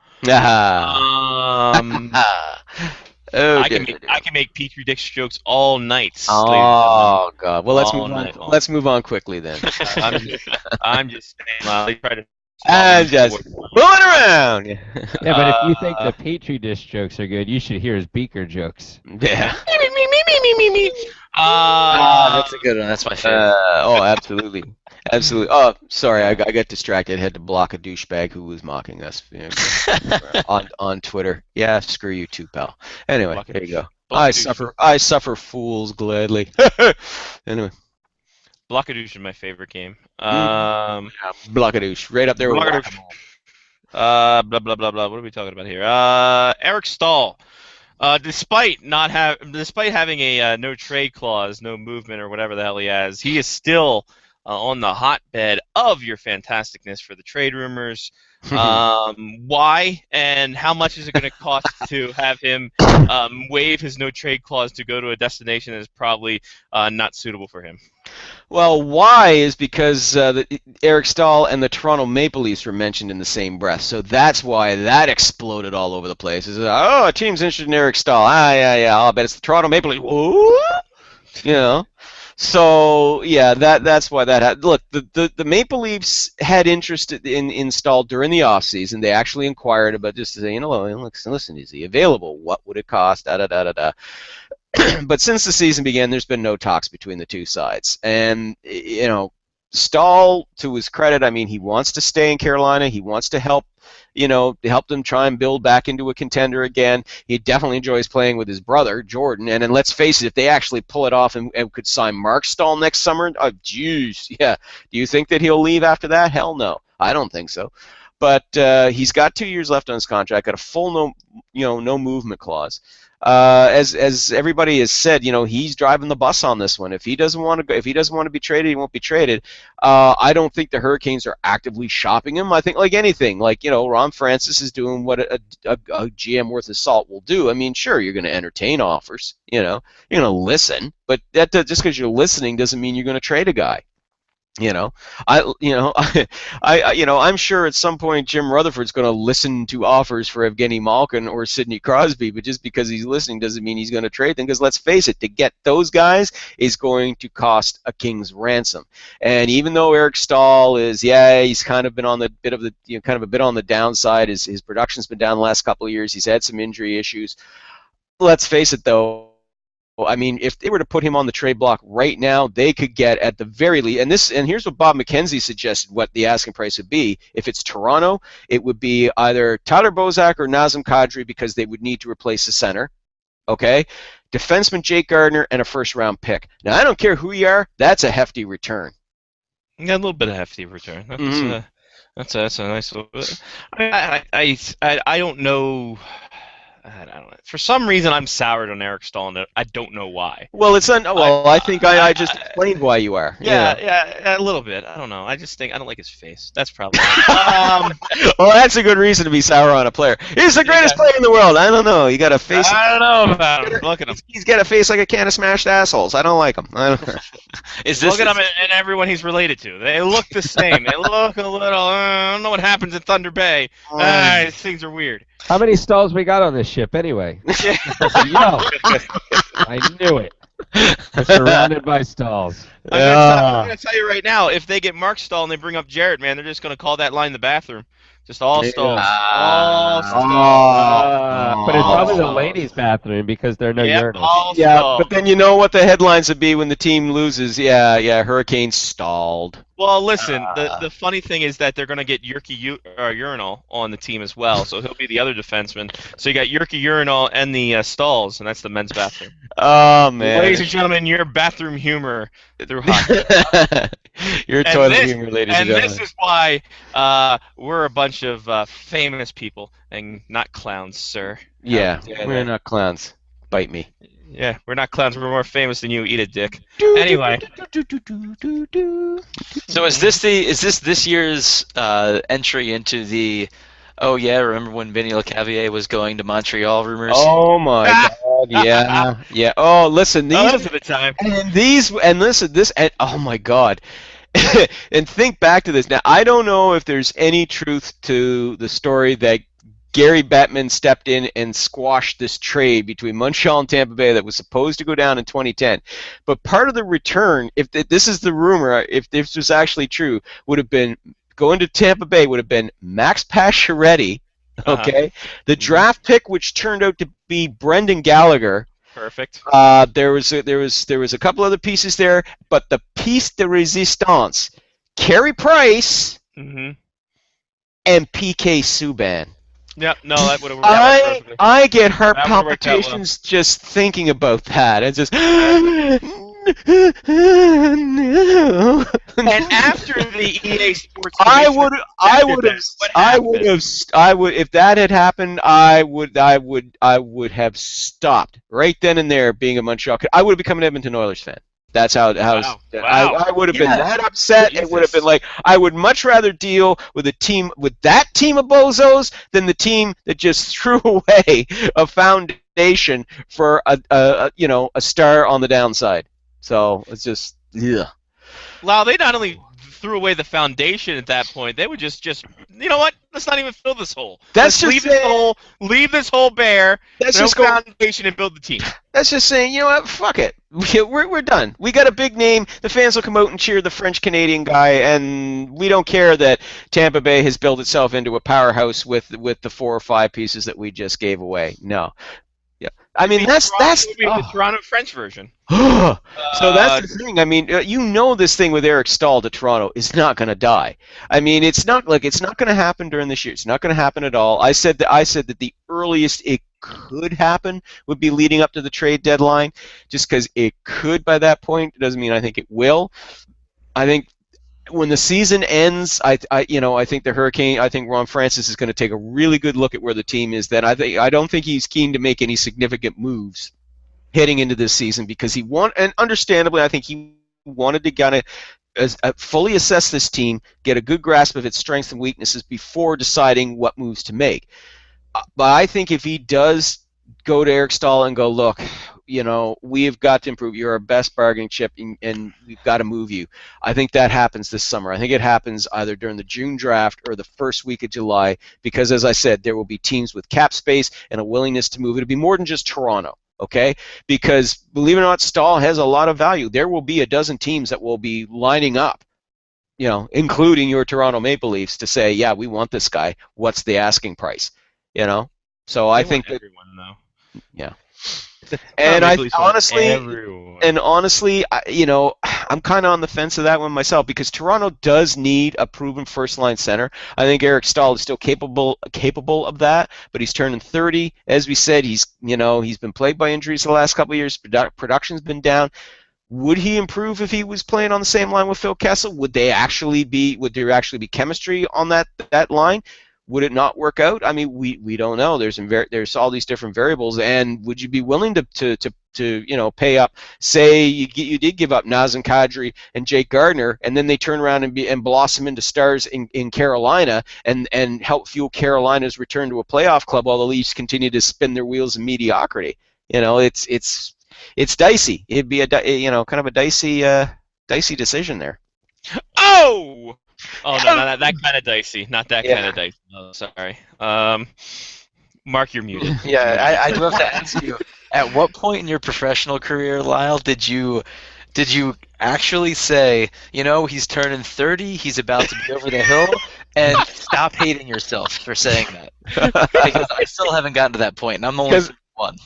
I can make Petri Dick's jokes all night. Oh God! Well, let's move on quickly then. I'm just saying. Well, they try to. I'm just moving around. Yeah, but if you think the Petri Dish jokes are good, you should hear his Beaker jokes. Yeah. That's a good one. That's my favorite. Oh, absolutely. Absolutely. Oh, sorry, I got distracted. Had to block a douchebag who was mocking us on Twitter. Yeah, screw you too, pal. Anyway, there you go. I suffer fools gladly. Anyway. Blockadoosh is my favorite game. Blockadoosh, right up there with Blockadoosh. Blah blah blah blah. What are we talking about here? Eric Stahl. Despite having a no trade clause, no movement or whatever the hell he has, he is still on the hotbed of your fantasticness for the trade rumors. Why and how much is it going to cost to have him waive his no trade clause to go to a destination that is probably not suitable for him? Well, why is because Eric Stahl and the Toronto Maple Leafs were mentioned in the same breath, so that's why that exploded all over the place. Is a team's interested in Eric Stahl. Yeah, I'll bet it's the Toronto Maple Leafs. What? You know. So yeah, that's why that happened. Look, the Maple Leafs had interest in Stahl during the offseason. They actually inquired about just to say, listen, is he available? What would it cost? But since the season began, there's been no talks between the two sides. And Stahl, to his credit, I mean, he wants to stay in Carolina. He wants to help them try and build back into a contender again. He definitely enjoys playing with his brother, Jordan. And then let's face it, if they actually pull it off and could sign Mark Stahl next summer, oh, geez, yeah. Do you think that he'll leave after that? Hell no. I don't think so. But he's got 2 years left on his contract, got a full no movement clause. As everybody has said, he's driving the bus on this one. If he doesn't want to go, if he doesn't want to be traded, he won't be traded. I don't think the Hurricanes are actively shopping him. I think like anything, Ron Francis is doing what a GM worth of salt will do. I mean, sure, you're going to entertain offers. You're going to listen, but that just because you're listening doesn't mean you're going to trade a guy. I'm sure at some point Jim Rutherford's going to listen to offers for Evgeny Malkin or Sidney Crosby, but just because he's listening doesn't mean he's going to trade them. Because let's face it, to get those guys is going to cost a king's ransom. And even though Eric Stahl he's kind of been on the bit of the kind of a bit on the downside. His production's been down the last couple of years. He's had some injury issues. Let's face it, though. I mean, if they were to put him on the trade block right now, they could get at the very least, and here's what Bob McKenzie suggested what the asking price would be. If it's Toronto, it would be either Tyler Bozak or Nazem Kadri because they would need to replace the center, okay? Defenseman Jake Gardiner and a first-round pick. Now, I don't care who you are, that's a hefty return. Yeah, a little bit of hefty return. That's a nice little bit. I don't know. I don't know. For some reason, I'm soured on Eric Stahl, and I don't know why. Well, I think I just explained why you are. Yeah, a little bit. I don't know. I just think I don't like his face. That's probably. Well, that's a good reason to be sour on a player. He's the greatest player in the world. I don't know. You got a face. I don't know about him. Look at him. He's got a face like a can of smashed assholes. I don't like him. Look at him and everyone he's related to. They look the same. They look a little. I don't know what happens in Thunder Bay. Things are weird. How many stalls we got on this ship anyway? Yo, I knew it. We're surrounded by stalls. I'm going to tell you right now, if they get Mark Stahl and they bring up Jarrett, man, they're just going to call that line the bathroom. Just all stalls. All stalls. But it's probably the ladies' bathroom because there are no urinals. Yeah, but then you know what the headlines would be when the team loses. Yeah, Hurricanes stalled. Well, listen, the funny thing is that they're going to get Jyrki Urinal on the team as well, so he'll be the other defenseman. So you got Jyrki Urinal and the stalls, and that's the men's bathroom. Oh, man. Ladies and gentlemen, your bathroom humor through hockey. Your toilet humor, ladies and gentlemen. And this is why we're a bunch of famous people and not clowns, sir. Yeah, we're not clowns. Bite me. Yeah, we're not clowns. We're more famous than you. Eat a dick. Anyway. So is this year's entry into the? Oh yeah, remember when Vinny Lecavalier was going to Montreal? Rumors. Oh my God! Yeah. Oh, listen, these are the time. And listen, oh my God. And think back to this. Now, I don't know if there's any truth to the story that Gary Bettman stepped in and squashed this trade between Montreal and Tampa Bay that was supposed to go down in 2010. But part of the return, if this is the rumor, if this was actually true, would have been going to Tampa Bay would have been Max Pacioretty, okay? The draft pick, which turned out to be Brendan Gallagher, Perfect. There was a couple other pieces there, but the piece de resistance, Carey Price Mm-hmm. and PK Subban. Yep. No, that would have worked out perfectly. I get heart That would've worked out well. palpitations just thinking about that. It's just. No. And after the EA Sports, I would if that had happened, I would have stopped right then and there. Being a Montreal, I would have become an Edmonton Oilers fan. That's how. Wow. I would have been that upset. It would have been like I would much rather deal with that team of bozos than the team that just threw away a foundation for a star on the downside. So it's just Well, they not only threw away the foundation at that point, they would just you know what? Let's not even fill this hole. That's Let's just leave this hole bare. That's no just go- foundation and build the team. That's just saying, you know what? Fuck it. We're done. We got a big name. The fans will come out and cheer the French-Canadian guy, and we don't care that Tampa Bay has built itself into a powerhouse with the 4 or 5 pieces that we just gave away. No. Yeah. I mean, that's the Toronto French version. So that's the thing. I mean, this thing with Eric Stahl to Toronto is not going to die. I mean, it's not going to happen during this year. It's not going to happen at all. I said that the earliest it could happen would be leading up to the trade deadline, just because it could by that point. It doesn't mean I think it will. I think when the season ends, I think the Hurricane, I think Ron Francis is going to take a really good look at where the team is. Then I don't think he's keen to make any significant moves heading into this season because and understandably, I think he wanted to kind of fully assess this team, get a good grasp of its strengths and weaknesses before deciding what moves to make. But I think if he does go to Eric Stahl and go, look, we've got to improve. You're our best bargaining chip, and we've got to move you. I think that happens this summer. I think it happens either during the June draft or the first week of July because, as I said, there will be teams with cap space and a willingness to move. It'll be more than just Toronto, okay? Because, believe it or not, Stahl has a lot of value. There will be a dozen teams that will be lining up, including your Toronto Maple Leafs, to say, yeah, we want this guy. What's the asking price? So I think that everyone, though. Yeah. And honestly, I'm kind of on the fence of that one myself because Toronto does need a proven first-line center. I think Eric Stahl is still capable of that, but he's turning 30. As we said, he's been plagued by injuries the last couple of years. Production's been down. Would he improve if he was playing on the same line with Phil Kessel? Would there actually be chemistry on that line? Would it not work out? I mean, we don't know. There's all these different variables, and would you be willing to pay up? Say you did give up Nazem Kadri and Jake Gardiner, and then they turn around and blossom into stars in Carolina, and help fuel Carolina's return to a playoff club while the Leafs continue to spin their wheels in mediocrity. It's dicey. It'd be kind of a dicey decision there. Oh no, not that kind of dicey. Not that kind of dicey. Oh, sorry. Mark, you're muted. Yeah, I do have to ask you. At what point in your professional career, Lyle, did you actually say, he's turning 30, he's about to be over the hill, and stop hating yourself for saying that? Because I still haven't gotten to that point, and I'm only 51.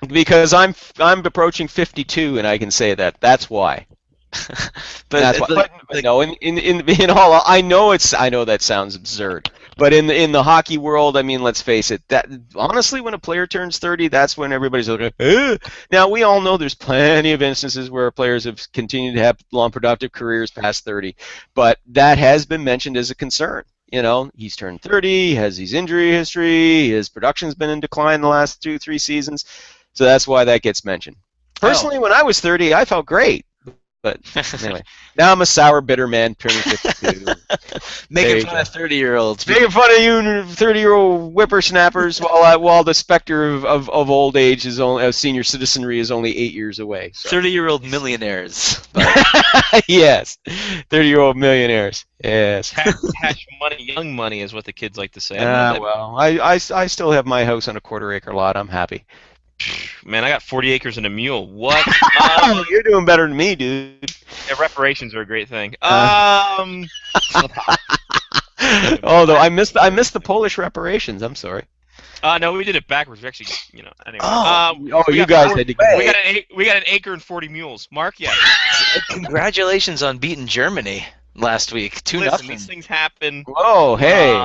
Because I'm approaching 52, and I can say that. That's why. That's why. But no, in all, I know that sounds absurd, but in the hockey world, I mean, let's face it. That honestly, when a player turns 30, that's when everybody's looking. Now we all know there's plenty of instances where players have continued to have long, productive careers past 30, but that has been mentioned as a concern. He's turned 30, he has his injury history, his production's been in decline the last 2-3 seasons, so that's why that gets mentioned. Personally, when I was 30, I felt great. But anyway, now I'm a sour, bitter man turning 52. Making fun of 30-year-olds. Making fun of you 30-year-old whippersnappers while the specter of old age of senior citizenry is only 8 years away. So. 30-year-old millionaires. Yes, 30-year-old millionaires. Yes. Cash money, young money is what the kids like to say. Well, I still have my house on a quarter-acre lot. I'm happy. Man, I got 40 acres and a mule. What? You're doing better than me, dude. Yeah, reparations are a great thing. Although I missed the Polish reparations. I'm sorry. No, we did it backwards. We actually, anyway. You guys had to. We got an acre and 40 mules. Mark, yeah. Congratulations on beating Germany last week. 2-0. Listen, these things happen. Oh, hey.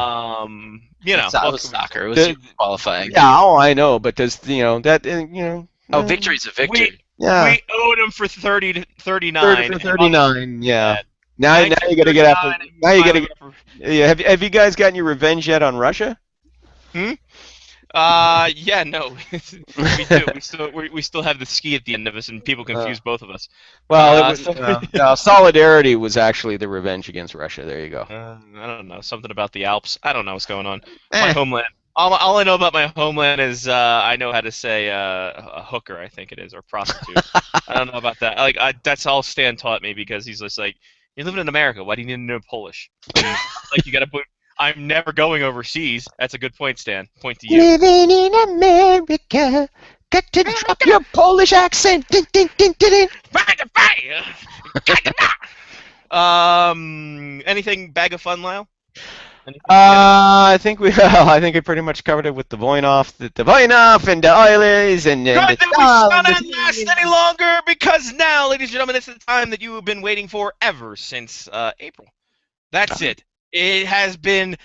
It was soccer. It was qualifying. Yeah, I know, but does that Oh, victory's a victory. We owed them for 30 to 39. 30 for 39. Yeah. Now you got to get after. Now you got to. Yeah. Have you guys gotten your revenge yet on Russia? Yeah, no, we do. We still have the ski at the end of us, and people confuse both of us. Well, solidarity was actually the revenge against Russia. There you go. I don't know, something about the Alps. I don't know what's going on. My homeland. All I know about my homeland is I know how to say a hooker, I think it is, or prostitute. I don't know about that. That's all Stan taught me because he's just like, you're living in America. Why do you need to know Polish? You got to put. I'm never going overseas. That's a good point, Stan. Point to you. Living in America. Got to drop your Polish accent. Ding, ding, ding, ding, ding. Anything bag of fun, Lyle? I think we pretty much covered it with the Voinov and the Oilers and. Good that we shall not last any longer because now, ladies and gentlemen, it's the time that you have been waiting for ever since April. That's it. It has been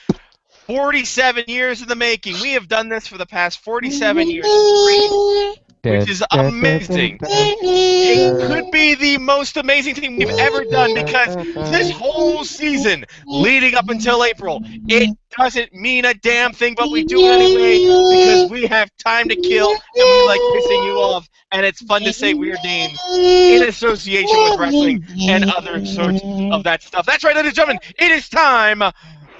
47 years in the making. We have done this for the past 47 years straight, which is amazing. It could be the most amazing thing we've ever done because this whole season, leading up until April, it doesn't mean a damn thing, but we do it anyway because we have time to kill and we like pissing you off, and it's fun to say weird names in association with wrestling and other sorts of that stuff. That's right, ladies and gentlemen, it is time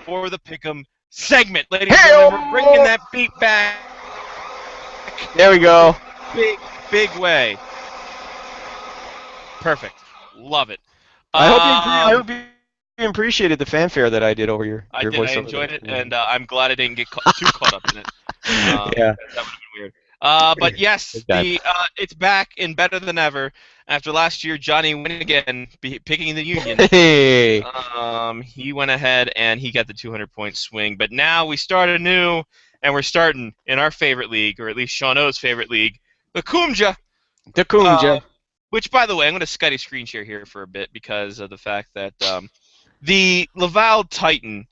for the Pick'em segment. Ladies and gentlemen, we're bringing that beat back. There we go. Big way. Perfect. Love it. I hope you appreciated the fanfare that I did over your voiceover. I enjoyed it, and I'm glad I didn't get too caught up in it. Yeah. That would have been weird. But yes, it's back and better than ever. After last year, Johnny winning again, picking the Union. Hey. He went ahead and he got the 200-point swing. But now we start anew, and we're starting in our favorite league, or at least Sean O's favorite league, the Kumja. The Kumja. Which, by the way, I'm going to Scotty screen share here for a bit because of the fact that the Laval Titan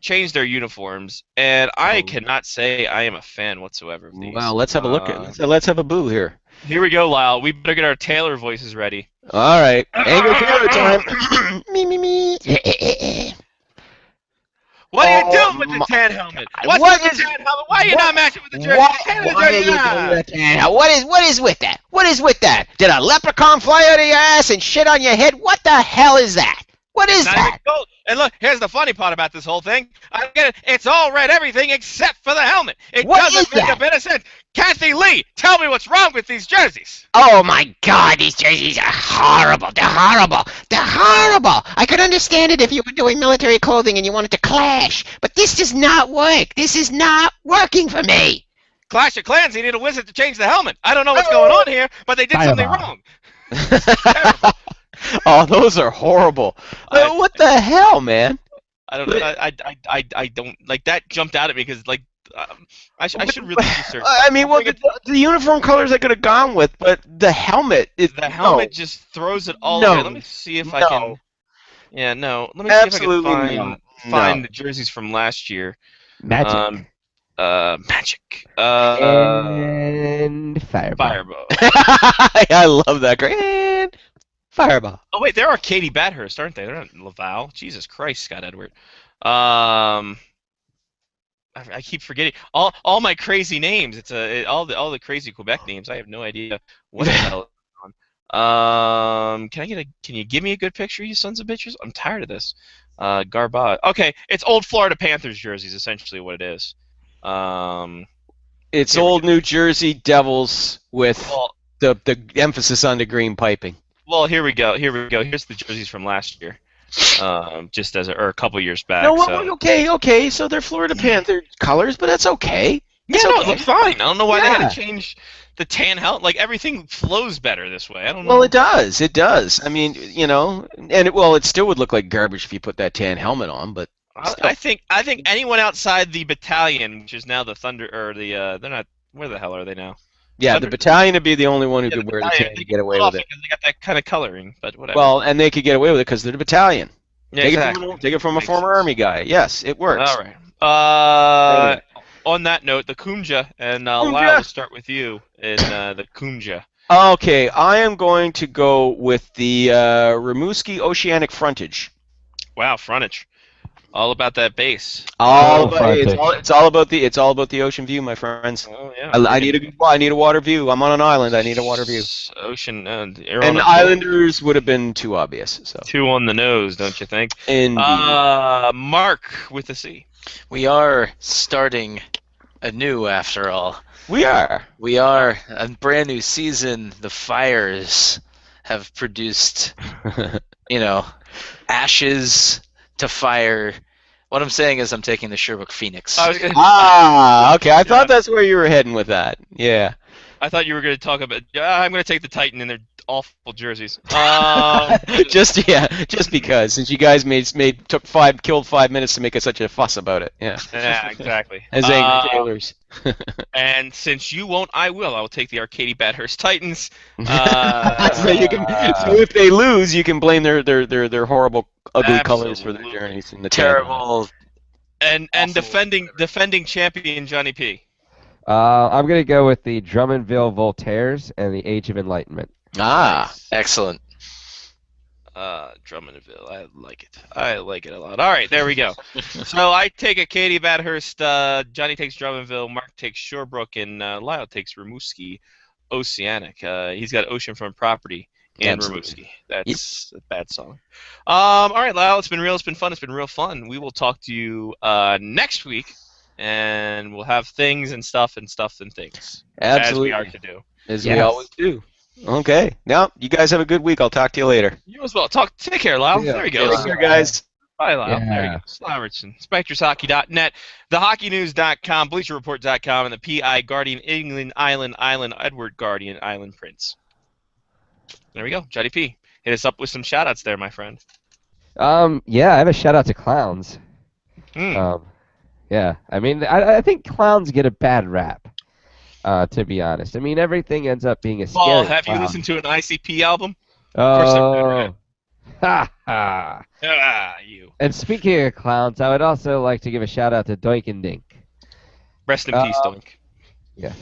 changed their uniforms, and I cannot say I am a fan whatsoever of these. Wow, let's have a look at let's have a boo here. Here we go, Lyle. We better get our Taylor voices ready. All right. Angry Taylor time. Me. What are you doing with the tan helmet? What's with the tan helmet? Why are you not matching with the jersey? What is with that? What is with that? Did a leprechaun fly out of your ass and shit on your head? What the hell is that? What is that? And look, here's the funny part about this whole thing. I get it. It's all red everything except for the helmet. It doesn't make a bit of sense. Kathy Lee, tell me what's wrong with these jerseys. Oh my God, these jerseys are horrible. They're horrible. They're horrible. I could understand it if you were doing military clothing and you wanted to clash, but this does not work. This is not working for me. Clash of Clans, they need a wizard to change the helmet. I don't know what's going on here, but they did something wrong. Terrible. Oh, those are horrible. What the hell, man? I don't know. I don't like that. Jumped out at me because like I should really research. I mean, well, the uniform colors I could have gone with, but the helmet is just throws it all away. Let me see if I can. Yeah, no. Let me see if I can find the jerseys from last year. Magic. Magic. And Fireball. I love that. Great. Fireball. Oh wait, they're Katie Bathurst, aren't they? They're not Laval. Jesus Christ, Scott Edward. I keep forgetting all my crazy names. It's all the crazy Quebec names. I have no idea what the hell is going on. Can you give me a good picture, you sons of bitches? I'm tired of this. Garbage. Okay, it's old Florida Panthers jerseys, essentially what it is. It's old New Jersey Devils with the emphasis on the green piping. Well, here we go. Here's the jerseys from last year, just or a couple years back. No, okay. So they're Florida Panther colors, but that's okay. Yeah, no, it looks fine. I don't know why they had to change the tan helmet. Like everything flows better this way. I don't know. Well, it does. It does. I mean, and it still would look like garbage if you put that tan helmet on, but. I think anyone outside the battalion, which is now the Thunder, or the they're not. Where the hell are they now? Yeah, Thunder. the battalion would be the only one who could wear the tan and get away with it. Because they got that kind of coloring, but whatever. Well, and they could get away with it because they're the battalion. Yeah, Take it from a former Army guy. Yes, it works. All right. On that note, the Kumja, and Lyle, we'll start with you in the Kumja. Okay, I am going to go with the Rimouski Oceanic Frontage. Wow, frontage. All about that base. It's all about the ocean view, my friends. Oh yeah. I need a water view. I'm on an island. I need a water view. Ocean. And Islanders would have been too obvious. So. Too on the nose, don't you think? Indeed. Mark with a C. We are starting anew, after all. We are a brand new season. The fires have produced, ashes to fire. What I'm saying is I'm taking the Sherbrooke Phoenix. Okay. I thought that's where you were heading with that. Yeah. I thought you were going to talk about. I'm going to take the Titan in their awful jerseys. Just because, since you guys killed 5 minutes to make such a fuss about it. Yeah. Yeah, exactly. As angry tailors. And since you won't, I will. I will take the Arcady Bathurst Titans. So if they lose, you can blame their horrible, ugly colors for their journeys in the terrible. And defending champion Johnny P. I'm going to go with the Drummondville Voltaires and the Age of Enlightenment. Nice. Excellent. Drummondville, I like it a lot. All right, there we go. So I take Arcady Bathurst, Johnny takes Drummondville, Mark takes Sherbrooke, and Lyle takes Rimouski Oceanic. He's got oceanfront property in Rimouski. That's a bad song. All right, Lyle, it's been real. It's been fun. It's been real fun. We will talk to you next week, and we'll have things and stuff and things. Absolutely. As we are to do. As we always do. Okay. Now, you guys have a good week. I'll talk to you later. You as well. Take care, Lyle. Yeah. There you go. Take care, guys. Bye, Lyle. Yeah. There you go. Lyle Richardson. SpectresHockey.net, TheHockeyNews.com, BleacherReport.com, and the PI Guardian England Island Edward Guardian Island Prince. There we go. Johnny P. Hit us up with some shout-outs there, my friend. Yeah, I have a shout-out to clowns. Yeah, I mean, I think clowns get a bad rap. To be honest, I mean everything ends up being a scary. Paul, have clown. you listened to an ICP album? Oh, ha ha! You. And speaking of clowns, I would also like to give a shout out to Doink and Dink. Rest in peace, Doink. Yeah.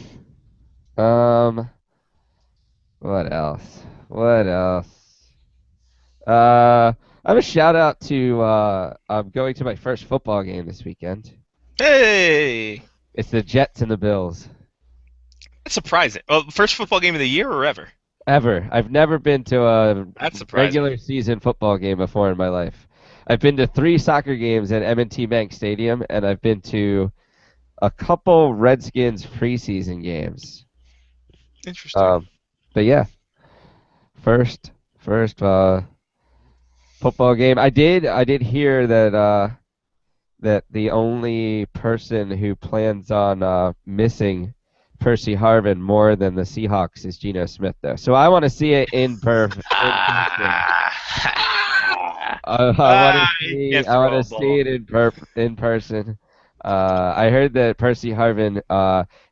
What else? I have a shout out to I'm going to my first football game this weekend. Hey! It's the Jets and the Bills. That's surprising. Well, first football game of the year or ever? Ever. I've never been to a That's surprising. regular season football game before in my life. I've been to 3 soccer games at M&T Bank Stadium, and I've been to a couple Redskins preseason games. Interesting. But yeah, first football game. I did hear that that the only person who plans on missing Percy Harvin more than the Seahawks is Geno Smith, though. So I want to see it in person. I want to see it in person. I heard that Percy Harvin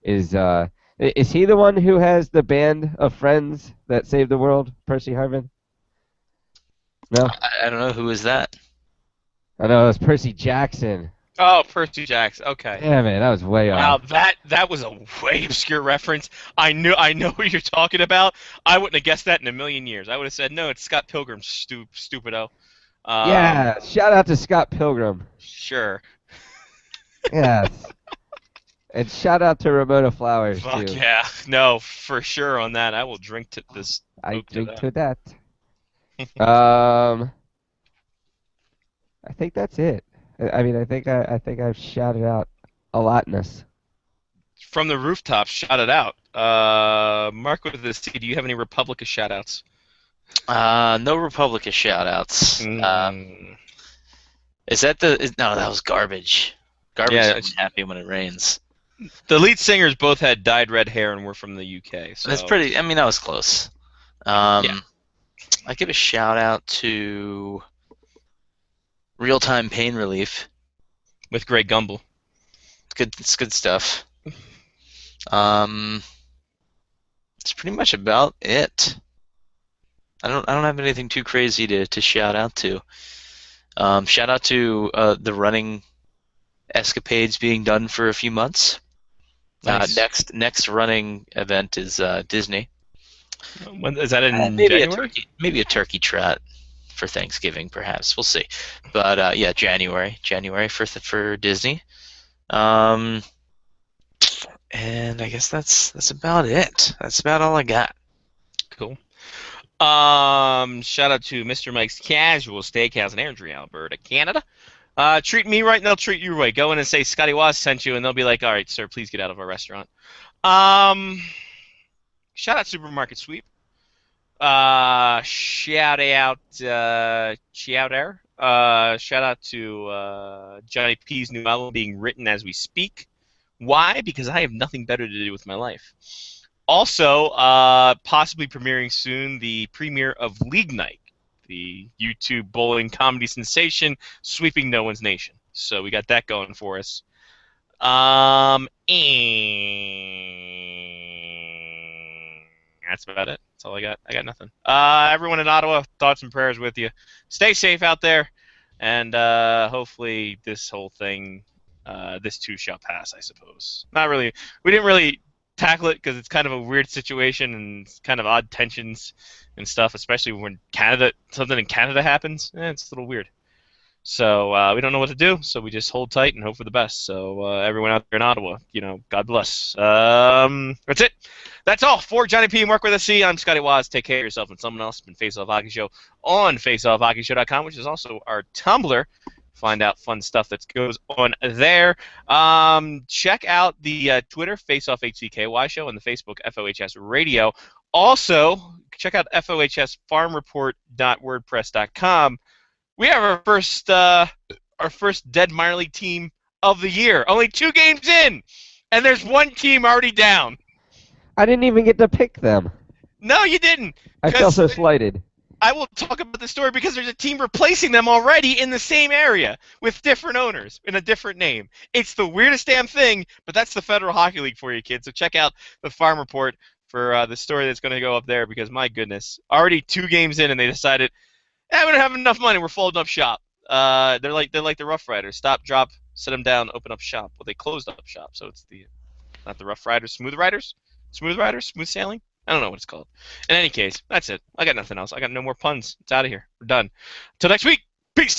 is he the one who has the band of friends that saved the world? Percy Harvin? No. I don't know, who is that. I know, it was Percy Jackson. Oh, Percy Jackson. Okay. Yeah, man, that was way off. Wow, that was a way obscure reference. I know what you're talking about. I wouldn't have guessed that in a million years. I would have said, no, it's Scott Pilgrim, stupido. Yeah, shout out to Scott Pilgrim. Sure. Yes. And shout out to Ramona Flowers, Fuck too. yeah. No, for sure on that. I will drink to this. I drink to that. I think that's it. I mean, I think I've shouted out a lotness. From the rooftops, shout it out. Mark with the C, do you have any Republica shout-outs? No Republica shout-outs. Is that no, that was Garbage. Garbage is happy when it rains. The lead singers both had dyed red hair and were from the UK. So. That's pretty, I mean, that was close. Yeah. I give a shout-out to Real Time Pain Relief. with Greg Gumbel. It's good stuff. That's pretty much about it. I don't have anything too crazy to shout out to. Shout out to the running escapades being done for a few months. Nice. Next running event is Disney. When, is that in maybe January? Maybe a turkey trot for Thanksgiving, perhaps. We'll see. But yeah, January for Disney. And I guess that's about it. That's about all I got. Cool. Shout out to Mr. Mike's Casual Steakhouse in Airdrie, Alberta, Canada. Treat me right and they'll treat you right. Go in and say Scotty Waz sent you and they'll be like, all right, sir, please get out of our restaurant. Shout out Supermarket Sweep. Shout out Chowder. Shout out to Johnny P's new album being written as we speak. Why? Because I have nothing better to do with my life. Also, possibly premiering soon, the premiere of League Night, the YouTube bowling comedy sensation sweeping no one's nation. So we got that going for us. And that's about it. That's all I got. I got nothing. Everyone in Ottawa, thoughts and prayers with you. Stay safe out there, and hopefully this whole thing, this too shall pass, I suppose. Not really. We didn't really tackle it because it's kind of a weird situation and it's kind of odd tensions and stuff, especially when something in Canada happens. It's a little weird. So we don't know what to do, so we just hold tight and hope for the best. So everyone out there in Ottawa, God bless. That's it. That's all for Johnny P. and Work with a C. I'm Scotty Waz. Take care of yourself and someone else. It's been Face Off Hockey Show on faceoffhockeyshow.com, which is also our Tumblr. Find out fun stuff that goes on there. Check out the Twitter, FaceOffHCKY Show, and the Facebook, FOHS Radio. Also, check out FOHSFarmReport.wordpress.com. We have our first Dead Minor League team of the year. Only 2 games in, and there's 1 team already down. I didn't even get to pick them. No, you didn't. I felt so slighted. I will talk about the story because there's a team replacing them already in the same area with different owners in a different name. It's the weirdest damn thing, but that's the Federal Hockey League for you kids. So check out the Farm Report for the story that's going to go up there because, my goodness, already 2 games in and they decided, we don't have enough money, we're folding up shop. They're like the Rough Riders. Stop, drop, set them down, open up shop. Well, they closed up shop, so it's not the Rough Riders, Smooth Riders? Smooth Riders? Smooth Sailing? I don't know what it's called. In any case, that's it. I got nothing else. I got no more puns. It's out of here. We're done. Till next week. Peace.